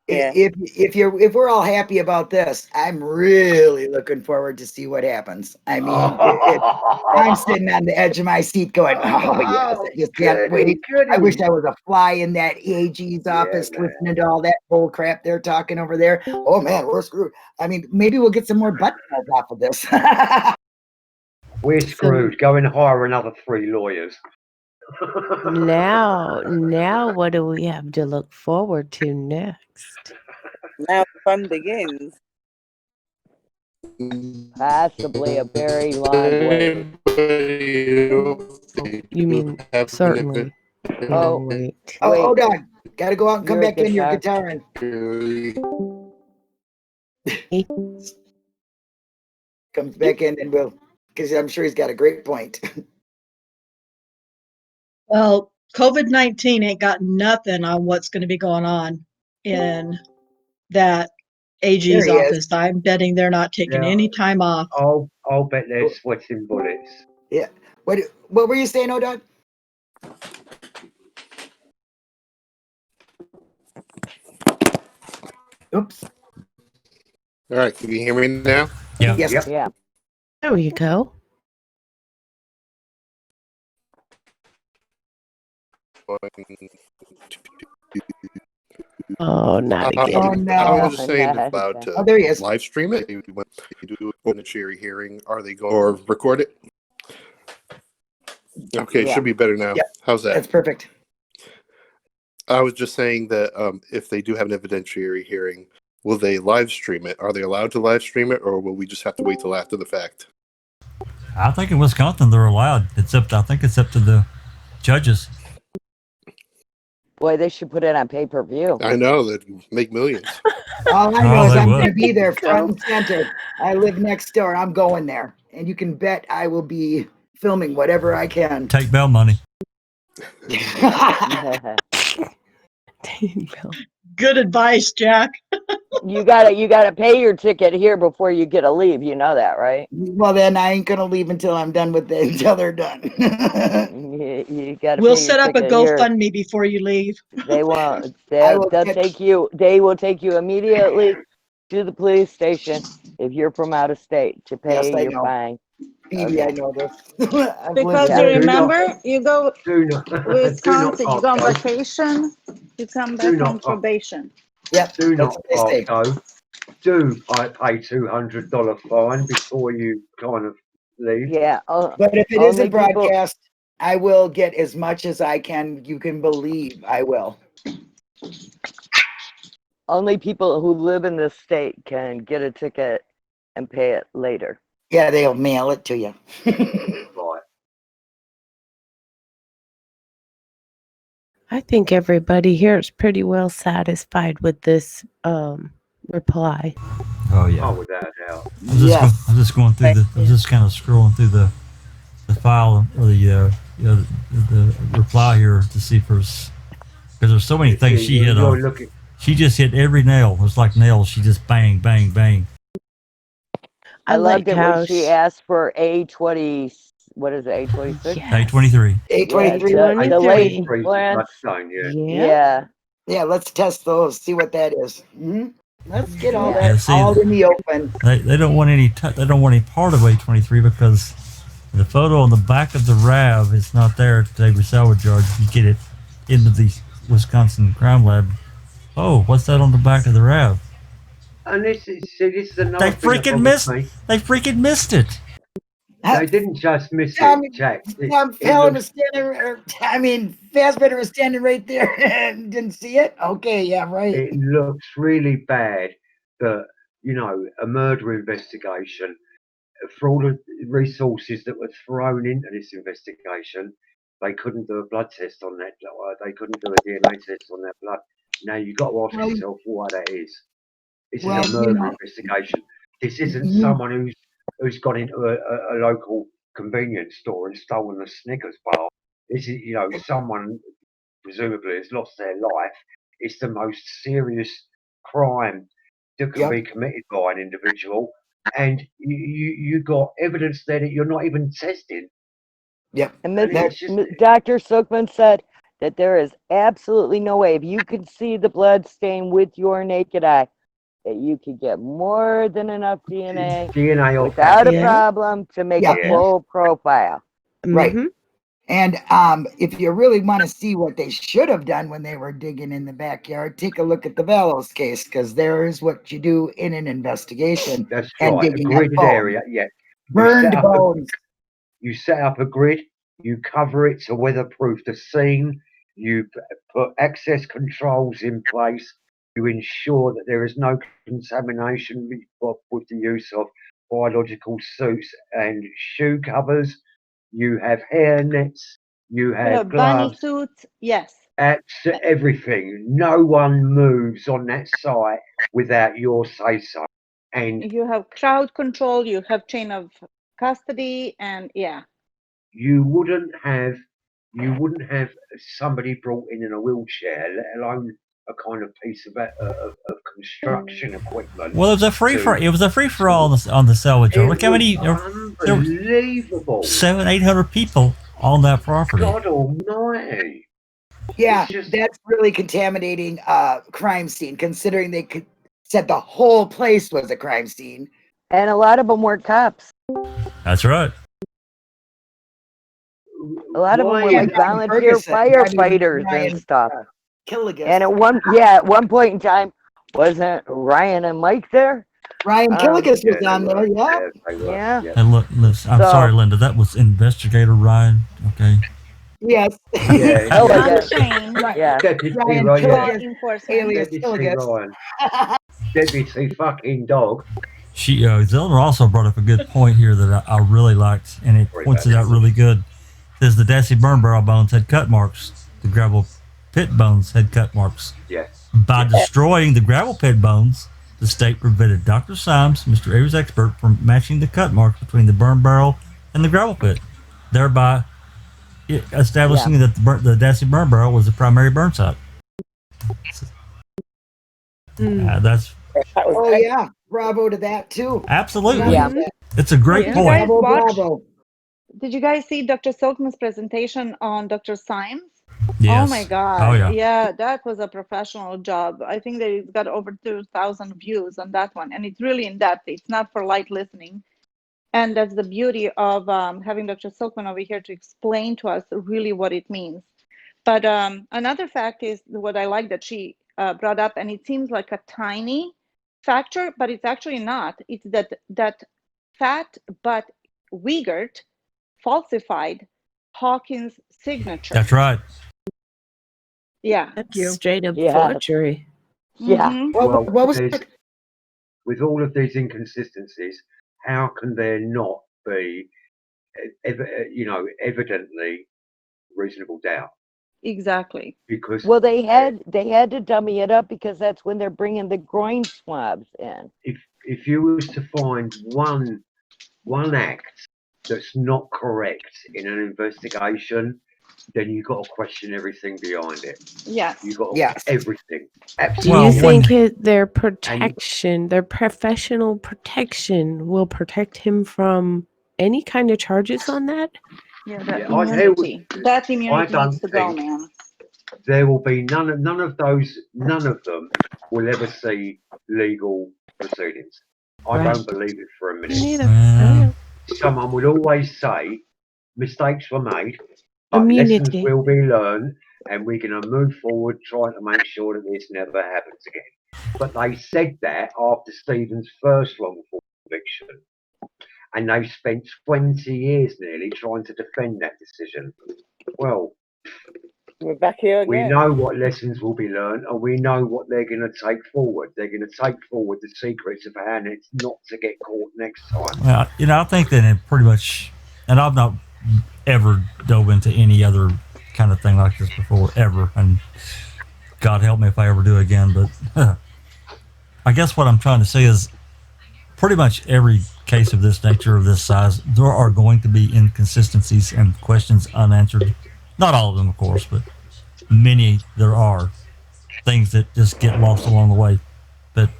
D: Yeah. If we're all happy about this, I'm really looking forward to see what happens. I mean, I'm sitting on the edge of my seat going, "Oh yes, I just can't wait." I wish I was a fly in that AG's office listening to all that bull crap they're talking over there. Oh man, we're screwed. I mean, maybe we'll get some more butt plugs off of this.
H: We're screwed. Go and hire another 3 lawyers.
E: Now, what do we have to look forward to next?
K: Now the fun begins.
F: Possibly a very long way.
E: You mean certainly?
F: Oh,
E: wait.
D: Hold on. Gotta go out and come back in your guitar and comes back in and because I'm sure he's got a great point.
L: Well, COVID-19 ain't got nothing on what's going to be going on in that AG's office. I'm betting they're not taking any time off.
H: I'll bet they're sweating bullets.
D: Yeah. What were you saying, O'Doug? Oops.
I: All right, can you hear me now?
C: Yeah.
D: Yes.
H: Yep.
F: yeah.
E: There you go. Oh, not again.
D: Oh, no.
I: I was just saying about
D: there he is.
I: live stream it. When you do a jury hearing, are they going or record it? Okay, it should be better now.
D: Yep.
I: How's that?
D: That's perfect.
I: I was just saying that if they do have an evidentiary hearing, will they live stream it? Are they allowed to live stream it, or will we just have to wait till after the fact?
C: I think in Wisconsin they're allowed. I think it's up to the judges.
F: Boy, they should put it on pay-per-view.
I: I know, they'd make millions.
D: All I know is
C: they
D: I'm
C: will.
D: going to be there front and center. I live next door. I'm going there. And you can bet I will be filming whatever I can.
C: Take bail money.
L: Good advice, Jack.
F: You gotta pay your ticket here before you get to leave. You know that, right?
D: Well, then I ain't gonna leave until I'm done with it, until they're done.
F: You gotta
L: We'll
F: pay your
L: set up a
F: ticket here.
L: GoFundMe before you leave.
F: They won't.
D: I will
F: They'll
D: get-
F: take you. They will take you immediately to the police station if you're from out of state to pay
D: Yes, I
F: your
D: know.
F: fine.
D: Phoebe, I
F: Okay.
D: know this. I've
G: Because
D: lived
G: you
D: there.
G: remember, you go
H: Do not, do not
G: Wisconsin, you
H: park
G: go on
H: though.
G: vacation, you come
H: Do
G: back
H: not
G: on
H: park.
G: probation.
D: Yep,
H: Do
D: that's
H: not
D: what they
H: park
D: say.
H: though. Do pay $200 fine before you kind of leave.
F: Yeah.
D: But if it
F: only
D: isn't
F: people-
D: broadcast, I will get as much as I can. You can believe I will.
F: Only people who live in this state can get a ticket and pay it later.
D: Yeah, they'll mail it to you.
H: Right.
E: I think everybody here is pretty well satisfied with this reply.
C: Oh yeah.
H: Oh, without a doubt.
C: I'm just going through the. I'm just kind of scrolling through the file or the reply here to see if there's because there's so many things she hit on.
H: Looking.
C: She just hit every nail. It was like nails. She just bang, bang, bang.
F: I loved
E: like
F: it
E: how
F: when she asked for A20. What is it? A26.
E: Yes.
C: A23.
D: A23.
F: The late
H: Three
F: plants.
H: Bloodstone, yeah.
F: Yeah.
D: Yeah, let's test those. See what that is. Let's get all
C: Yeah,
D: that
C: see,
D: all in the open.
C: They don't want any. They don't want any part of A23 because the photo on the back of the RAV is not there at the Avery salvage yard. You get it into the Wisconsin crime lab. Oh, what's that on the back of the RAV?
H: And this is another
C: They
H: thing that
C: freaking
H: bothers
C: missed.
H: me.
C: They freaking missed it.
H: They didn't just miss
D: I
H: it,
D: mean,
H: Jack.
D: Fallon was standing. Fassbender was standing right there and didn't see it. Okay, yeah, right.
H: It looks really bad that a murder investigation, for all the resources that were thrown into this investigation, they couldn't do a blood test on that. They couldn't do a DNA test on that blood. Now you've got to ask yourself why that is. This is a murder investigation. This isn't someone who's gone into a local convenience store and stolen a Snickers bar. This is someone presumably has lost their life. It's the most serious crime that can be committed by an individual, and you got evidence there that you're not even testing.
D: Yep.
F: And Dr. Silkman said that there is absolutely no way, if you could see the blood stain with your naked eye, that you could get more than enough DNA without a problem to make a full profile.
D: Right. And if you really want to see what they should have done when they were digging in the backyard, take a look at the Bellows case, because there is what you do in an investigation.
H: That's
D: and
H: right. A
D: digging
H: gridded
D: at
H: area, yeah.
D: Burned bones.
H: You set up a grid, you cover it to weatherproof the scene, you put access controls in place, you ensure that there is no contamination with the use of biological suits and shoe covers. You have hair nets, you have
G: bunny
H: gloves.
G: suits, yes.
H: Everything. No one moves on that site without your say so. And
G: you have crowd control, you have chain of custody, and
H: you wouldn't have somebody brought in a wheelchair, let alone a kind of piece of construction equipment.
C: Well, it was a free for all on the salvage yard. Look how many
H: unbelievable
C: 700-800 people on that property.
H: God Almighty!
D: Yeah, that's really contaminating crime scene, considering they said the whole place was a crime scene.
F: And a lot of them were cops.
C: That's right.
F: A lot of them were like volunteer firefighters and stuff.
D: Killigan.
F: And at one point in time, wasn't Ryan and Mike there?
D: Ryan Killigan was on there,
F: yeah.
C: And look, listen, I'm sorry, Linda. That was Investigator Ryan. Okay.
D: Yes.
F: Yeah.
H: Deputy
D: Ryan
H: Ryan.
D: Alias
H: Deputy Ryan. Deputy fucking dog.
C: Zellner also brought up a good point here that I really liked, and it points it out really good. It says the Dassey burn barrel bones had cut marks. The gravel pit bones had cut marks.
H: Yes.
C: By destroying the gravel pit bones, the state prevented Dr. Symes, Mr. Avery's expert, from matching the cut marks between the burn barrel and the gravel pit, thereby establishing that the Dassey burn barrel was the primary burn site. That's
K: That was
D: Oh
K: great.
D: yeah, bravo to that too.
C: absolutely.
K: Yeah.
C: It's a great
G: Did you
C: point.
G: guys
D: Bravo,
G: watch?
D: bravo.
G: Did you guys see Dr. Silkman's presentation on Dr. Symes? Oh my
C: Yes.
G: God.
C: Oh yeah.
G: Yeah, that was a professional job. I think that it's got over 2,000 views on that one. And it's really in depth. It's not for light listening. And that's the beauty of having Dr. Silkman over here to explain to us really what it means. But another fact is what I like that she brought up, and it seems like a tiny factor, but it's actually not. It's that Fat Butt Wiegert falsified Hawkins' signature.
C: That's right.
G: Yeah.
L: Thank you.
E: Straight up
F: Yes.
E: forgery.
F: Yeah.
G: Mhm.
D: What was
H: there's-
D: that?
H: with all of these inconsistencies, how can there not be, evidently reasonable doubt?
G: Exactly.
H: Because
F: Well, they had to dummy it up because that's when they're bringing the groin swabs in.
H: if you was to find one act that's not correct in an investigation, then you've got to question everything behind it.
G: Yes.
H: You've got to,
D: Yes.
H: everything.
E: Do
H: Absolutely.
C: Well,
E: you
C: when-
E: think their protection, their professional protection, will protect him from any kind of charges on that?
G: Yeah, that
H: Yeah,
G: immunity. That
H: I
G: immunity
H: don't
G: needs to go,
H: think
G: man.
H: there will be none of them will ever see legal proceedings. I
E: Right.
H: don't believe it for a
E: You
H: minute.
E: need
C: Well,
H: Someone will always say mistakes were made, but lessons
E: immunity.
H: will be learned, and we're going to move forward trying to make sure that this never happens again. But they said that after Stephen's first wrongful conviction, and they spent 20 years nearly trying to defend that decision. Well,
K: We're back here
H: we
K: again.
H: know what lessons will be learned, and we know what they're going to take forward. They're going to take forward the secrets of how not to get caught next time.
C: well, I think that it pretty much, and I've not ever dove into any other kind of thing like this before, ever. And God help me if I ever do again. But I guess what I'm trying to say is pretty much every case of this nature, of this size, there are going to be inconsistencies and questions unanswered. Not all of them, of course, but many there are things that just get lost along the way. But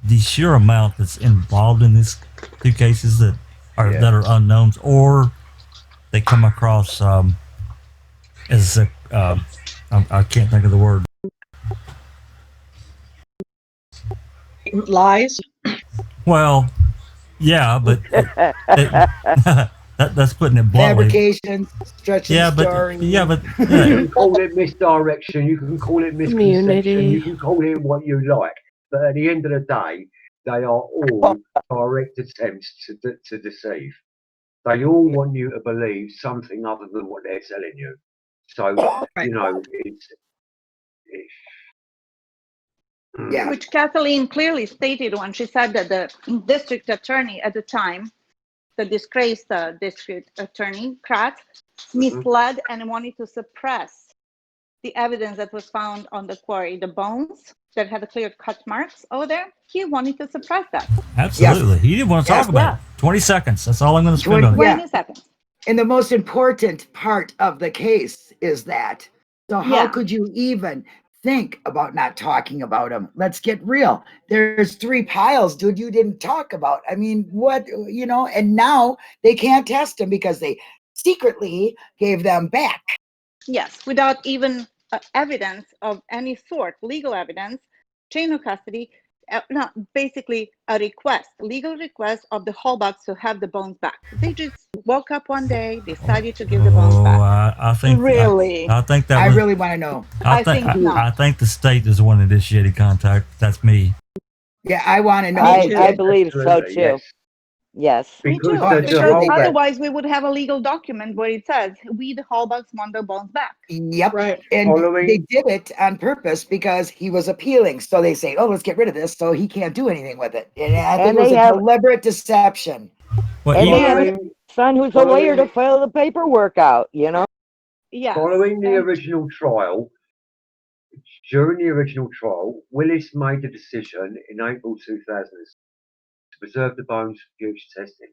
C: the sheer amount that's involved in these two cases that are unknowns, or they come across as I can't think of the word.
L: Lies.
C: Well, yeah, but that's putting it bluntly.
D: Fabrication, stretching
C: Yeah, but
D: story.
H: You can call it misdirection, you can call it misconception,
E: Immunity.
H: you can call it what you like, but at the end of the day, they are all direct attempts to deceive. They all want you to believe something other than what they're telling you. So, it's
D: Yeah.
G: Which Kathleen clearly stated when she said that the district attorney at the time, the disgraced district attorney, Kratz, misled and wanted to suppress the evidence that was found on the quarry, the bones that had the clear cut marks over there. He wanted to suppress that.
C: Absolutely. He didn't want to talk about
G: Yeah.
C: it. 20 seconds. That's all I'm going to spend on it.
G: 20 seconds.
D: And the most important part of the case is that. So how could you even think about not talking about them? Let's get real. There's 3 piles, dude, you didn't talk about. I mean, what, and now they can't test them because they secretly gave them back.
G: Yes, without even evidence of any sort, legal evidence, chain of custody, basically a legal request of the Hallbacks to have the bones back. They just woke up one day, decided to give the bones back.
C: I think
G: Really?
C: I think that
D: I
C: was,
D: really want to know.
G: I think not.
C: I think the state is the one that initiated contact. That's me.
D: Yeah, I want to know.
F: I believe so
H: absolutely,
F: too. Yes.
G: Me too.
H: Because
G: Because
H: the whole
G: otherwise we would have a legal document where it says, we, the Hallbacks, want the bones back.
D: Yep.
L: Right.
D: And
H: Following-
D: they did it on purpose because he was appealing. So they say, oh, let's get rid of this. So he can't do anything with it. And I think
F: And
D: it was
F: they
D: a
F: have-
D: deliberate deception.
C: Well,
F: And they have
H: following,
F: a son who's a lawyer to fill the paperwork out,
G: Yeah.
H: following the original trial, during the original trial, Willis made the decision in April 2000 to preserve the bones for future testing.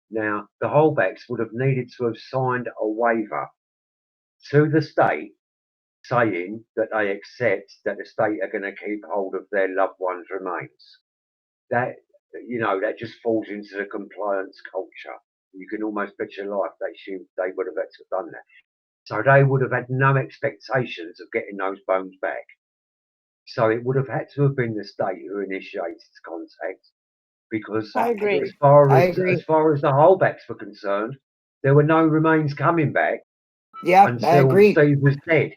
H: Now, the Hallbacks would have needed to have signed a waiver to the state saying that they accept that the state are going to keep hold of their loved ones' remains. That, that just falls into the compliance culture. You can almost bet your life they would have had to have done that. So they would have had no expectations of getting those bones back. So it would have had to have been the state who initiated contact, because
G: I agree.
H: as far as the holdbacks were concerned, there were no remains coming back until Steve was dead.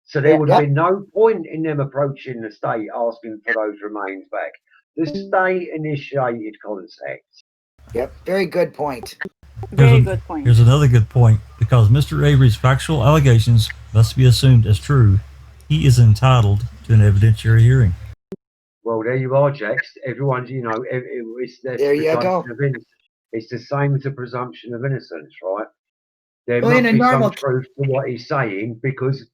H: So there would have been no point in them approaching the state asking for those remains back. The state initiated contact.
D: Yep, very good point.
G: Very good point.
C: Here's another good point. Because Mr. Avery's factual allegations must be assumed as true, he is entitled to an evidentiary hearing.
H: Well, there you are, Jax. Everyone's,
D: there you go.
H: It's the same as the presumption of innocence, right? There
D: Well,
H: must be some truth to what he's saying, because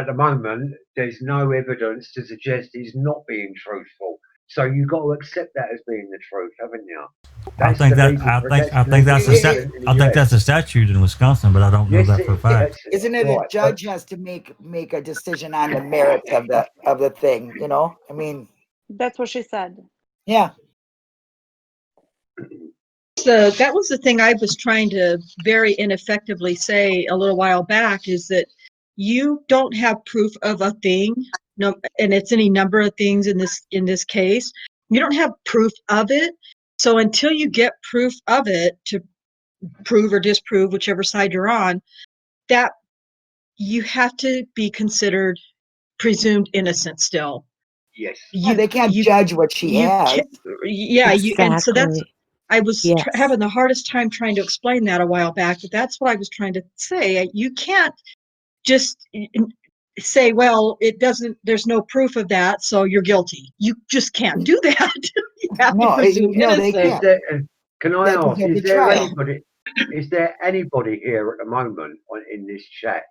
H: at the moment there's no evidence to suggest he's not being truthful. So you've got to accept that as being the truth, haven't you?
C: I think that's a statute in Wisconsin, but I don't know that for a fact.
D: Isn't it a judge has to make a decision on the merits of the thing? I mean,
G: that's what she said.
D: Yeah.
L: So that was the thing I was trying to very ineffectively say a little while back, is that you don't have proof of a thing, and it's any number of things in this case. You don't have proof of it. So until you get proof of it to prove or disprove whichever side you're on, that you have to be considered presumed innocent still.
H: Yes.
D: They can't judge what she has.
L: And so that's, I was having the hardest time trying to explain that a while back, but that's what I was trying to say. You can't just say, well, there's no proof of that, so you're guilty. You just can't do that. You have to presume innocent.
D: They can't.
H: Can I ask, is there anybody here at the moment in this chat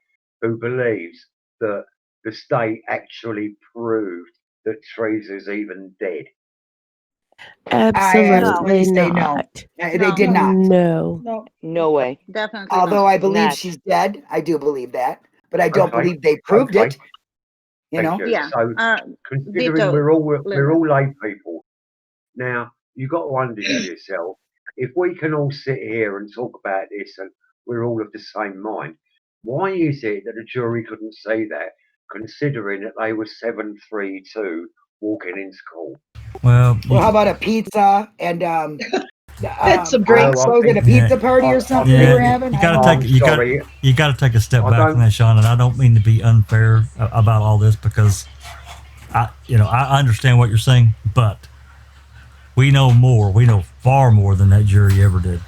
H: who believes that the state actually proved that Teresa's even dead?
E: Absolutely not.
D: They did not.
F: No way.
G: Definitely.
D: Although I believe she's dead, I do believe that, but I don't believe they proved it.
H: Thank you.
G: Yeah.
H: So considering we're all lay people, now you've got to wonder to yourself, if we can all sit here and talk about this and we're all of the same mind, why is it that the jury couldn't say that, considering that they were 7-3-2 walking into court?
D: Well, how about a pizza and
L: some drinks?
D: Was it a pizza party or something they were having?
C: You got to take a step back from that, Sean. And I don't mean to be unfair about all this, because I understand what you're saying, but we know more. We know far more than that jury ever did.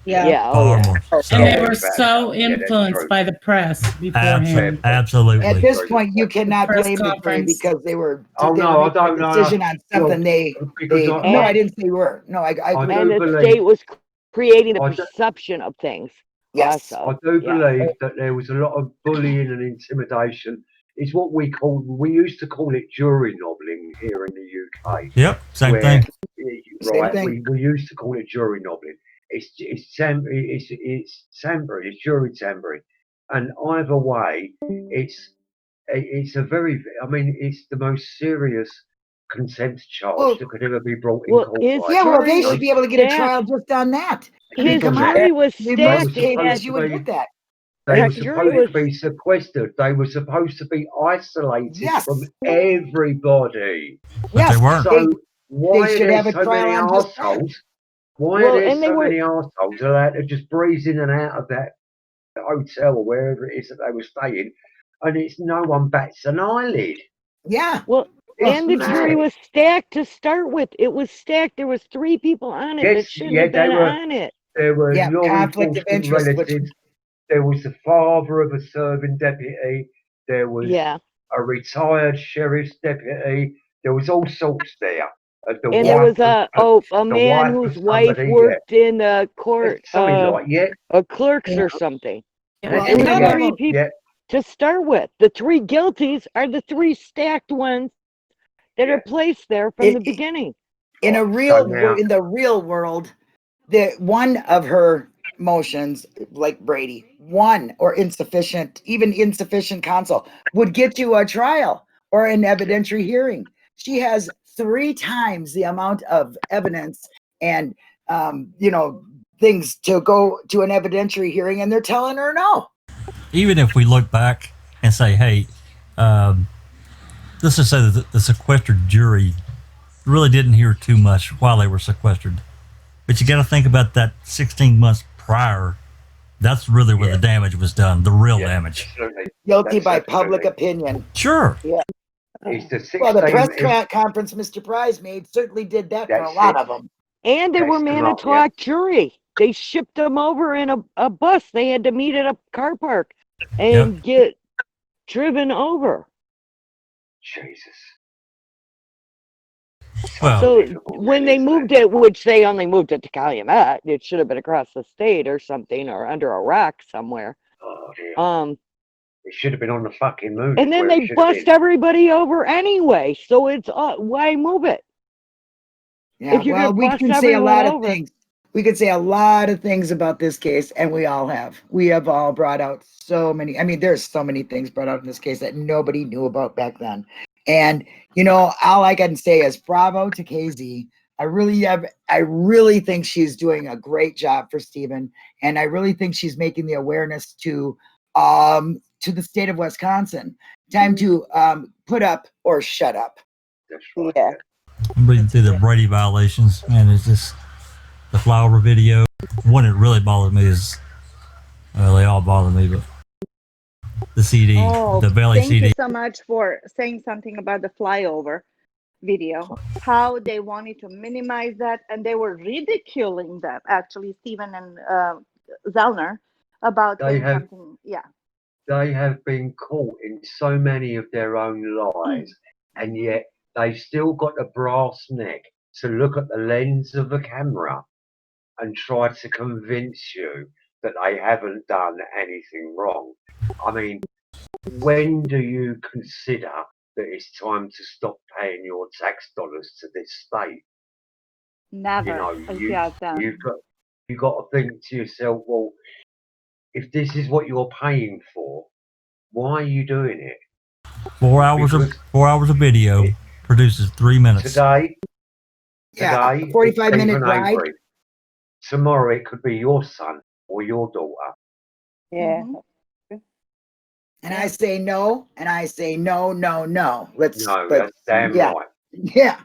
C: Far more.
A: And they were so influenced by the press beforehand.
C: Absolutely.
D: At this point, you cannot blame the jury because they were.
H: I don't know.
D: Decision on something No, I didn't say were. No, I agree.
F: And the state was creating a perception of things.
D: Yes,
H: I do believe that there was a lot of bullying and intimidation. It's what we used to call it jury nobbling here in the UK.
C: Yep, same thing.
H: Right, we used to call it jury nobbling. It's tampering, it's jury tampering, and either way, it's a very, it's the most serious contempt charge that could ever be brought in court.
D: They should be able to get a trial just on that.
F: His jury was stacked.
D: You would get that.
H: They were supposed to be sequestered. They were supposed to be isolated from everybody.
C: But they weren't.
H: So why are there so many arseholes? Why are there so many arseholes allowed to just breeze in and out of that hotel or wherever it is that they were staying, and it's no one bats an eyelid?
D: Yeah.
F: Well, and the jury was stacked to start with. It was stacked. There was 3 people on it that shouldn't have been on it.
H: There were
D: conflict of interest.
H: relatives. There was the father of a serving deputy. There was a retired sheriff's deputy. There was all sorts there.
F: There was a man whose wife worked in the court, a clerk's or something. And the 3 people to start with. The 3 guilties are the 3 stacked ones that are placed there from the beginning.
D: In the real world, one of her motions like Brady, one or insufficient, even insufficient counsel would get you a trial or an evidentiary hearing. She has 3 times the amount of evidence and, things to go to an evidentiary hearing, and they're telling her no.
C: Even if we look back and say, hey, let's just say that the sequestered jury really didn't hear too much while they were sequestered. But you got to think about that 16 months prior. That's really where the damage was done, the real damage.
H: Absolutely.
D: Guilty by
H: Absolutely.
D: public opinion.
C: Sure.
K: Yeah.
H: It's the 16,
D: Well, the press conference Mr. Prize made certainly did that for a
H: That's
D: lot
H: it.
D: of them.
F: And they were
H: That's the mark,
F: Manitowoc jury. They shipped them over in a bus. They had to meet at a car park and get driven over.
H: Jesus.
C: Well,
F: So when they moved it, which they only moved it to Calumet, it should have been across the state or something, or under a rock somewhere.
H: Oh, dear. It should have been on the fucking moon.
F: And then they bust everybody over anyway. So it's why move it?
D: Yeah,
F: If you're
D: well,
F: gonna
D: we
F: bust
D: can say a
F: everyone
D: lot of
F: over.
D: things. We could say a lot of things about this case, and we all have. We have all brought out so many. I mean, there's so many things brought out in this case that nobody knew about back then. And, all I can say is bravo to KZ. I really think she's doing a great job for Stephen. And I really think she's making the awareness to the state of Wisconsin. Time to put up or shut up.
H: That's right.
K: Yeah.
C: I'm reading through the Brady violations, man. It's just the flower video. One that really bothered me is, well, they all bother me, but the CD, the Bailey
G: thank
C: CD.
G: you so much for saying something about the flyover video. How they wanted to minimize that, and they were ridiculing that. Actually, Stephen and Zellner about saying something. Yeah.
H: They have been caught in so many of their own lies, and yet they've still got a brass neck to look at the lens of the camera and try to convince you that they haven't done anything wrong. I mean, when do you consider that it's time to stop paying your tax dollars to this state?
G: Never.
H: You've got to think to yourself, well, if this is what you're paying for, why are you doing it?
C: 4 hours of video produces 3 minutes.
H: Today,
D: Yeah, 45-minute ride.
H: Avery. Tomorrow it could be your son or your daughter.
K: Yeah.
D: And I say no, and I say no. Let's
H: that's damn right.
D: Yeah.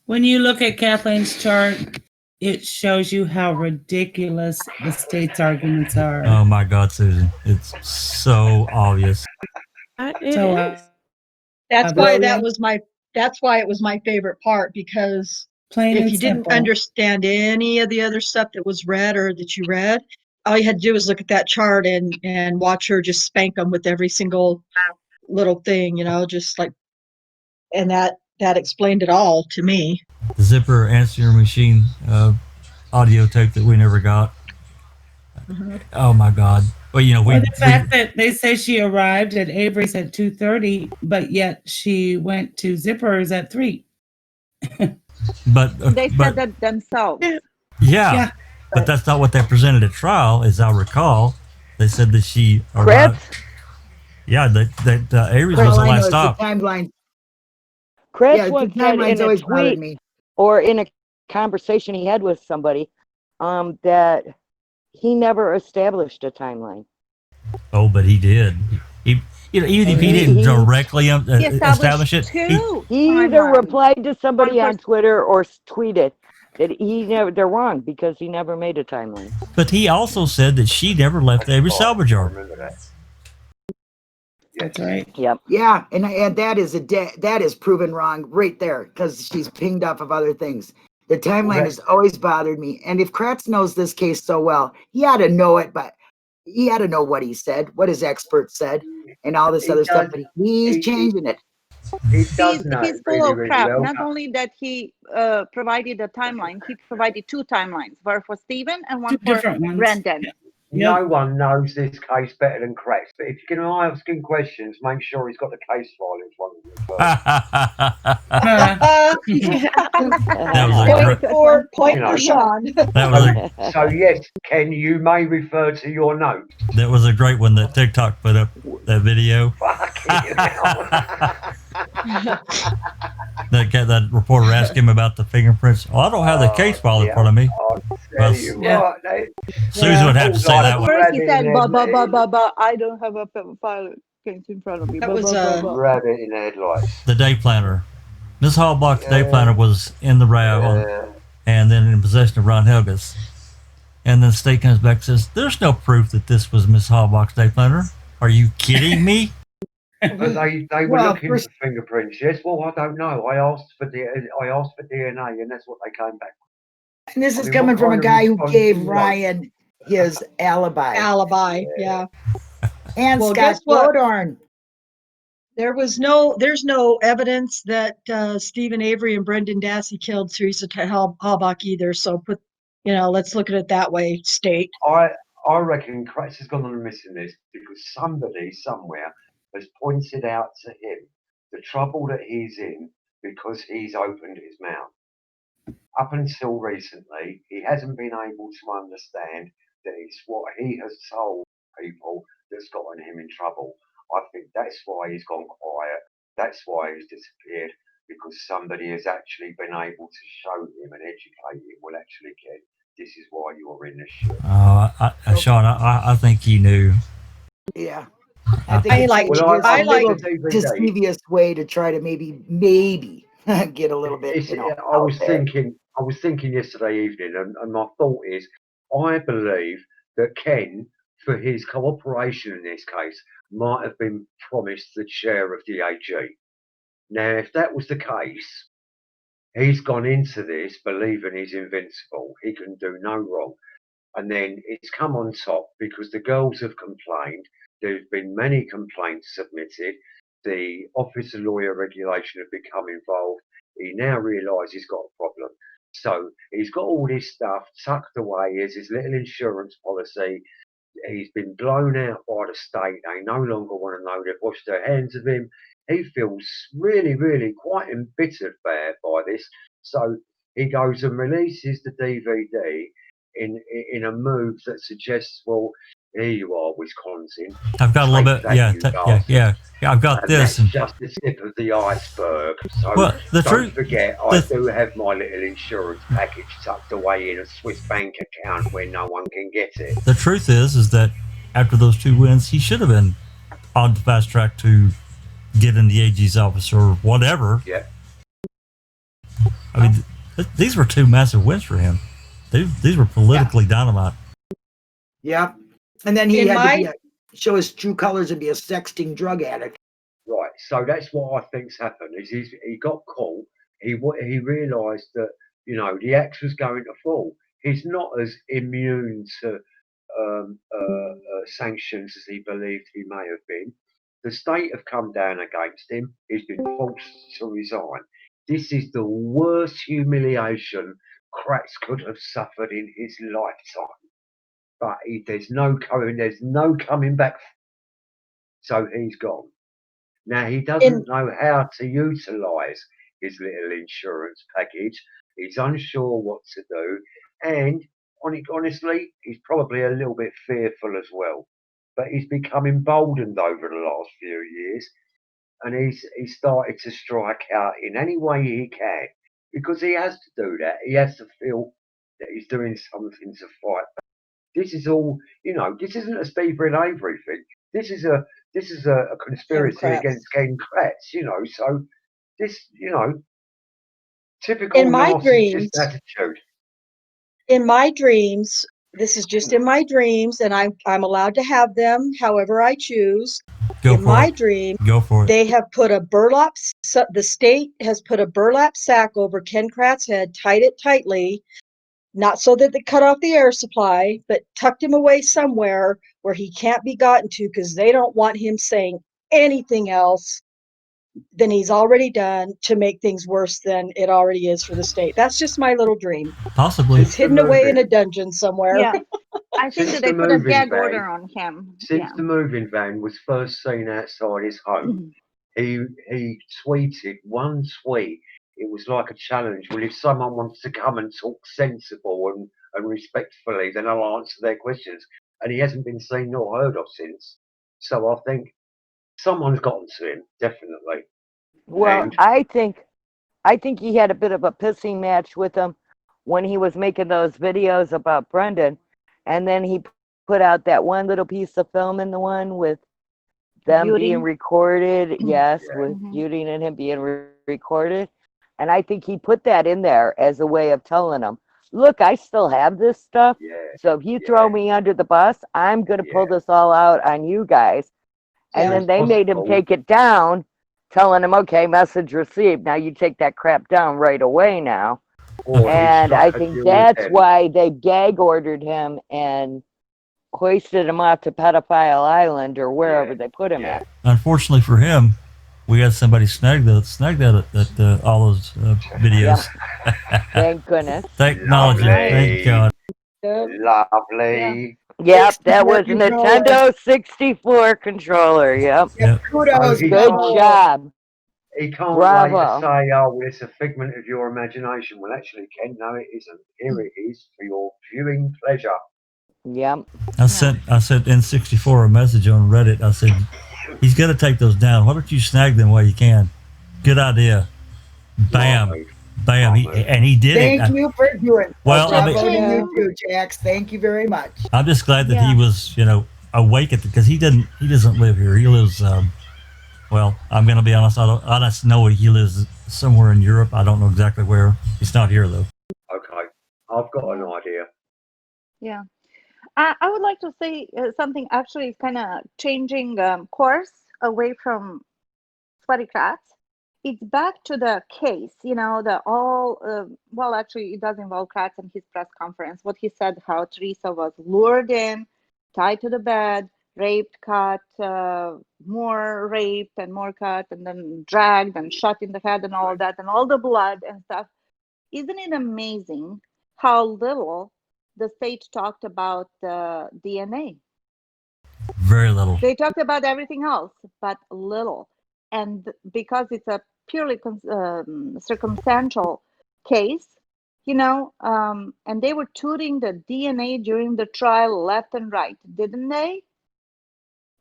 A: When you look at Kathleen's chart, it shows you how ridiculous the state's arguments are.
C: Oh my God, Susan. It's so obvious.
L: That's why it was my favorite part, because
A: Plain
L: if
A: and
L: you didn't
A: simple.
L: understand any of the other stuff that was read or that you read, all you had to do was look at that chart and watch her just spank them with every single little thing, just like, and that explained it all to me.
C: The zipper answering machine audio tape that we never got.
L: Mm-hmm.
C: Oh my God. Well,
A: the fact that they say she arrived at Avery's at 2:30, but yet she went to Zippers at 3.
C: But
G: they said that themselves.
C: Yeah. But that's not what they presented at trial, as I recall. They said that she arrived. Yeah, that Avery's was the last stop.
D: The timeline.
F: Chris once
D: the
F: said
D: timeline's
F: in a
D: always bothered
F: tweet
D: me.
F: or in a conversation he had with somebody that he never established a timeline.
C: Oh, but he did. Even if he didn't directly establish it,
F: he either replied to somebody on Twitter or tweeted that they're wrong because he never made a timeline.
C: But he also said that she never left the Avery salvage yard.
H: Remember that.
A: That's right.
F: Yep.
D: Yeah, and that is proven wrong right there, because she's pinged off of other things. The timeline has always bothered me, and if Kratz knows this case so well, he ought to know it, but he ought to know what he said, what his experts said, and all this other stuff. But he's changing it.
H: He's full of
G: crap.
H: well.
G: Not only that he provided a timeline, he provided 2 timelines, one for Stephen and one for Brendan.
A: Yeah.
H: No one knows this case better than Kratz, but if you're going to ask him questions, make sure he's got the case file in front of him as
C: That was a
B: Point
C: great.
B: for point
H: You know.
B: for Sean.
C: That was a.
H: So yes, Ken, you may refer to your notes.
C: That was a great one that TikTok put up. That video.
H: Fucking hell.
C: That reporter asked him about the fingerprints. Oh, I don't have the case file in front of me.
H: I'll
C: Well,
H: tell you
A: Yeah.
H: what,
C: Susan would have to say that one.
G: First he said, I don't have a file case in front of me.
L: That was a
H: rabbit in the headlights.
C: The day planner. Miss Hallbach's day
H: Yeah.
C: planner was in the RAV and then in possession of Ron Helga's. And then the state comes back and says, there's no proof that this was Miss Hallbach's day planner. Are you kidding me?
H: But they were
D: Well,
H: looking for fingerprints. Yes, well, I don't know. I asked for DNA, and that's what they came back with.
D: And this
H: I
D: is
H: mean,
D: coming
H: what
D: from a
H: kind of
D: guy who
H: response
D: gave
H: do you want?
D: Ryan his alibi.
L: yeah.
D: And
L: Well,
D: Scott
L: guess what?
D: Godorn.
L: There's no evidence that Stephen Avery and Brendan Dassey killed Teresa Halbach either. So let's look at it that way, state.
H: I reckon Kratz has gone on a missing list because somebody somewhere has pointed out to him the trouble that he's in because he's opened his mouth. Up until recently, he hasn't been able to understand that it's what he has told people that's gotten him in trouble. I think that's why he's gone quiet. That's why he's disappeared, because somebody has actually been able to show him and educate him. Well, actually, Ken, this is why you're in this shit.
C: Sean, I think he knew.
D: Yeah. I think it's
L: like
D: a little
H: DVD.
D: devious way to try to maybe get a little bit.
H: I was thinking yesterday evening, and my thought is, I believe that Ken, for his cooperation in this case, might have been promised the chair of the AG. Now, if that was the case, he's gone into this believing he's invincible. He can do no wrong. And then it's come on top because the girls have complained. There's been many complaints submitted. The Office of Lawyer Regulation have become involved. He now realises he's got a problem. So he's got all this stuff tucked away as his little insurance policy. He's been blown out by the state. They no longer want to know. They've washed their hands of him. He feels really, really quite embittered by this. So he goes and releases the DVD in a move that suggests, well, here you are, Wisconsin.
C: I've got a little bit, yeah. I've got
H: and
C: this.
H: That's just the tip of the iceberg. So don't forget, I do have my little insurance package tucked away in a Swiss bank account where no one can get it.
C: The truth is that after those 2 wins, he should have been on the fast track to get in the AG's office or whatever.
H: Yeah.
C: I mean, these were 2 massive wins for him. These were politically dynamite.
D: Yeah. And then he had to show his true colors and be a sexting drug addict.
H: Right. So that's what I think's happened. Is he got caught. He realised that the axe was going to fall. He's not as immune to sanctions as he believed he may have been. The state have come down against him. He's been forced to resign. This is the worst humiliation Kratz could have suffered in his lifetime. But there's no coming back. So he's gone. Now he doesn't know how to utilise his little insurance package. He's unsure what to do, and honestly, he's probably a little bit fearful as well. But he's become emboldened over the last few years, and he's started to strike out in any way he can, because he has to do that. He has to feel that he's doing something to fight back. This is all, this isn't a Steve Red Avery thing. This is a conspiracy against Ken Kratz, so this, typical narcissist attitude.
L: In my dreams, this is just in my dreams, and I'm allowed to have them however I choose.
C: Go
L: in
C: for
L: my
C: it.
L: dream,
C: Go for it.
L: they have put the state has put a burlap sack over Ken Kratz's head, tied it tightly, not so that they cut off the air supply, but tucked him away somewhere where he can't be gotten to because they don't want him saying anything else than he's already done to make things worse than it already is for the state. That's just my little dream.
C: Possibly.
L: He's hidden away in a dungeon somewhere.
G: Yeah. I think that they put a gag order on him.
H: Since the moving van was first seen outside his home, he tweeted one tweet. It was like a challenge. Well, if someone wants to come and talk sensible and respectfully, then I'll answer their questions. And he hasn't been seen nor heard of since. So I think someone's gotten to him, definitely.
F: Well,
H: And
F: I think he had a bit of a pissing match with him when he was making those videos about Brendan, and then he put out that one little piece of film in the one with them being
G: Beauty.
F: recorded, yes,
H: Yeah.
F: with Beauty and him being recorded. And I think he put that in there as a way of telling them, look, I still have this stuff.
H: yeah,
F: So if you throw me under the bus, I'm going to pull this all out on you guys. And
B: Yeah.
F: then they made him take it down, telling him, okay, message received. Now you take that crap down right away now.
H: Or he
F: And
H: struck
F: I
H: a
F: think
H: deal with
F: that's
H: them.
F: why they gag ordered him and hoisted him off to Pedophile Island or wherever they put him at.
C: Unfortunately for him, we had somebody snag that all those videos.
F: Thank goodness.
C: Technology, thank God.
H: Lovely.
F: Yep, that was a
D: controller.
F: Nintendo 64 controller. Yep.
D: Kudos.
H: he
F: Good
H: can't-
F: job.
H: He can't
F: Bravo.
H: later say, oh, well, it's a figment of your imagination. Well, actually, Ken, no, it isn't. Here it is for your viewing pleasure.
F: Yep.
C: I sent N64 a message on Reddit. I said, he's got to take those down. Why don't you snag them while you can? Good idea. Bam. Bam. He did it.
D: Thank you for doing it.
C: Well, I mean,
D: Bravo to you too, Jax. Thank you very much.
C: I'm just glad that he was, awake at because he doesn't live here. He lives, well, I'm going to be honest. I just know he lives somewhere in Europe. I don't know exactly where. He's not here though.
H: Okay. I've got an idea.
G: Yeah. I would like to say something actually kind of changing course away from sweaty crats. It's back to the case, well, actually, it does involve Kratz in his press conference. What he said, how Teresa was lured in, tied to the bed, raped, cut, more raped and more cut, and then dragged and shot in the head and all of that, and all the blood and stuff. Isn't it amazing how little the state talked about the DNA?
C: Very little.
G: They talked about everything else, but little. And because it's a purely circumstantial case, and they were tooting the DNA during the trial left and right, didn't they?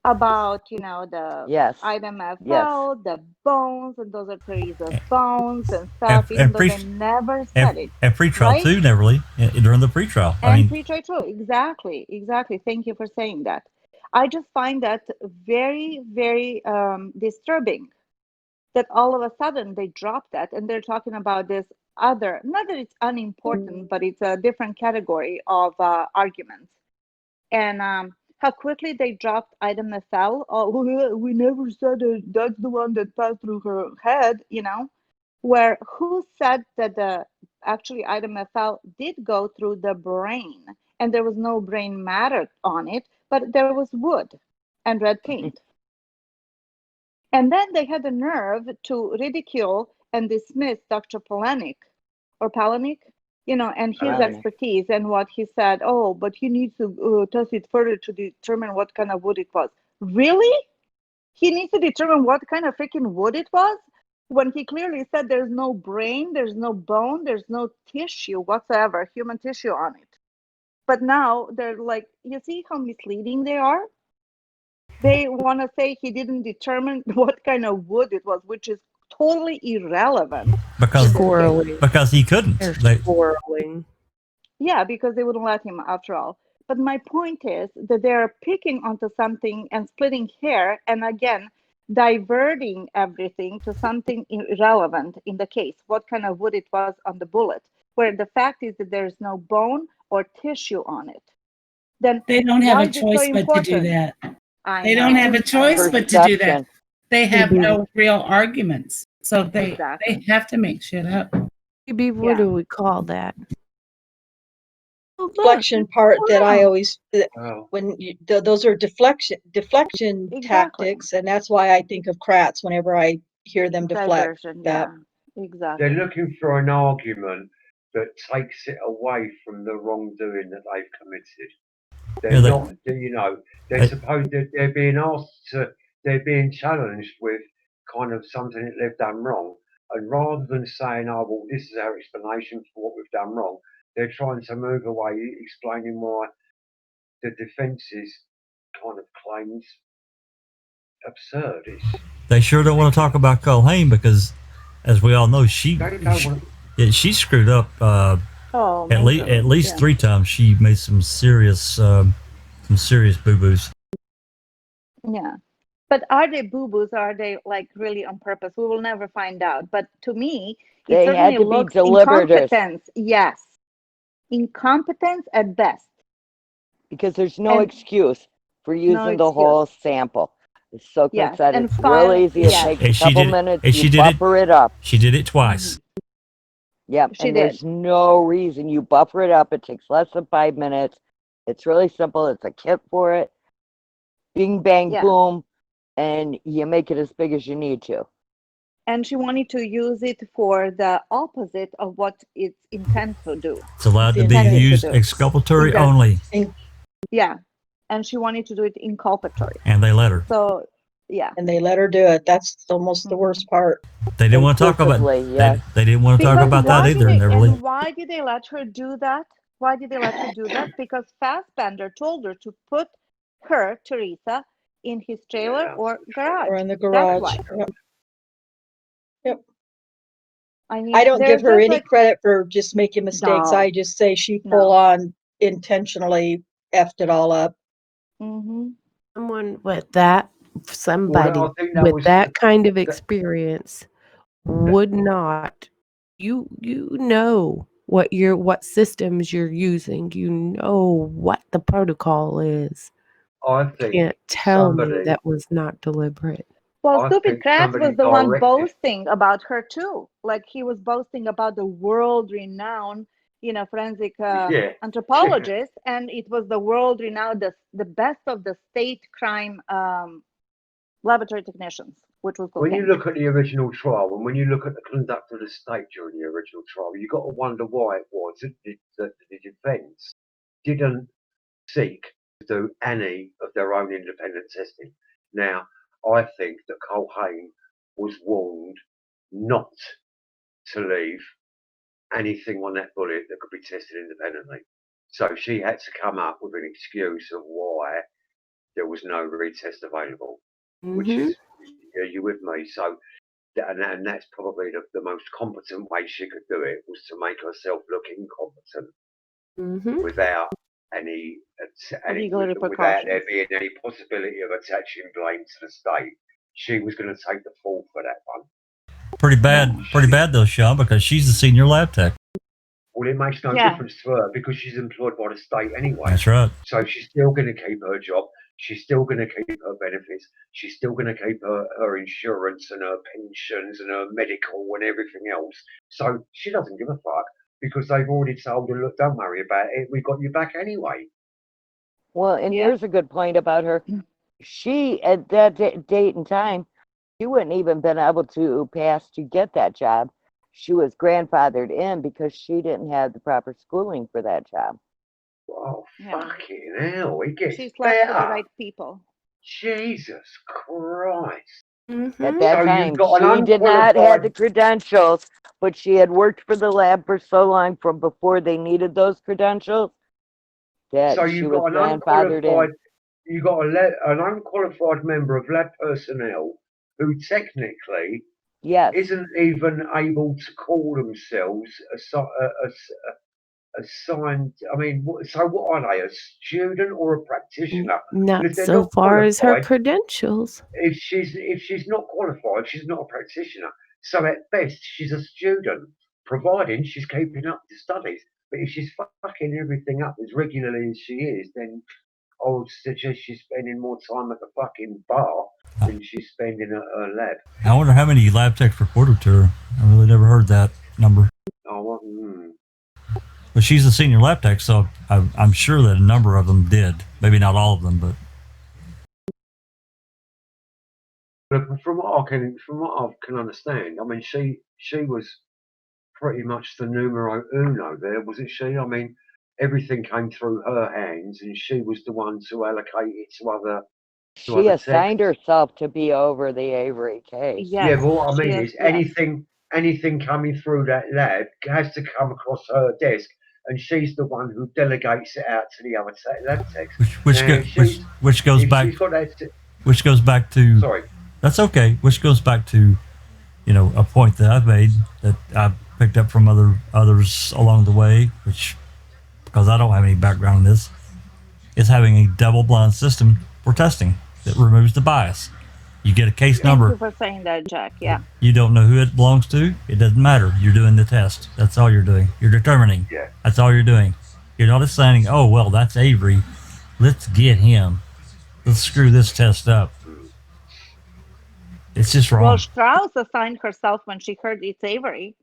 G: About, the item FL, the bones, and those are Teresa's bones and stuff, even though they never said it.
C: And pre-trial
G: right?
C: too, during the pre-trial.
G: And pre-trial too, exactly. Thank you for saying that. I just find that very, very disturbing that all of a sudden they drop that and they're talking about this other, not that it's unimportant, but it's a different category of arguments. And how quickly they dropped item FL. Oh, we never said it. That's the one that passed through her head, where who said that the actually item FL did go through the brain and there was no brain matter on it, but there was wood and red paint. And then they had the nerve to ridicule and dismiss Dr. Palaniuk, and his expertise and what he said. Oh, but he needs to test it further to determine what kind of wood it was. Really? He needs to determine what kind of freaking wood it was? When he clearly said there's no brain, there's no bone, there's no tissue whatsoever, human tissue on it. But now they're like, you see how misleading they are? They want to say he didn't determine what kind of wood it was, which is totally irrelevant.
C: Because he couldn't.
E: Swirling.
G: Yeah, because they wouldn't let him after all. But my point is that they're picking onto something and splitting hair, and again, diverting everything to something irrelevant in the case. What kind of wood it was on the bullet, where the fact is that there's no bone or tissue on it. Then
A: they don't have a choice but to do that. They don't have a choice but to do that. They have no real arguments. So they have to make shit up.
E: Maybe what do we call that?
B: Deflection part that I always those are deflection tactics, and that's why I think of Kratz whenever I hear them deflect.
G: Exactly.
H: They're looking for an argument that takes it away from the wrongdoing that they've committed. They're not, they're supposed they're being asked to, they're being challenged with kind of something that they've done wrong. And rather than saying, oh, well, this is our explanation for what we've done wrong, they're trying to move away, explaining why the defence's kind of claims absurd.
C: They sure don't want to talk about Colleen because, as we all know, she screwed up at least 3 times. She made some serious boo-boos.
G: Yeah. But are they boo-boos or are they like really on purpose? We will never find out. But to me, it
F: They
G: certainly
F: had to be
G: looks
F: deliberate.
G: incompetence. Yes. Incompetence at best.
F: Because there's no excuse for using the whole sample. As Silkman said,
G: and
F: it's real easy. It takes a couple minutes. You buffer it up.
C: She did it twice.
F: Yep, and there's no reason. You buffer it up. It takes less than 5 minutes. It's really simple. It's a kit for it. Bing, bang, boom. And you make it as big as you need to.
G: And she wanted to use it for the opposite of what it's intended to do.
C: It's allowed to be used exculpatory only.
G: Yeah. And she wanted to do it inculpatory.
C: And they let her.
G: So, yeah.
B: And they let her do it. That's almost the worst part.
C: They didn't want to talk about they didn't want to talk about that either.
G: And why did they let her do that? Why did they let her do that? Because Fassbender told her to put her, Teresa, in his trailer or garage.
B: Or in the garage.
G: That's why.
B: Yep.
G: I mean,
B: I don't give her any credit for just making mistakes.
G: No.
B: I just say she full on intentionally effed it all up.
E: Someone with that, somebody with that kind of experience would not. You know what systems you're using. You know what the protocol is.
H: I think
E: you can't tell me that was not deliberate.
G: Well, Stupid Kratz was the one boasting about her too. Like he was boasting about the world-renowned, forensic anthropologist, and it was the world-renowned, the best of the state crime laboratory technicians, which was
H: when you look at the original trial, and when you look at the conduct of the state during the original trial, you've got to wonder why it was that the defence didn't seek to do any of their own independent testing. Now, I think that Colleen was warned not to leave anything on that bullet that could be tested independently. So she had to come up with an excuse of why there was no retest available, which is, are you with me? So, and that's probably the most competent way she could do it, was to make herself look incompetent without any without there being any possibility of attaching blame to the state. She was going to take the fall for that one.
C: Pretty bad though, Sean, because she's the senior lab tech.
H: Well, it makes no difference to her because she's employed by the state anyway.
C: That's right.
H: So she's still going to keep her job. She's still going to keep her benefits. She's still going to keep her insurance and her pensions and her medical and everything else. So she doesn't give a fuck because they've already told her, look, don't worry about it. We've got you back anyway.
F: Well, and here's a good point about her. She, at that date and time, she wouldn't even been able to pass to get that job. She was grandfathered in because she didn't have the proper schooling for that job.
H: Oh, fucking hell. It gets
G: She's left with the right people.
H: Jesus Christ.
F: At that time, she did not have the credentials, but she had worked for the lab for so long from before they needed those credentials that she was grandfathered in.
H: You've got an unqualified member of lab personnel who technically isn't even able to call themselves a signed. I mean, so what are they? A student or a practitioner?
E: Not so far as her credentials.
H: If she's not qualified, she's not a practitioner. So at best, she's a student, providing she's keeping up the studies. But if she's fucking everything up as regularly as she is, then I would suggest she's spending more time at the fucking bar than she's spending at her lab.
C: I wonder how many lab techs reported to her. I really never heard that number. But she's a senior lab tech, so I'm sure that a number of them did. Maybe not all of them, but.
H: But from what I can understand, I mean, she was pretty much the numero uno there, wasn't she? I mean, everything came through her hands, and she was the one to allocate it to other
F: She assigned herself to be over the Avery case.
G: Yes,
H: Yeah, but what I
G: she
H: mean
G: is,
H: is
G: yes.
H: anything coming through that lab has to come across her desk, and she's the one who delegates it out to the other lab techs.
C: Which goes back.
H: She's got that.
C: Which goes back to.
H: Sorry.
C: That's okay. Which goes back to, a point that I've made that I picked up from others along the way, which, because I don't have any background in this, is having a double-blind system for testing that removes the bias. You get a case
G: Thank
C: number.
G: you for saying that, Jack. Yeah.
C: You don't know who it belongs to. It doesn't matter. You're doing the test. That's all you're doing. You're determining.
H: Yeah.
C: That's all you're doing. You're not assigning, oh, well, that's Avery. Let's get him. Let's screw this test up. It's just wrong.
G: Well, Strauss assigned herself when she heard it's Avery,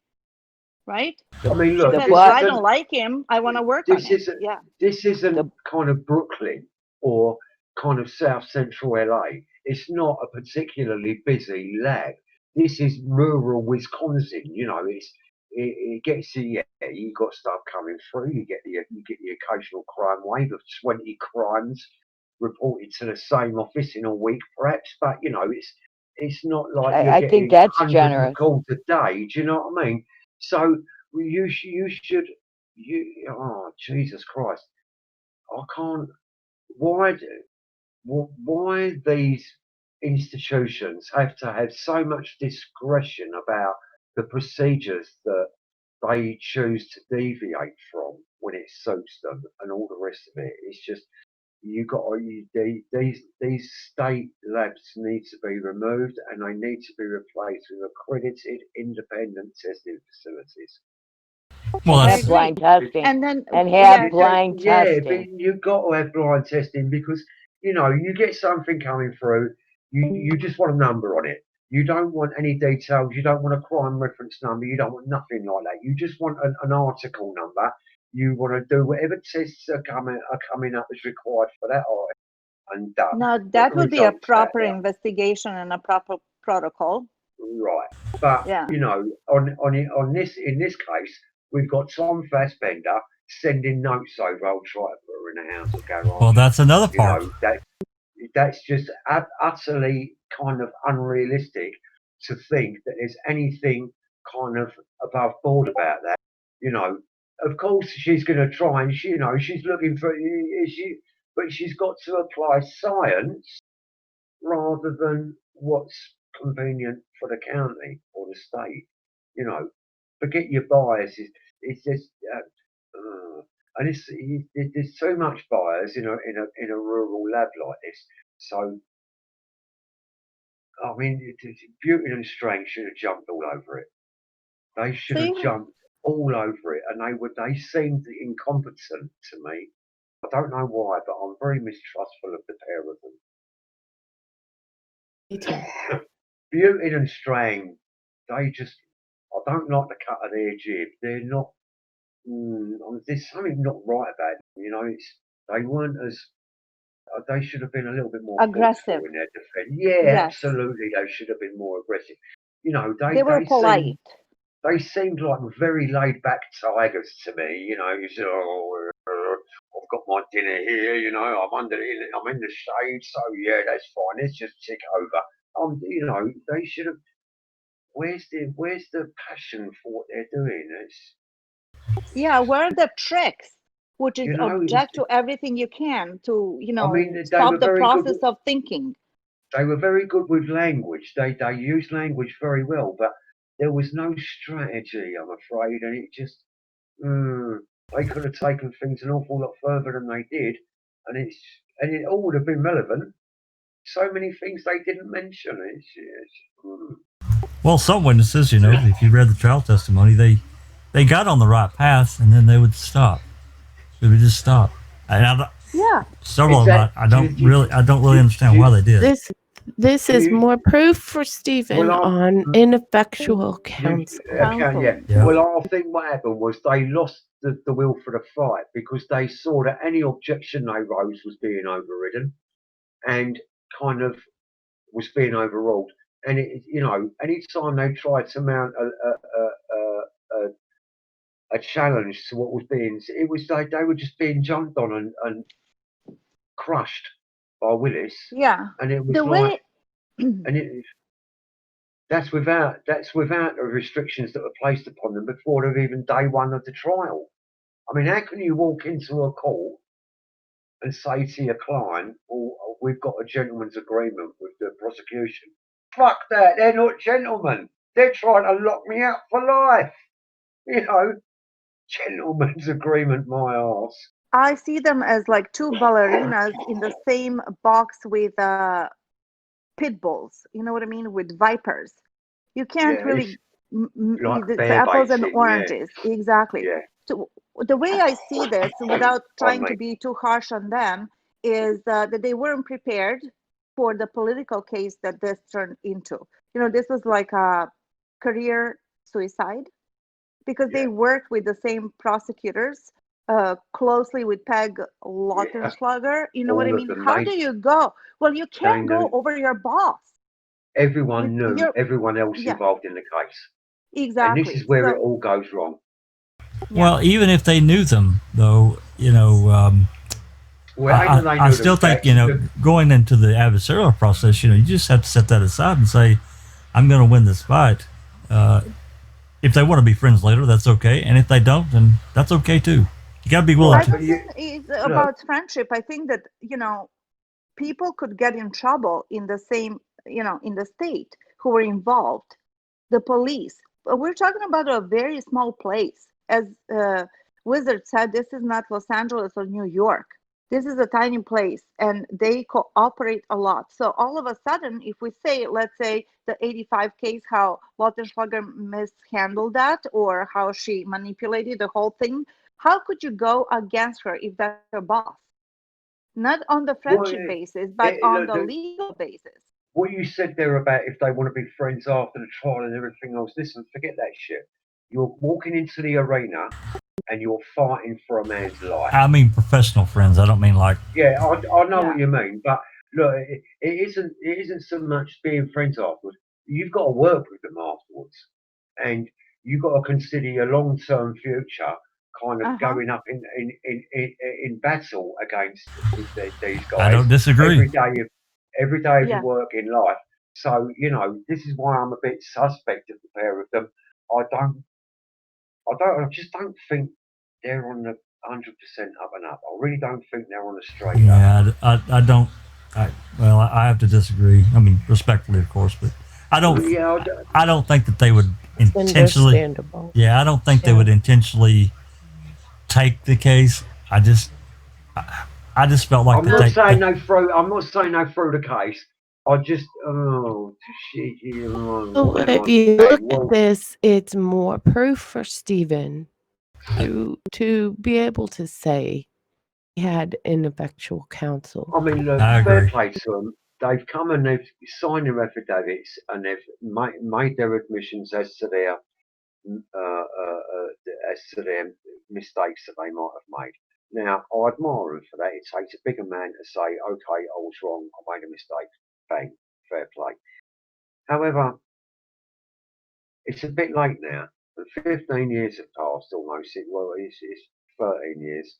G: right?
H: I mean, look,
G: she said, I don't like him. I want to work on it. Yeah.
H: This isn't kind of Brooklyn or kind of South Central LA. It's not a particularly busy lab. This is rural Wisconsin. It gets you got stuff coming through. You get the occasional crime wave of 20 crimes reported to the same office in a week, perhaps. But it's not like you're getting
F: think that's
H: hundreds
F: generous.
H: of calls a day. Do you know what I mean? So you should. Oh, Jesus Christ! I can't. Why these institutions have to have so much discretion about the procedures that they choose to deviate from when it suits them and all the rest of it? It's just these state labs need to be removed, and they need to be replaced with accredited independent testing facilities.
C: Well,
F: have blind testing
G: and then
F: blind testing.
H: But you've got to have blind testing because you get something coming through, you just want a number on it. You don't want any details. You don't want a crime reference number. You don't want nothing like that. You just want an article number. You want to do whatever tests are coming up as required for that item, and done.
G: Now that would be a proper investigation and a proper protocol.
H: Right, but in this case, we've got Tom Fassbender sending notes over. I'll try to put her in a house or garage.
C: Well, that's another part.
H: That's just utterly kind of unrealistic to think that there's anything kind of above board about that. Of course she's going to try, and she's looking for but she's got to apply science rather than what's convenient for the county or the state. Forget your biases. It's just and there's too much bias in a rural lab like this. So I mean, Beauty and Strange should have jumped all over it. They should have jumped all over it, and they seemed incompetent to me. I don't know why, but I'm very mistrustful of the pair of them. Beauty and Strange, I don't like the cut of their jib. They're not. There's something not right about them. They weren't as. They should have been a little bit more
G: aggressive
H: in their defense. Yeah, yes. Absolutely. They should have been more aggressive.
G: They were polite.
H: They seemed like very laid back tigers to me. You said, "Oh, I've got my dinner here. I'm in the shade, so yeah, that's fine. Let's just tick over." They should have. Where's the passion for what they're doing?
G: Where are the tricks? Which is object to everything you can to, stop the process of thinking.
H: They were very good with language. They used language very well, but there was no strategy, I'm afraid, and it just they could have taken things an awful lot further than they did, and it all would have been relevant. So many things they didn't mention.
C: Well, some witnesses, if you read the trial testimony, they got on the right path, and then they would stop. They would just stop. Several of them, I don't really understand why they did.
E: This is more proof for Stephen on ineffectual counsel.
H: Yeah. Well, I think what happened was they lost the will for the fight because they saw that any objection they raised was being overridden and kind of was being overruled. And any time they tried to mount a challenge to what was being, it was like they were just being jumped on and crushed. by Willis,
G: Yeah.
H: and it was
G: The
H: like,
G: way
H: and that's without the restrictions that were placed upon them before of even day one of the trial. I mean, how can you walk into a court and say to your client, "Oh, we've got a gentleman's agreement with the prosecution"? Fuck that! They're not gentlemen. They're trying to lock me out for life. You know, gentleman's agreement, my arse.
G: I see them as like two ballerinas in the same box with pit bulls. You know what I mean? With vipers. You can't
H: Yeah,
G: really.
H: like
G: It's
H: bear
G: apples and
H: baiting.
G: oranges. Exactly.
H: Yeah.
G: So the way I see this, without trying to
H: me.
G: be too harsh on them, is that they weren't prepared for the political case that this turned into. You know, this was like a career suicide because they worked with the same prosecutors closely with Peg Lautenschlager. You know what I
H: All of
G: mean?
H: them.
G: How do you go? Well, you
H: They
G: can't go
H: knew.
G: over your boss.
H: Everyone knew
G: You're,
H: everyone else
G: yeah,
H: involved in the case. And this
G: exactly.
H: is where it
G: So,
H: all goes wrong.
G: yeah.
C: Well, even if they knew them, though, you know,
H: Well, ain't that they
C: I
H: knew
C: still
H: them,
C: think, you know, going into the adversarial process, you know, you just have to set that aside and say, I'm going to win this fight. If they want to be friends later, that's okay. And if they don't, then that's okay too. You got to be willing
G: I
C: to.
G: don't think it's about friendship. I think that, you know, people could get in trouble in the same, you know, in the state who were involved. The police. But we're talking about a very small place. As Wizard said, this is not Los Angeles or New York. This is a tiny place, and they cooperate a lot. So all of a sudden, if we say, let's say, the 85 case, how Lautenschlager mishandled that, or how she manipulated the whole thing, how could you go against her if that's her boss? Not on the friendship basis, but on the legal basis.
H: What you said there about if they want to be friends after the trial and everything else, listen, forget that shit. You're walking into the arena and you're fighting for a man's life.
C: I mean professional friends. I don't mean like.
H: Yeah, I know what you mean, but look, it isn't so much being friends afterwards. You've got to work with them afterwards, and you've got to consider your long-term future, kind of going up in battle against these guys.
C: I don't disagrey.
H: Every day of your work in life. So you know, this is why I'm a bit suspect of the pair of them. I just don't think they're on the 100% up and up. I really don't think they're on the straight up.
C: Yeah, I don't. Well, I have to disagree. I mean, respectfully, of course, but I don't.
H: Yeah,
C: I don't think that they would intentionally. Yeah, I don't think they would intentionally take the case. I just felt like
H: I'm not saying they threw the case. I just shit.
E: So if you look at this, it's more proof for Stephen to be able to say he had ineffectual counsel.
H: I mean, look, fair play to them. They've come and they've signed their affidavits and they've made their admissions as to their mistakes that they might have made. Now, I admire them for that. It takes a bigger man to say, "Okay, I was wrong. I made a mistake." Bang, fair play. However, it's a bit late now. 15 years have passed almost. Well, it's 13 years.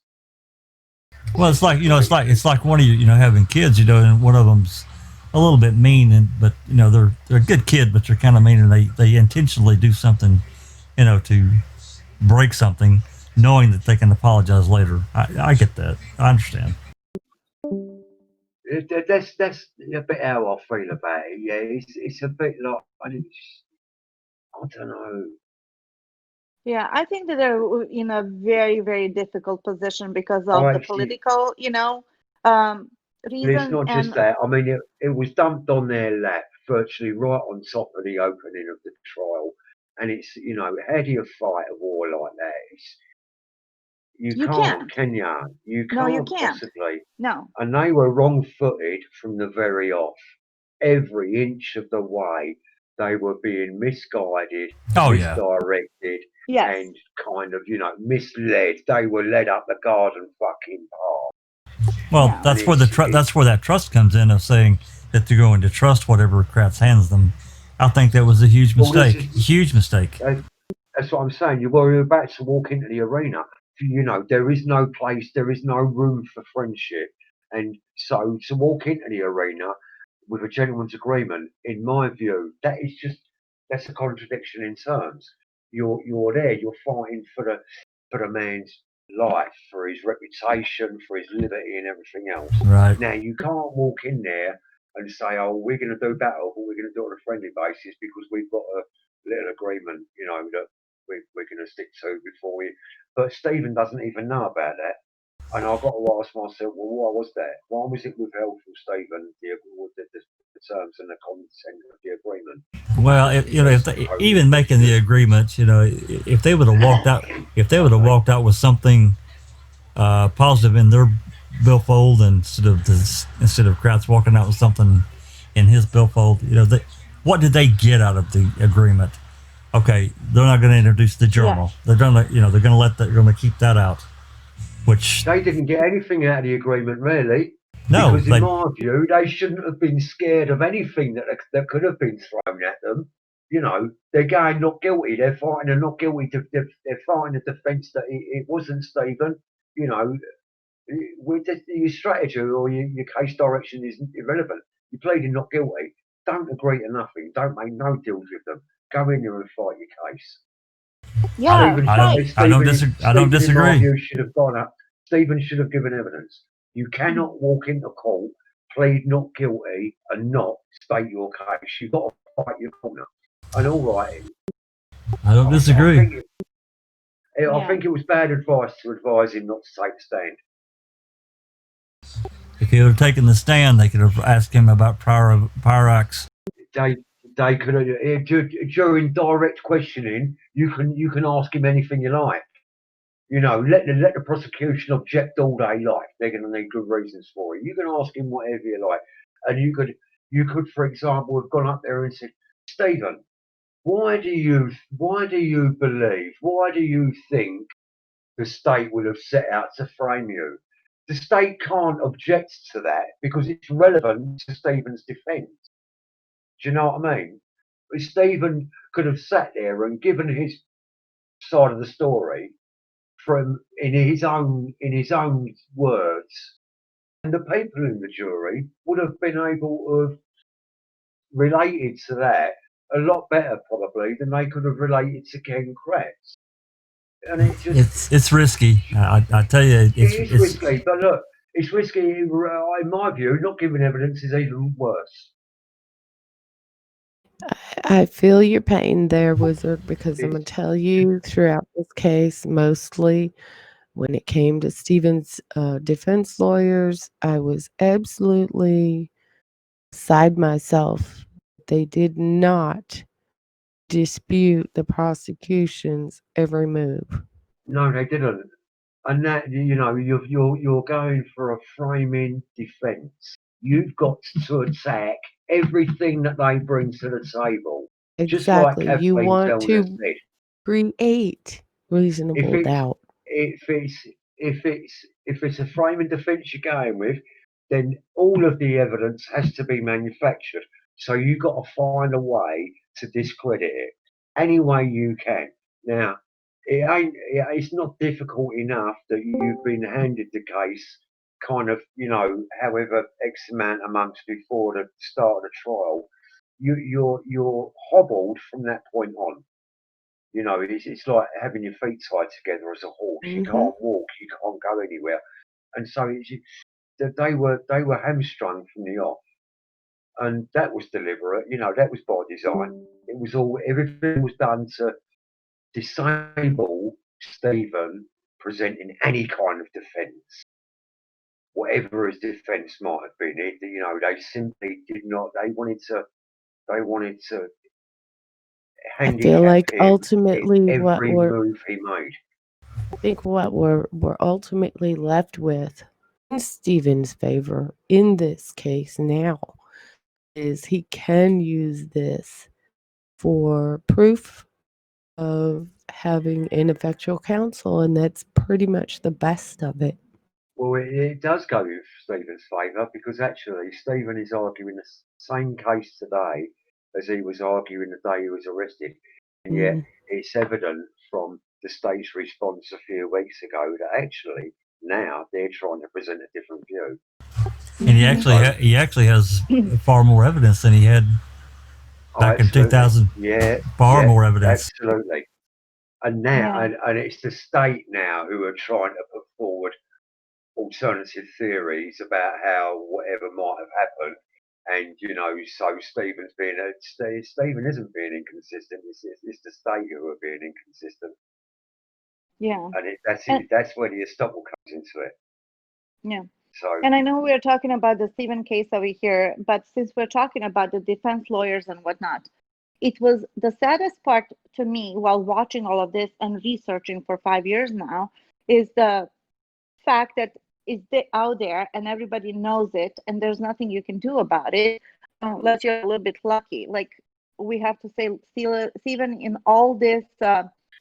C: Well, it's like, you know, it's like one of you, you know, having kids, you know, and one of them's a little bit mean, but you know they're a good kid, but they're kind of mean, and they intentionally do something, you know, to break something, knowing that they can apologize later. I get that. I understand.
H: That's a bit how I feel about it. Yeah, it's a bit like I don't know.
G: Yeah, I think that they're in a very, very difficult position because of the political, you know, reason.
H: It's not just that. I mean, it was dumped on their lap virtually right on top of the opening of the trial. And it's, you know, how do you fight a war like that? You can't, can you? You can't,
G: no, you can't.
H: Possibly.
G: No.
H: And they were wrong-footed from the very off. Every inch of the way, they were being misguided, misdirected, and kind of, you know, misled. They were led up the garden fucking path.
C: Well, that's where that's where that trust comes in, of saying that they're going to trust whatever Kratz hands them. I think that was a huge mistake. Huge mistake.
H: That's what I'm saying. You were about to walk into the arena. You know, there is no place, there is no room for friendship. And so to walk into the arena with a gentleman's agreement, in my view, that's a contradiction in terms. You're there, you're fighting for the man's life, for his reputation, for his liberty and everything else.
C: Right.
H: Now you can't walk in there and say, oh, we're going to do battle, but we're going to do it on a friendly basis because we've got a little agreement, that we're going to stick to before we. But Stephen doesn't even know about that. And I've got to ask myself, well, why was that? Why was it withheld from Stephen, the terms and the content of the agreement?
C: Well, if they, even making the agreements, if they would have walked out with something positive in their billfold instead of Kratz walking out with something in his billfold, what did they get out of the agreement? Okay, they're not going to introduce the journal. Yeah. They're going to keep that out. Which
H: they didn't get anything out of the agreement, really.
C: No,
H: because in my view, they shouldn't have been scared of anything that could have been thrown at them. They're going not guilty. They're fighting a not guilty. They're fighting a defence that it wasn't Stephen. Your strategy or your case direction is irrelevant. You're pleading not guilty. Don't agree to nothing. Don't make no deals with them. Go in there and fight your case.
G: Yeah,
C: I don't disagree.
H: You should have gone up. Stephen should have given evidence. You cannot walk into court, plead not guilty, and not state your case. You've got to fight your corner. And all right.
C: I don't disagree.
H: I think it was bad advice to advise him not to take the stand.
C: If he would have taken the stand, they could have asked him about prior acts.
H: They could have, during direct questioning, you can ask him anything you like. Let the prosecution object all they like. They're going to need good reasons for it. You can ask him whatever you like, and you could, for example, have gone up there and said, Stephen, why do you believe? Why do you think the state would have set out to frame you? The state can't object to that because it's relevant to Stephen's defence. Do you know what I mean? Stephen could have sat there and given his side of the story in his own words, and the people in the jury would have been able to have related to that a lot better probably than they could have related to Ken Kratz. And
C: it's risky. I tell you, it's
H: risky. But look, it's risky in my view. Not giving evidence is even worse.
E: I feel your pain there, Wizard, because I'm going to tell you throughout this case, mostly when it came to Stephen's defense lawyers, I was absolutely beside myself. They did not dispute the prosecution's every move.
H: No, they didn't. And that, you're going for a framing defense. You've got to attack everything that they bring to the table.
E: Exactly.
H: Just like Kathleen
E: you want
H: Zellner
E: to
H: said.
E: Create reasonable doubt.
H: If it's a framing defense you're going with, then all of the evidence has to be manufactured. So you've got to find a way to discredit it any way you can. Now, it's not difficult enough that you've been handed the case kind of, however X amount of months before the start of the trial. You're hobbled from that point on. It's like having your feet tied together as a horse. You can't walk, you can't go anywhere. And so they were hamstrung from the off. And that was deliberate, that was by design. Everything was done to disable Stephen presenting any kind of defence, whatever his defence might have been. They simply did not. They wanted to handicap
E: I feel like
H: him
E: ultimately
H: in every move he made.
E: I think what we're ultimately left with in Stephen's favor in this case now is he can use this for proof of having ineffectual counsel, and that's pretty much the best of it.
H: Well, it does go in Stephen's favour because actually Stephen is arguing the same case today as he was arguing the day he was arrested, and yet it's evident from the state's response a few weeks ago that actually now they're trying to present a different view.
C: And he actually has far more evidence than he had back in 2000.
H: Yeah,
C: far more evidence.
H: Absolutely. And now, and it's the state now who are trying to put forward alternative theories about how whatever might have happened. And so Stephen isn't being inconsistent. It's the state who are being inconsistent.
G: Yeah.
H: And that's where the estoppel comes into it.
G: Yeah.
H: So.
G: And I know we're talking about the Stephen case over here, but since we're talking about the defense lawyers and whatnot, it was the saddest part to me while watching all of this and researching for 5 years now is the fact that it's out there and everybody knows it and there's nothing you can do about it unless you're a little bit lucky. Like we have to say, Stephen in all this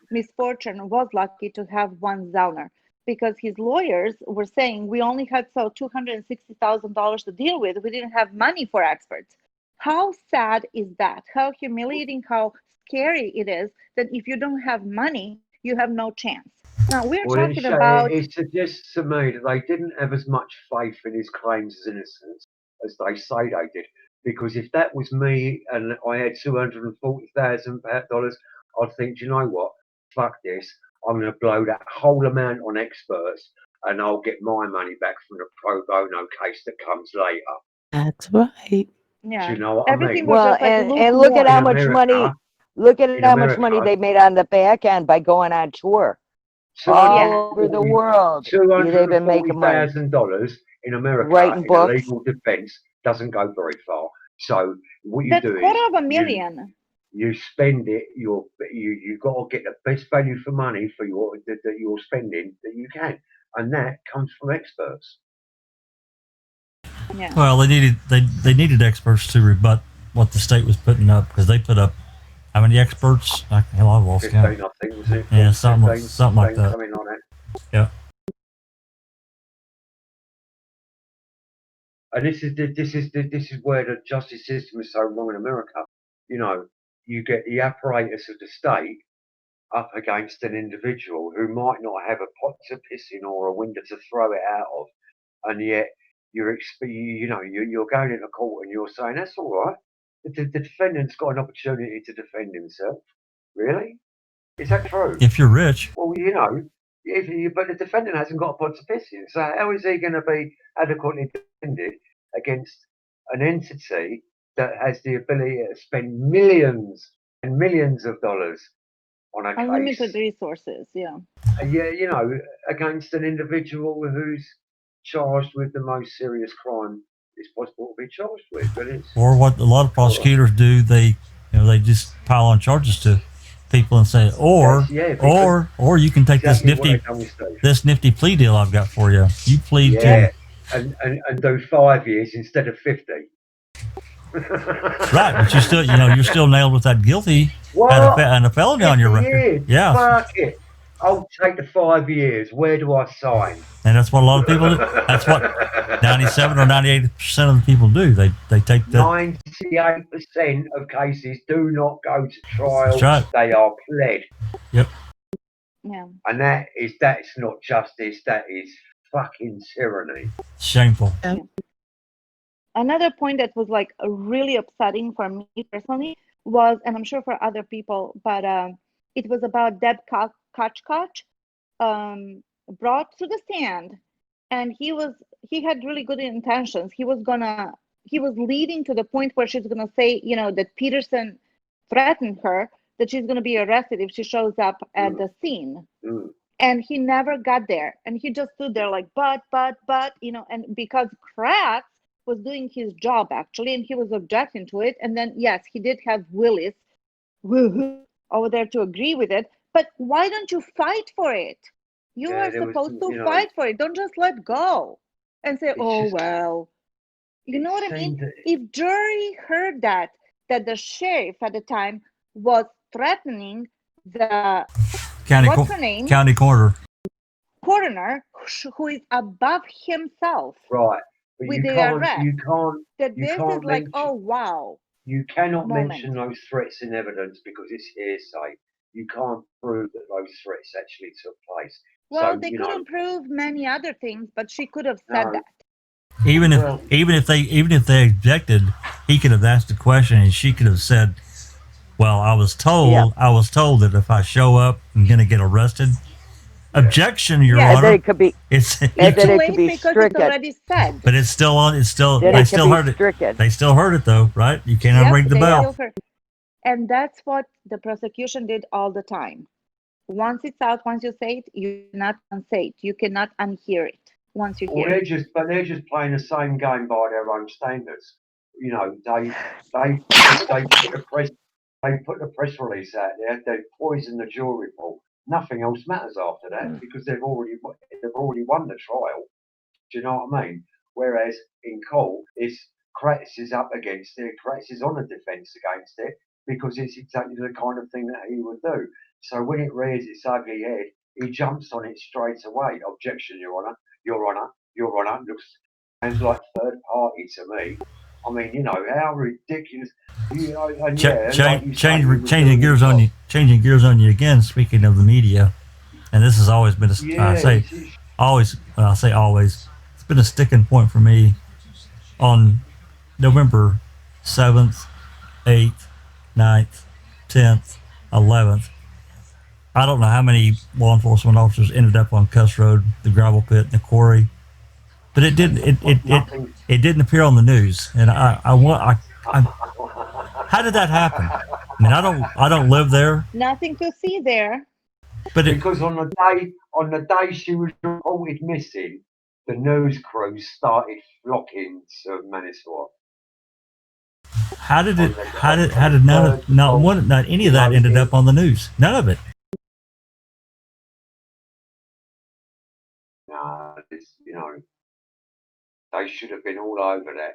G: misfortune was lucky to have one Zellner, because his lawyers were saying we only had $260,000 to deal with. We didn't have money for experts. How sad is that? How humiliating, how scary it is that if you don't have money, you have no chance. Now we're talking about.
H: It suggests to me that they didn't have as much faith in his claims as innocence as they say they did. Because if that was me and I had $240,000, I'd think, do you know what? Fuck this. I'm going to blow that whole amount on experts, and I'll get my money back from the pro bono case that comes later.
E: That's right.
G: Yeah.
H: Do you know what
G: Everything
H: I mean?
G: was
F: Well,
G: just like
F: and look at how much money. Look at how much money they made on the back end by going on tour all over the world. They've been making money.
H: $240,000 in America
F: writing
H: in a
F: books.
H: legal defense doesn't go very far. So what you
G: That's
H: do is
G: $250,000.
H: you spend it. You've got to get the best value for money for that you're spending that you can, and that comes from experts.
G: Yeah.
C: Well, they needed experts to rebut what the state was putting up, because they put up how many experts? Hell, I lost count.
H: 15, I think, was it?
C: Yeah,
H: 15,
C: something like that.
H: Coming on it.
C: Yeah.
H: And this is where the justice system is so wrong in America. You get the apparatus of the state up against an individual who might not have a pot to piss in or a window to throw it out of, and yet you're going into court and you're saying that's all right. The defendant's got an opportunity to defend himself. Really? Is that true?
C: If you're rich.
H: Well, but the defendant hasn't got a pot to piss in, so how is he going to be adequately defended against an entity that has the ability to spend millions and millions of dollars on a
G: Unlimited
H: case?
G: resources, yeah.
H: Yeah, against an individual who's charged with the most serious crime it's possible to be charged with. But
C: or what a lot of prosecutors do, they just pile on charges to people and say, or you can take this nifty plea deal I've got for you. You plead to
H: and do 5 years instead of 50.
C: Right, but you're still nailed with that guilty and a felony on your record.
H: Years.
C: Yeah.
H: Fuck it. I'll take the 5 years. Where do I sign?
C: And that's what a lot of people do. That's what 97 or 98% of the people do. They take the
H: 98% of cases do not go to trial.
C: That's right.
H: They are pled.
C: Yep.
G: Yeah.
H: And that's not justice. That is fucking tyranny.
C: Shameful.
G: Yeah. Another point that was like really upsetting for me personally was, and I'm sure for other people, but it was about Deb Kochkoch, brought to the stand, and he had really good intentions. He was leading to the point where she's gonna say, that Peterson threatened her that she's gonna be arrested if she shows up at the scene. And he never got there, and he just stood there like, but, and because Kratz was doing his job actually, and he was objecting to it, and then yes, he did have Willis over there to agree with it, but why don't you fight for it? You are supposed to fight for it. Don't just let go and say, well, you know what I mean? If jury heard that the sheriff at the time was threatening the
C: county
G: coroner, who is above himself,
H: right? But
G: with the arrest, this is like, oh wow.
H: You cannot mention those threats in evidence because it's hearsay. You can't prove that those threats actually took place.
G: Well, they couldn't prove many other things, but she could have said that.
C: Even if
H: Well,
C: even if they objected, he could have asked a question and she could have said, "Well, I was told that if I show up, I'm going to get arrested."
H: yeah.
C: Objection, Your
G: Yes.
F: And then
C: Honor.
F: it could be,
C: It's
F: and
G: It's
F: then
G: too
F: it could
G: late
F: be
G: because it's
F: stricken.
G: already said.
C: but it's still on. It's still
F: Then
C: they
F: it could
C: still
F: be
C: heard it.
F: stricken.
C: They still heard it though, right? You can't
G: Yep,
C: unring the
G: they
C: bell.
G: still heard. And that's what the prosecution did all the time. Once it's out, once you say it, you cannot unsay it. You cannot unhear it once you
H: Well,
G: hear it.
H: they're just playing the same game by their own standards. You know, they put the press release out there. They poisoned the jury pool. Nothing else matters after that because they've already won the trial. Do you know what I mean? Whereas in court, Kratz is up against it. Kratz is on the defence against it because it's exactly the kind of thing that he would do. So when it rears its ugly head, he jumps on it straight away. Objection, Your Honour. Your Honour. Your Honour. Sounds like third party to me. I mean, you know, how ridiculous. You know, and yeah, like you say, he was
C: Changing
H: doing his
C: gears on
H: job.
C: you. Changing gears on you again. Speaking of the media, and this has always been I
H: Yeah,
C: say always. Well, I say always. It's been a sticking point for me. On November 7th, 8th, 9th, 10th, 11th. I don't know how many law enforcement officers ended up on Cuss Road, the gravel pit, and the quarry, but it didn't. It didn't appear on the news, and how did that happen? I mean, I don't live there,
G: Nothing to see there.
C: but
H: because on the day she was reported missing, the news crews started flocking to Manasort.
C: how did not any of that ended up on the news? None of it.
H: Nah, you know, they should have been all over that.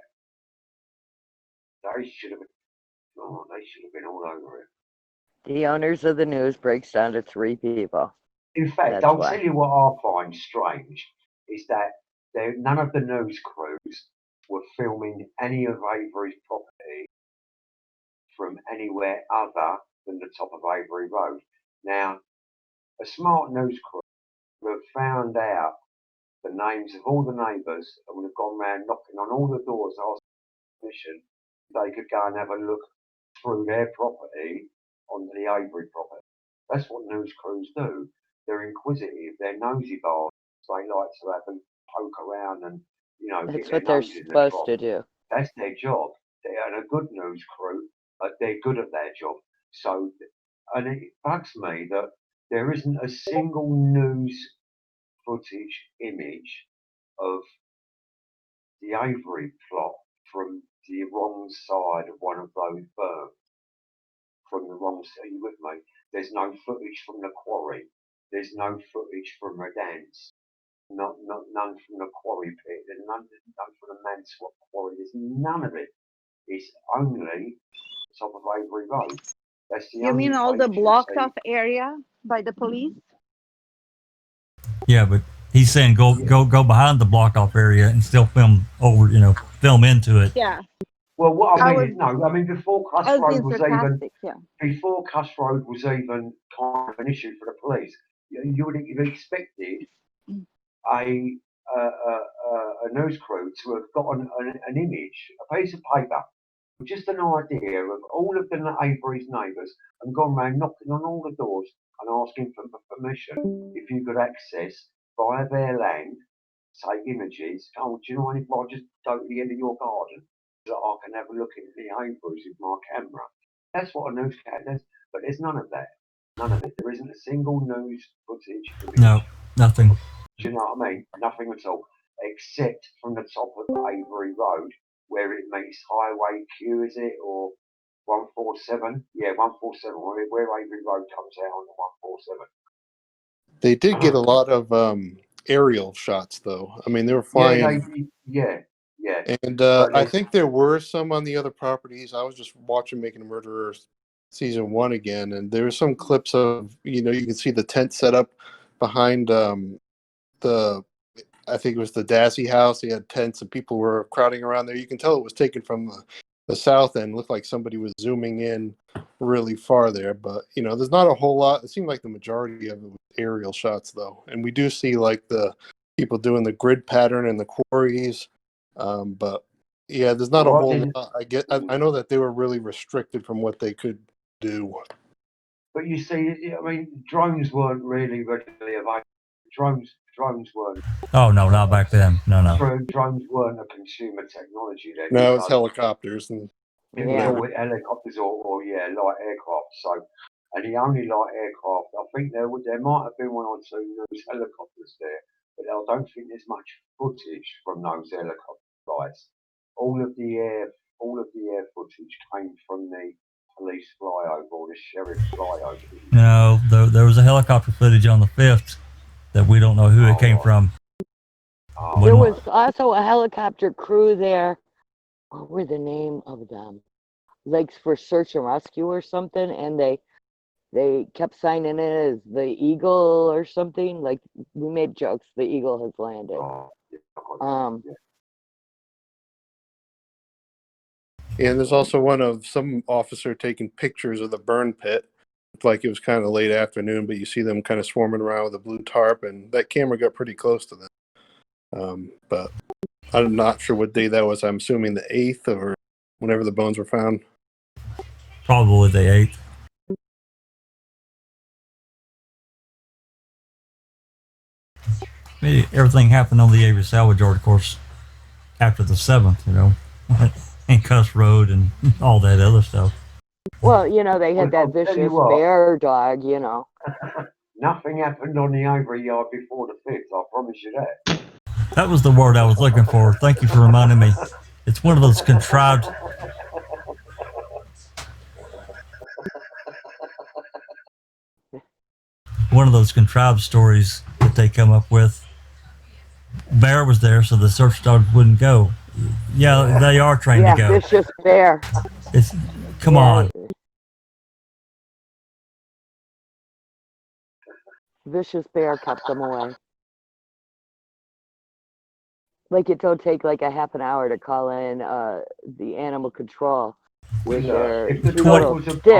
H: They should have been. Oh, they should have been all over it.
F: The owners of the news breaks down to 3 people.
H: In fact,
F: That's
H: I'll
F: why.
H: tell you what I find strange is that none of the news crews were filming any of Avery's property from anywhere other than the top of Avery Road. Now, a smart news crew would have found out the names of all the neighbours and would have gone round knocking on all the doors asking permission. They could go and have a look through their property onto the Avery property. That's what news crews do. They're inquisitive. They're nosy bastards. They like to have them poke around and, you know,
F: That's
H: get their
F: what they're
H: nose in the
F: supposed
H: trough.
F: to do.
H: That's their job. They're a good news crew, but they're good at their job. So, and it bugs me that there isn't a single news footage image of the Avery plot from the wrong side of one of those berms. From the wrong side, are you with me? There's no footage from the quarry. There's no footage from Redan's. None from the quarry pit. There's none from the Manswap quarry. There's none of it. It's only top of Avery Road. That's the
G: You
H: only
G: mean all the
H: place you'll
G: blocked
H: see.
G: off area by the police?
C: Yeah, but he's saying go behind the blocked off area and still film over, film into it.
G: Yeah.
H: Well, what I
G: I
H: mean, I mean before Cuss
G: was
H: Road
G: being
H: was even
G: sarcastic, yeah.
H: before Cuss Road was even kind of an issue for the police, you would have expected a news crew to have got an image, a piece of paper, with just an idea of all of the Avery's neighbours and gone around knocking on all the doors and asking for permission if you could access via their land, take images. Oh, do you know if I just go to the end of your garden that I can have a look at the Avery's with my camera? That's what a newscat does, but there's none of that. None of it. There isn't a single news footage image.
C: No, nothing.
H: Do you know what I mean? Nothing at all, except from the top of Avery Road, where it meets Highway Q, is it, or 147? Yeah, 147, where Avery Road comes out on the 147.
I: They did get a lot of aerial shots, though. I mean, they were flying.
H: Yeah.
I: And I think there were some on the other properties. I was just watching Making a Murderer season 1 again, and there were some clips of, you can see the tent set up behind I think it was the Dassey house. They had tents and people were crowding around there. You can tell it was taken from the south end. It looked like somebody was zooming in really far there, but there's not a whole lot. It seemed like the majority of it was aerial shots, though, and we do see like the people doing the grid pattern and the quarries. But yeah, there's not a whole lot. I know that they were really restricted from what they could do.
H: But you see, I mean, drones weren't really readily available. Drones weren't.
C: Oh no, not back then. No.
H: Drones weren't a consumer technology then.
I: No, it's helicopters and
H: it was all helicopters or light aircraft. So, and the only light aircraft, I think there might have been one or two news helicopters there, but I don't think there's much footage from those helicopter flights. All of the air footage came from the police flyover or the sheriff flyover.
C: No, there was a helicopter footage on the 5th that we don't know who it came from.
F: There was also a helicopter crew there. What were the name of them? Like for search and rescue or something, and they kept signing it as the Eagle or something. Like we made jokes, the Eagle has landed.
I: And there's also one of some officer taking pictures of the burn pit. Looked like it was kind of late afternoon, but you see them kind of swarming around with a blue tarp, and that camera got pretty close to them. But I'm not sure what day that was. I'm assuming the 8th or whenever the bones were found.
C: Probably the 8th. Maybe everything happened on the Avery salvage yard, of course, after the 7th, you know, and Cuss Road and all that other stuff.
F: Well, you know, they had that vicious bear dog, you know.
H: Nothing happened on the Avery yard before the 5th, I promise you that.
C: That was the word I was looking for. Thank you for reminding me. It's one of those contrived... one of those contrived stories that they come up with. Bear was there, so the search dogs wouldn't go. Yeah, they are trained to go.
F: Vicious bear.
C: Come on.
F: Vicious bear kept them away. Like it don't take like a half an hour to call in the animal control with their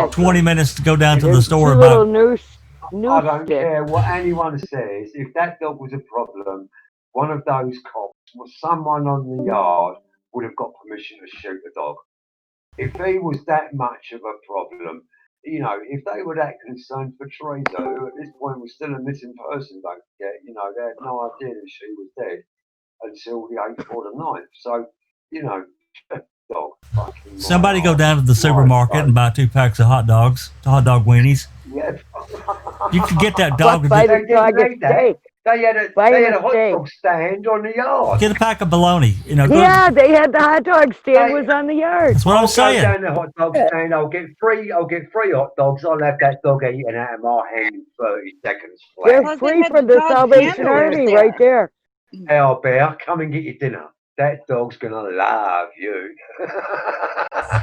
C: 20 minutes to go down to the store.
F: Little noose
H: I don't care what anyone says. If that dog was a problem, one of those cops or someone on the yard would have got permission to shoot the dog. If he was that much of a problem, you know, if they were that concerned for Teresa, who at this point was still a missing person, don't forget, you know, they had no idea that she was dead until the 8th or the 9th. So, you know, dog.
C: Somebody go down to the supermarket and buy 2 packs of hot dog weenies.
H: Yeah.
C: You could get that dog.
H: They had a hot dog stand on the yard.
C: Get a pack of bologna. You know.
F: Yeah, they had the hot dog stand was on the yard.
C: That's what I'm saying.
H: I'll go down the hot dog stand. I'll get 3 hot dogs. I'll have that dog eaten out of my hand in 30 seconds flat.
F: They're free for the Salvation Army right there.
H: Hey, Bear, come and get your dinner. That dog's gonna love you.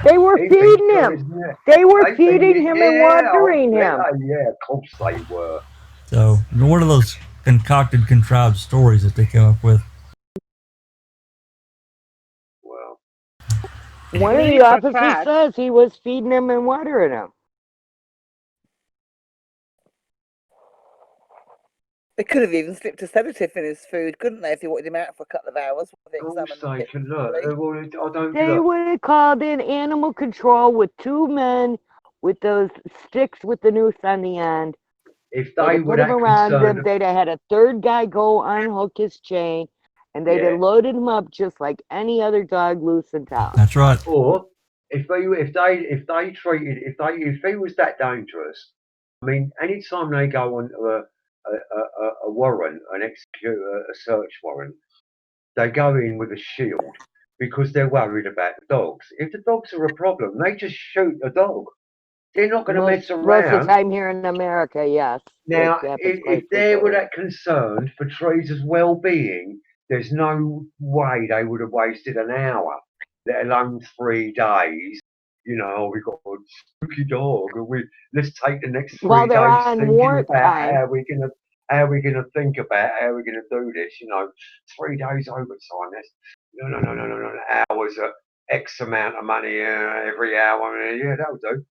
F: They were feeding him. They were feeding him and watering him.
H: Yeah, of course they were.
C: So one of those concocted, contrived stories that they come up with.
H: Well,
F: one of the officers says he was feeding him and watering him.
K: They could have even slipped a sedative in his food, couldn't they, if they wanted him out for a couple of hours?
H: They
F: would have called in animal control with 2 men with those sticks with the noose on the end.
H: If they
F: put him around him, they'd have had a 3rd guy go unhook his chain, and they'd have loaded him up just like any other dog loose in town.
C: That's right.
H: Or if he was that dangerous, I mean, anytime they go on a warrant, an execute a search warrant, they go in with a shield because they're worried about the dogs. If the dogs are a problem, they just shoot a dog. They're not going to mess around.
F: Most of the time here in America, yes.
H: Now, if they were that concerned for Teresa's well-being, there's no way they would have wasted an hour, let alone 3 days. You know, we've got a spooky dog, and let's take the next 3 days thinking about how we're gonna think about how we're gonna do this. You know, 3 days overtime. That's no. Hours at X amount of money every hour. Yeah, that'll do.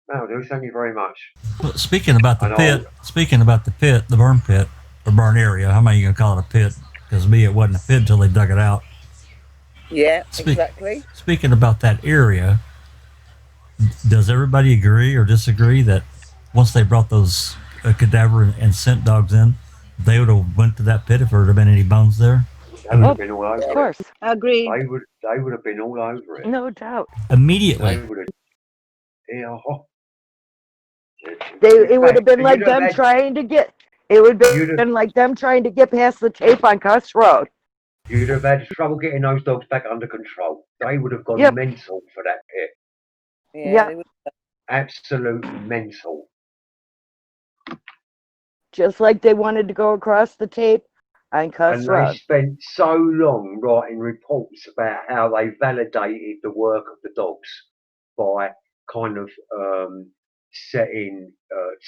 H: That'll do. Thank you very much.
C: Well, speaking about the pit, the burn pit, or burn area, how am I going to call it a pit? Because to me, it wasn't a pit until they dug it out.
K: Yeah, exactly.
C: Speaking about that area, does everybody agree or disagree that once they brought those cadaver and scent dogs in, they would have went to that pit if there had been any bones there?
H: They would have been all over
F: Of
H: it.
F: course.
G: Agreed.
H: They would have been all over it.
F: No doubt.
C: Immediately.
H: They would have. Yeah.
F: It would have been like them trying to get. It would have been like them trying to get past the tape on Cuss Road.
H: You'd have had trouble getting those dogs back under control. They would have gone mental for that pit.
K: Yeah.
H: Absolute mental.
F: Just like they wanted to go across the tape on Cuss Road.
H: And they spent so long writing reports about how they validated the work of the dogs by kind of setting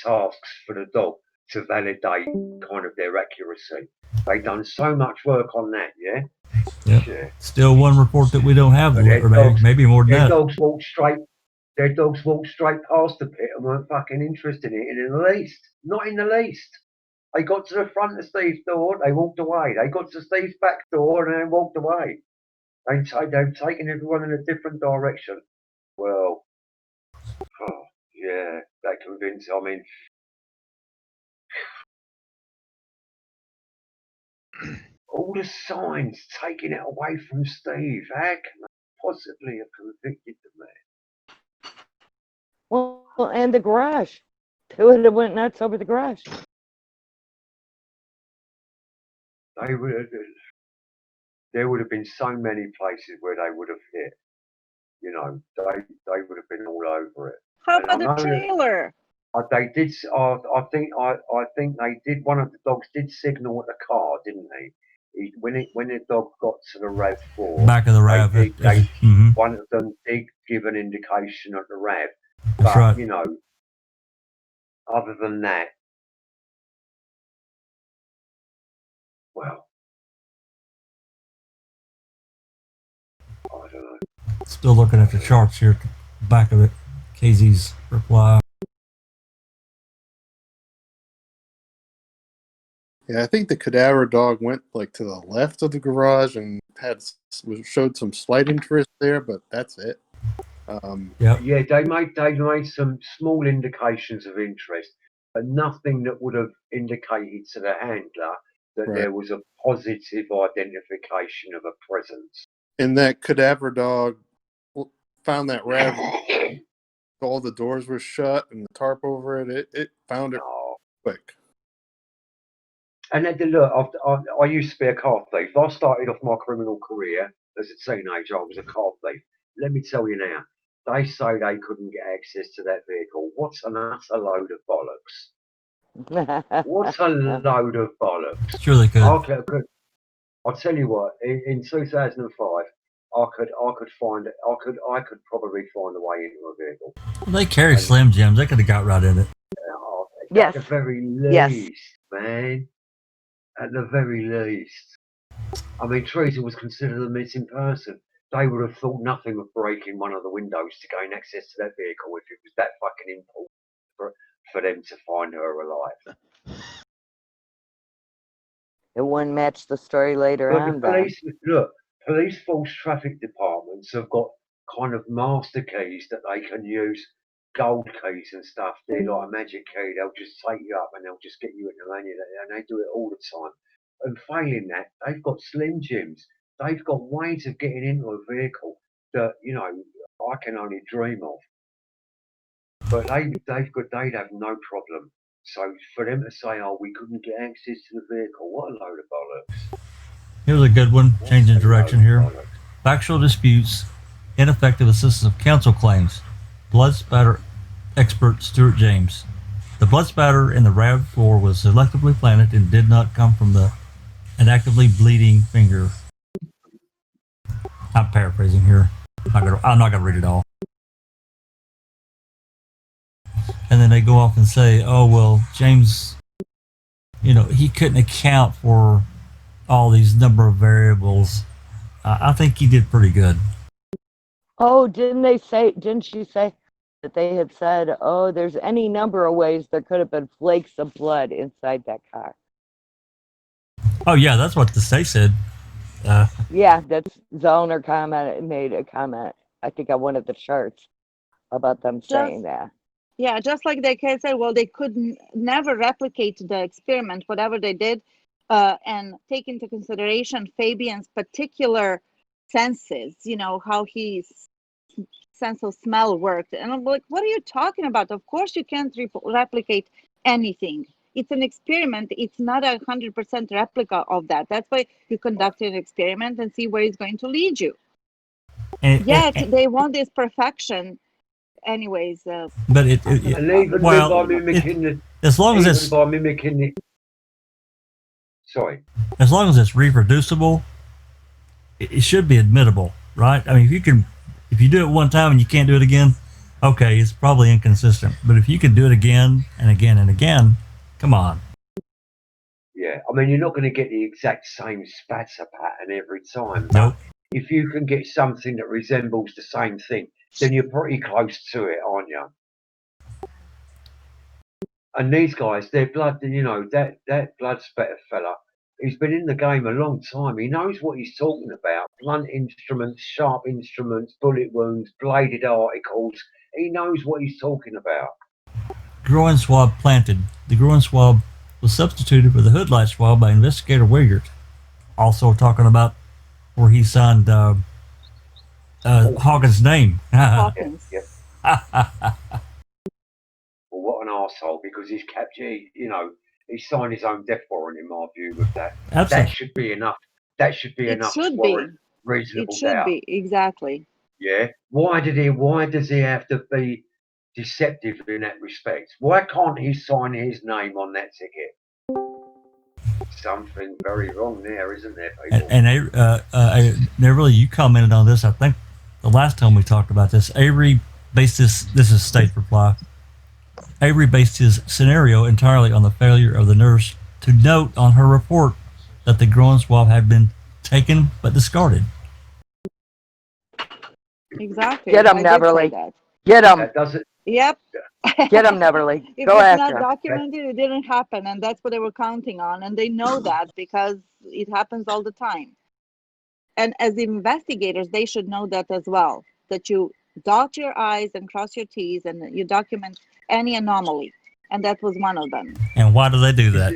H: tasks for the dog to validate kind of their accuracy. They done so much work on that, yeah?
C: Yep.
H: Yeah.
C: Still one report that we don't have, or maybe more than that.
H: Their dogs walked straight past the pit and weren't fucking interested in it in the least. Not in the least. They got to the front of Steve's door, they walked away. They got to Steve's back door and then walked away. They've taken everyone in a different direction. Well, yeah, that convinced. I mean, all the signs taking it away from Steve. How can they possibly have convicted the man?
F: Well, and the garage. They would have went nuts over the garage.
H: There would have been so many places where they would have hit. You know, they would have been all over it.
G: How about the trailer?
H: They did. I think they did. One of the dogs did signal at the car, didn't he? When the dog got to the RAV4,
C: back of the RAV,
H: one of them did give an indication at the RAV.
C: That's
H: but
C: right.
H: You know, other than that, well, I don't know.
C: Still looking at the charts here at the back of it. KZ's reply.
I: Yeah, I think the cadaver dog went like to the left of the garage and showed some slight interest there, but that's it.
H: Yeah, they made some small indications of interest, but nothing that would have indicated to the handler that there was a positive identification of a presence.
I: And that cadaver dog found that RAV. All the doors were shut and the tarp over it. It found it quick.
H: And then, look, I used to be a car thief. I started off my criminal career as a teenager. I was a car thief. Let me tell you now, they say they couldn't get access to that vehicle. What's an utter load of bollocks? What's a load of bollocks?
C: Sure they could.
H: I'll tell you what. In 2005, I could probably find a way into a vehicle.
C: Well, they carry Slim Jims. They could have got right in it.
H: At the very least, man. At the very least. I mean, Teresa was considered a missing person. They would have thought nothing of breaking one of the windows to gain access to that vehicle if it was that fucking important for them to find her alive.
F: It wouldn't match the story later on.
H: Police force traffic departments have got kind of master keys that they can use, gold keys and stuff. They're like a magic key. They'll just take you up and they'll just get you in the lane, and they do it all the time. And failing that, they've got Slim Jims. They've got ways of getting into a vehicle that, you know, I can only dream of. But they'd have no problem. So for them to say, "Oh, we couldn't get access to the vehicle," what a load of bollocks.
C: Here's a good one. Changing direction here. Factual disputes, ineffective assistance of counsel claims. Blood spatter expert Stuart James. The blood spatter in the RAV4 was selectively planted and did not come from an actively bleeding finger. I'm paraphrasing here. I'm not going to read it all. And then they go off and say, oh, well, James, you know, he couldn't account for all these number of variables. I think he did pretty good.
F: Oh, didn't she say that they had said, oh, there's any number of ways there could have been flakes of blood inside that car?
C: Oh, yeah, that's what the state said.
F: Yeah, that's Zellner made a comment, I think, on one of the charts about them saying that.
G: Yeah, just like they can say, well, they could never replicate the experiment, whatever they did, and take into consideration Fabian's particular senses, how his sense of smell worked. And I'm like, what are you talking about? Of course you can't replicate anything. It's an experiment. It's not 100% replica of that. That's why you conduct an experiment and see where it's going to lead you. Yet they want this perfection anyways.
C: But
H: and even by mimicking
C: as long as it's
H: sorry,
C: as long as it's reproducible, it should be admittable, right? I mean, if you do it one time and you can't do it again, okay, it's probably inconsistent. But if you can do it again and again and again, come on.
H: Yeah, I mean, you're not going to get the exact same spatter pattern every time.
C: Nope.
H: If you can get something that resembles the same thing, then you're pretty close to it, aren't you? And these guys, their blood, that blood spatter fella, he's been in the game a long time. He knows what he's talking about. Blunt instruments, sharp instruments, bullet wounds, bladed articles. He knows what he's talking about.
C: Groin swab planted. The groin swab was substituted for the hood light swab by investigator Wiggert. Also talking about where he signed Hawkins' name.
G: Hawkins.
H: Yep. Well, what an arsehole, because he's he signed his own death warrant, in my view, with that.
C: Absolutely.
H: That should be enough. That should be enough to warrant reasonable
G: It should
H: doubt.
G: be, exactly.
H: Yeah. Why does he have to be deceptive in that respect? Why can't he sign his name on that ticket? Something very wrong there, isn't there, people?
C: And Neverly, you commented on this, I think, the last time we talked about this. Avery based this is state reply. Avery based his scenario entirely on the failure of the nurse to note on her report that the groin swab had been taken but discarded.
G: Exactly.
F: Get him, Neverly. Get him.
G: Yep.
F: Get him, Neverly.
G: If
F: Go
G: it's
F: after
G: not documented, it didn't happen, and that's what they were counting on, and they know that because it happens all the time. And as investigators, they should know that as well, that you dot your I's and cross your T's, and you document any anomaly, and that was one of them.
C: And why do they do that?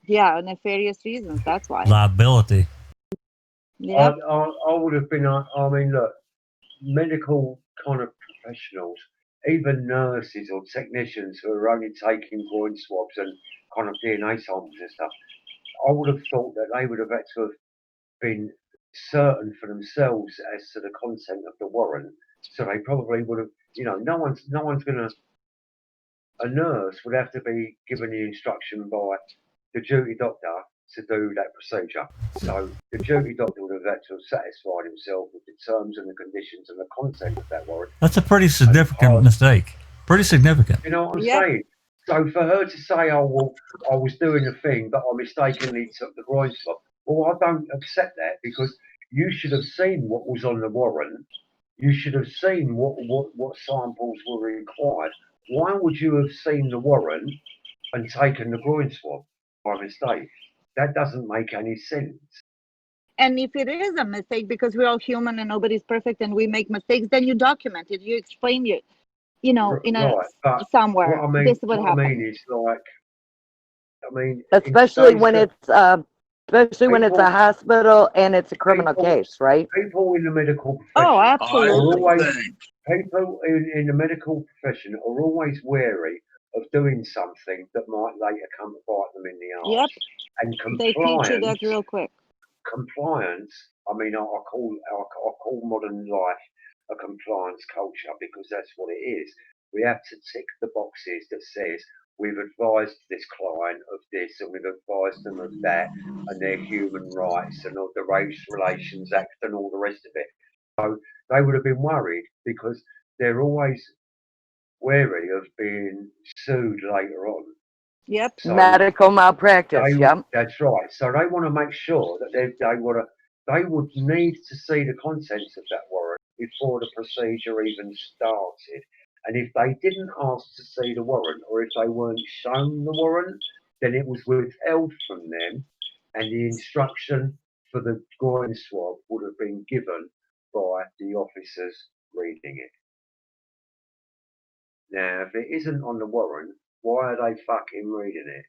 G: Yeah, nefarious reasons, that's why.
C: Liability.
G: Yeah.
H: I would have been, I mean, look, medical kind of professionals, even nurses or technicians who are only taking groin swabs and kind of DNA samples and stuff, I would have thought that they would have had to have been certain for themselves as to the content of the warrant. So they probably would have, no one's going to, a nurse would have to be given the instruction by the duty doctor to do that procedure. So the duty doctor would have had to have satisfied himself with the terms and the conditions and the content of that warrant.
C: That's a pretty significant mistake. Pretty significant.
H: You know what I'm saying? So for her to say, oh, well, I was doing a thing, but I mistakenly took the groin swab, well, I don't accept that, because you should have seen what was on the warrant. You should have seen what samples were required. Why would you have seen the warrant and taken the groin swab by mistake? That doesn't make any sense.
G: And if it is a mistake, because we're all human and nobody's perfect and we make mistakes, then you document it. You explain it, in somewhere.
H: What I mean,
G: this is what happened.
H: I mean is
F: especially when it's a hospital and it's a criminal case, right?
H: People in the medical profession.
G: Oh, absolutely.
H: People in the medical profession are always wary of doing something that might later come to bite them in the arse.
G: Yep.
H: And
G: they teach you that real quick.
H: Compliance. I mean, I call modern life a compliance culture, because that's what it is. We have to tick the boxes that says we've advised this client of this and we've advised them of that, and their human rights and all the Race Relations Act and all the rest of it. So they would have been worried, because they're always wary of being sued later on.
G: Yep.
F: So medical malpractice. Yep.
H: That's right. So they want to make sure that they would need to see the contents of that warrant before the procedure even started. And if they didn't ask to see the warrant, or if they weren't shown the warrant, then it was withheld from them, and the instruction for the groin swab would have been given by the officers reading it. Now, if it isn't on the warrant, why are they fucking reading it?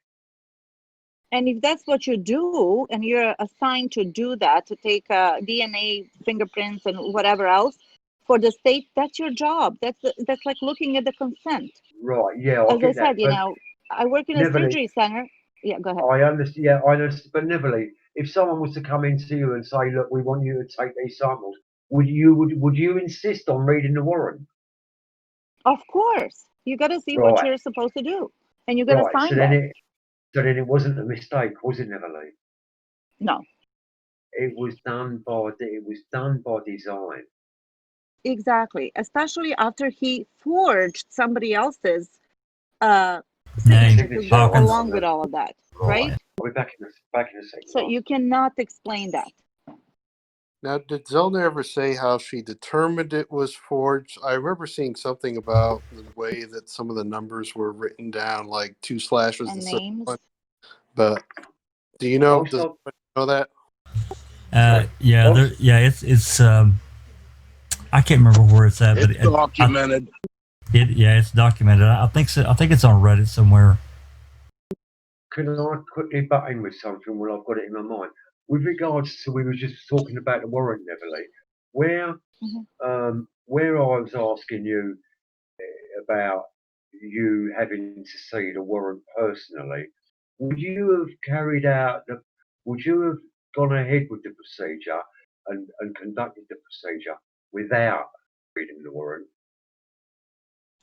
G: And if that's what you do, and you're assigned to do that, to take DNA, fingerprints, and whatever else for the state, that's your job. That's like looking at the consent.
H: Right, yeah, I
G: As I
H: get that.
G: said, you know, I work in a
H: Nevertheless,
G: surgery center. Yeah, go ahead.
H: I understand, yeah, I understand, but nevertheless, if someone was to come into you and say, look, we want you to take these samples, would you insist on reading the warrant?
G: Of course, you got to see what you're supposed to do, and you're going to sign that.
H: So then it wasn't a mistake, was it, Neverly?
G: No.
H: It was done by design.
G: Exactly, especially after he forged somebody else's
C: Name.
G: signature to go along with all of that, right?
H: I'll be back in a second.
G: So you cannot explain that.
I: Now, did Zellner ever say how she determined it was forged? I remember seeing something about the way that some of the numbers were written down, like 2 slashes
G: And
I: and
G: names.
I: one. But do you know? Does anybody know that?
C: It's I can't remember where it's at, but
M: it's documented.
C: It's documented. I think so. I think it's on Reddit somewhere.
H: Can I quickly butt in with something while I've got it in my mind? With regards to, we were just talking about the warrant, Neverly, where I was asking you about you having to see the warrant personally, would you have gone ahead with the procedure and conducted the procedure without reading the warrant?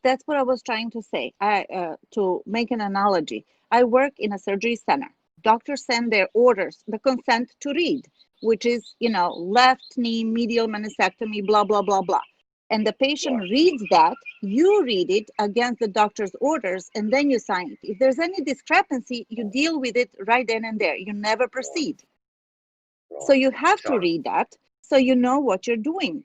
G: That's what I was trying to say. To make an analogy, I work in a surgery center. Doctors send their orders, the consent to read, which is, you know, left knee, medial meniscectomy, blah, blah, blah, blah. And the patient reads that, you read it against the doctor's orders, and then you sign it. If there's any discrepancy, you deal with it right then and there. You never proceed. So you have to read that so you know what you're doing.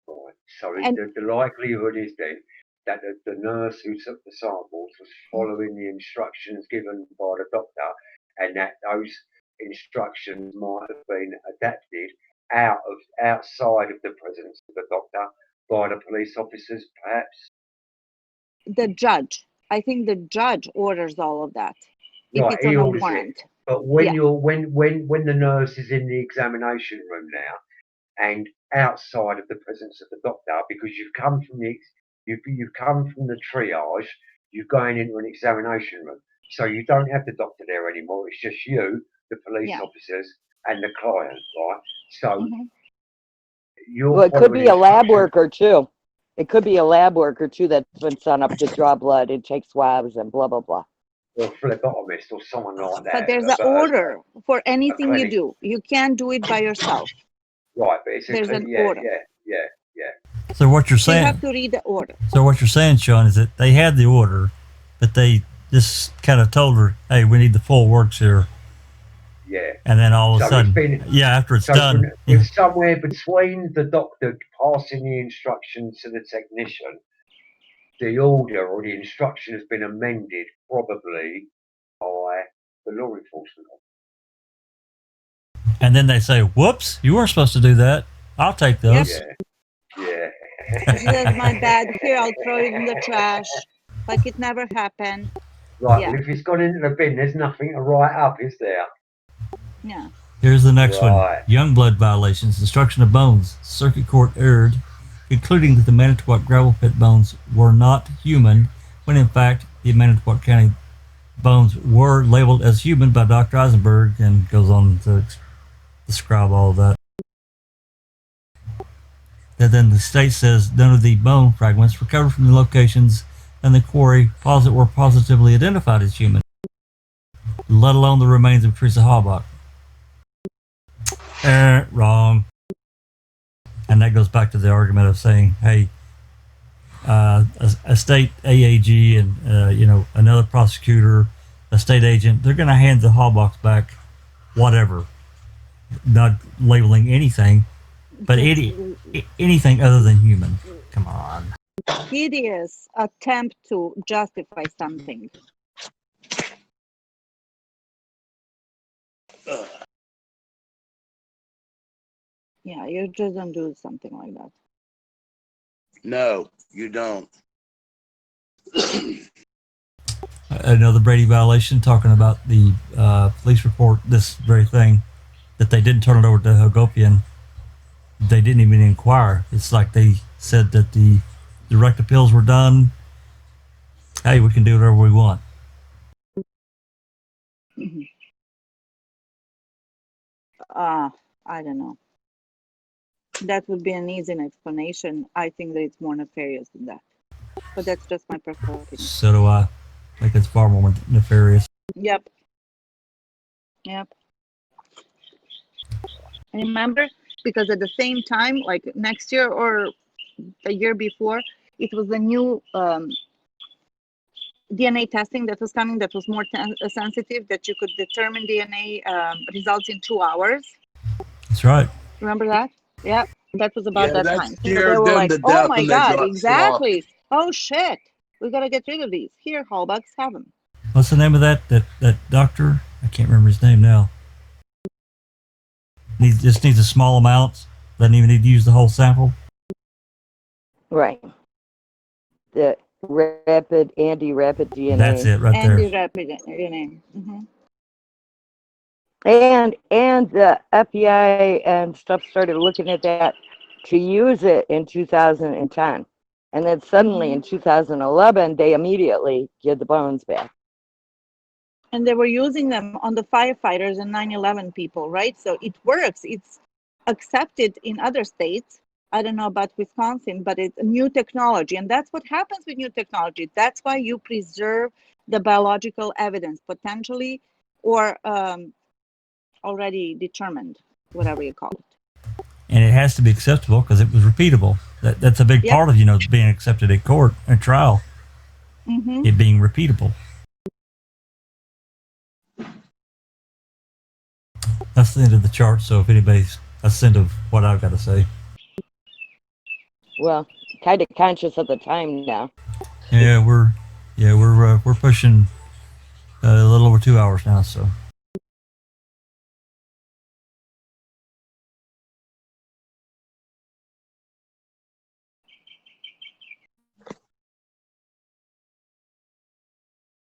H: Right. So the likelihood is then that the nurse who took the samples was following the instructions given by the doctor, and that those instructions might have been adapted outside of the presence of the doctor by the police officers, perhaps.
G: The judge. I think the judge orders all of that.
H: Right,
G: if it's on a warrant.
H: But when when the nurse is in the examination room now, and outside of the presence of the doctor, because you've come from the triage, you're going into an examination room, so you don't have the doctor there anymore. It's just you, the police officers, and the client, right? So
F: well, it could be a lab worker too. It could be a lab worker too that's been sent up to draw blood and take swabs and blah blah blah.
H: Or a phlebotomist or someone like that.
G: But there's an order for anything you do. You can't do it by yourself.
H: Right, but there's an order. Yeah.
C: So what you're saying?
G: You have to read the order.
C: So what you're saying, Sean, is that they had the order, but they just kind of told her, "Hey, we need the full works here."
H: Yeah.
C: And then all of a sudden, after it's done,
H: it's somewhere between the doctor passing the instructions to the technician, the order or the instruction has been amended, probably by the law enforcement officer.
C: And then they say, "Whoops, you weren't supposed to do that. I'll take those."
H: Yeah.
G: That's my bad. Here, I'll throw it in the trash, like it never happened.
H: Right, well, if it's gone into the bin, there's nothing to write up, is there?
G: Yeah.
C: Here's the next one. Youngblood violations, destruction of bones. Circuit Court erred, concluding that the Manitowoc gravel pit bones were not human, when in fact the Manitowoc County bones were labeled as human by Dr. Eisenberg, and goes on to describe all of that. And then the state says none of the bone fragments recovered from the locations and the quarry were positively identified as human, let alone the remains of Teresa Halbach. Wrong. And that goes back to the argument of saying, hey, a state AAG and another prosecutor, a state agent, they're going to hand the Halbachs back, whatever, not labeling anything, but anything other than human. Come on.
G: Hideous attempt to justify something. Yeah, you just don't do something like that.
M: No, you don't.
C: Another Brady violation, talking about the police report, this very thing, that they didn't turn it over to Hagopian. They didn't even inquire. It's like they said that the direct appeals were done. Hey, we can do whatever we want.
G: I don't know. That would be an easy explanation. I think that it's more nefarious than that. But that's just my personal opinion.
C: So do I. I think it's far more nefarious.
G: Yep. Remember, because at the same time, like next year or the year before, it was the new DNA testing that was coming that was more sensitive, that you could determine DNA results in 2 hours.
C: That's right.
G: Remember that? Yeah, that was about that
M: that
G: time. So they
M: scared
G: were
M: them
G: like,
M: to
G: oh
M: death
G: my
M: and they
G: God,
M: got
G: exactly.
M: sloppy.
G: Oh shit, we got to get rid of these. Here, Hallbucks, have them.
C: What's the name of that doctor? I can't remember his name now. Just needs a small amount. Doesn't even need to use the whole sample.
F: Right. The anti-rapid DNA.
C: That's it right there.
G: Anti-rapid DNA.
F: And the FBI and stuff started looking at that to use it in 2010. And then suddenly in 2011, they immediately give the bones back.
G: And they were using them on the firefighters and 9/11 people, right? So it works. It's accepted in other states. I don't know about Wisconsin, but it's a new technology. And that's what happens with new technology. That's why you preserve the biological evidence, potentially, or already determined, whatever you call it.
C: And it has to be acceptable because it was repeatable. That's a big part of, being accepted at court and trial. It being repeatable. That's the end of the chart. So if anybody's, that's the end of what I've got to say.
F: Well, kind of conscious of the time now.
C: Yeah, we're pushing a little over 2 hours now. So.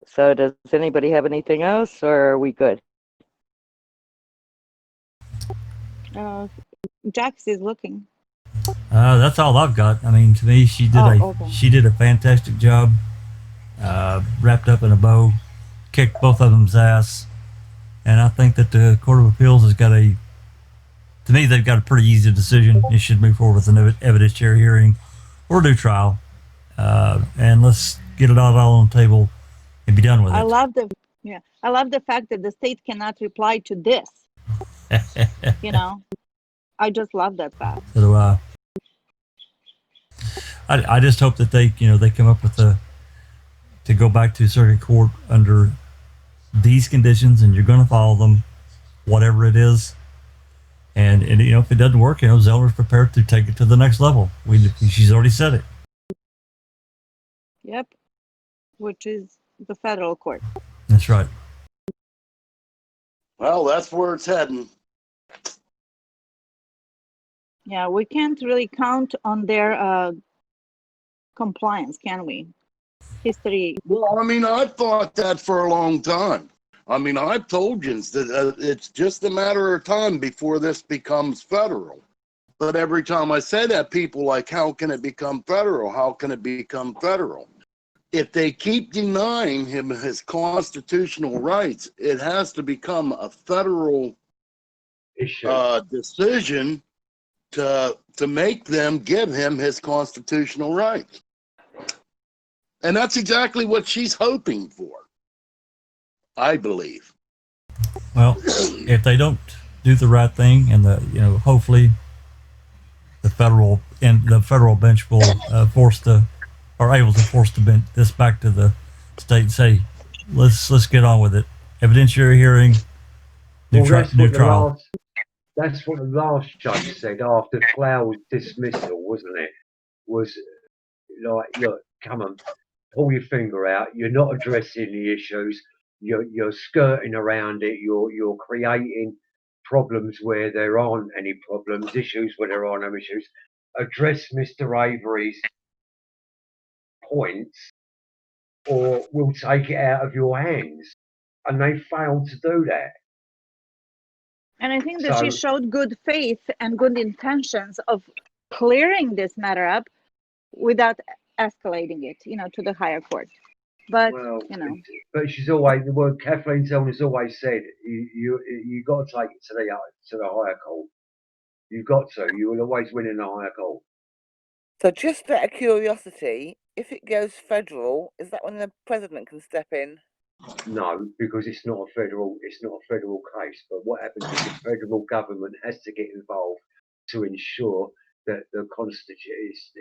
F: So does anybody have anything else, or are we good?
G: Jax is looking.
C: That's all I've got. I mean, to me, she did a fantastic job. Wrapped up in a bow, kicked both of them's ass, and I think that the Court of Appeals has got to me, they've got a pretty easy decision. It should move forward with an evidentiary hearing or do trial, and let's get it all on the table and be done with it.
G: I love the fact that the state cannot reply to this. I just love that fact.
C: So do I. I just hope that they come up with to go back to circuit court under these conditions, and you're going to follow them, whatever it is. And if it doesn't work, Zellner's prepared to take it to the next level. She's already said it.
G: Yep, which is the federal court.
C: That's right.
M: Well, that's where it's heading.
G: Yeah, we can't really count on their compliance, can we? History.
M: Well, I mean, I've thought that for a long time. I mean, I've told you that it's just a matter of time before this becomes federal. But every time I say that, people like, how can it become federal? How can it become federal? If they keep denying him his constitutional rights, it has to become a federal decision to make them give him his constitutional rights. And that's exactly what she's hoping for, I believe.
C: Well, if they don't do the right thing, and hopefully the federal bench will able to force this back to the state and say, let's get on with it. Evidentiary hearing, new trial.
H: That's what the last judge said after Cloud's dismissal, wasn't it? Was like, look, come on, pull your finger out. You're not addressing the issues. You're skirting around it. You're creating problems where there aren't any problems, issues where there are no issues. Address Mr. Avery's points, or we'll take it out of your hands. And they failed to do that.
G: And I think that she showed good faith and good intentions of clearing this matter up without escalating it, to the higher court. But
H: but she's always, the word Kathleen Zellner's always said, you got to take it to the higher court. You've got to. You will always win in the higher court.
K: So, just out of curiosity, if it goes federal, is that when the president can step in?
H: No, because it's not a federal case. But what happens is the federal government has to get involved to ensure that the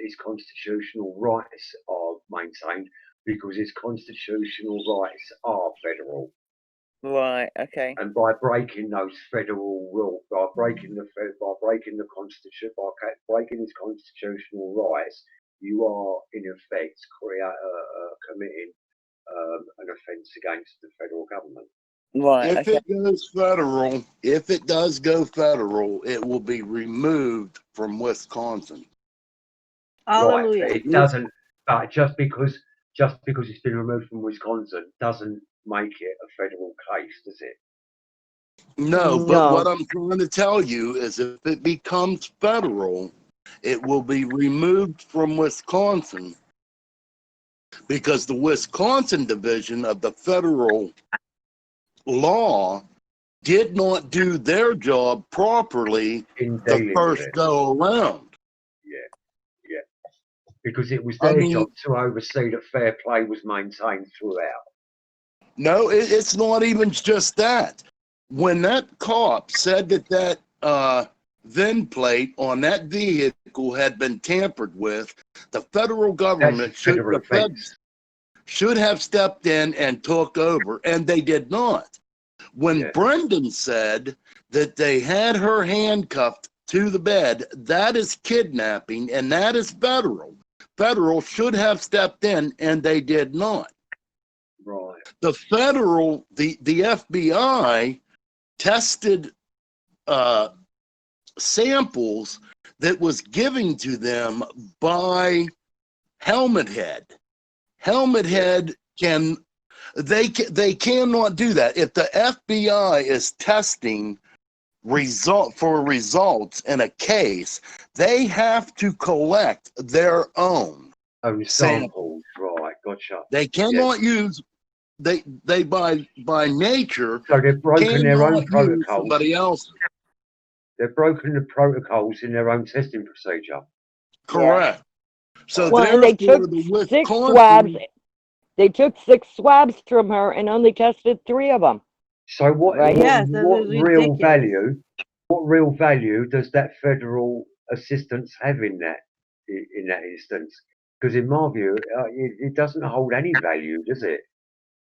H: his constitutional rights are maintained, because his constitutional rights are federal.
K: Right. Okay.
H: And by breaking those federal rules, by breaking the constitution, by breaking his constitutional rights, you are in effect committing an offence against the federal government.
K: Right.
M: If it goes federal, if it does go federal, it will be removed from Wisconsin.
G: Hallelujah.
H: Right, it doesn't. But just because it's been removed from Wisconsin doesn't make it a federal case, does it?
M: No, but what I'm trying to tell you is if it becomes federal, it will be removed from Wisconsin, because the Wisconsin division of the federal law did not do their job properly the first go around.
H: Yeah. Because it was their job to oversee that fair play was maintained throughout.
M: No, it's not even just that. When that cop said that VIN plate on that vehicle had been tampered with, the federal government should have stepped in and took over, and they did not. When Brendan said that they had her handcuffed to the bed, that is kidnapping, and that is federal. Federal should have stepped in, and they did not.
H: Right.
M: The federal, the FBI tested samples that was given to them by Helmet Head. Helmet Head they cannot do that. If the FBI is testing results in a case, they have to collect their own
H: samples. Right, gotcha.
M: They cannot use they by nature.
H: So they've broken their own protocols.
M: Somebody else.
H: They've broken the protocols in their own testing procedure.
M: Correct. So
F: they took 6 swabs. They took 6 swabs from her and only tested 3 of them.
H: So what real value does that federal assistance have in that instance? Because in my view, it doesn't hold any value, does it?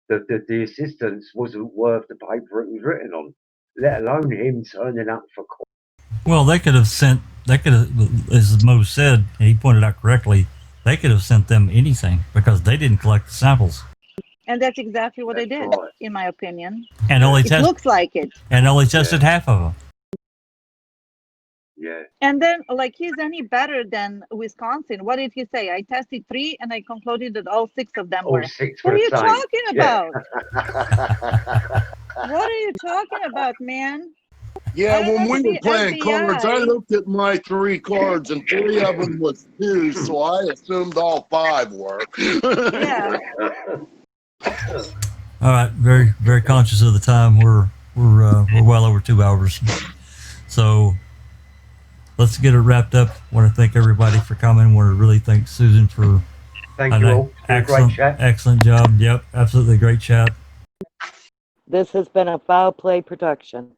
H: The assistance wasn't worth the paper it was written on, let alone him turning up for court.
C: Well, they could have, as Mo said, he pointed out correctly, they could have sent them anything because they didn't collect the samples.
G: And that's exactly what they did, in my opinion.
C: And only
G: looks like it.
C: And only tested half of them.
H: Yeah.
G: And then, he's any better than Wisconsin? What did he say? I tested 3 and I concluded that all 6 of them were. What are you talking about? What are you talking about, man?
M: Yeah, when we were playing cards, I looked at my 3 cards and 3 of them was 2, so I assumed all 5 were.
G: Yeah.
C: All right, very, very conscious of the time. We're well over 2 hours, so let's get it wrapped up. I want to thank everybody for coming. I want to really thank Susan for excellent job. Yep, absolutely great chat.
F: This has been a Foul Play production.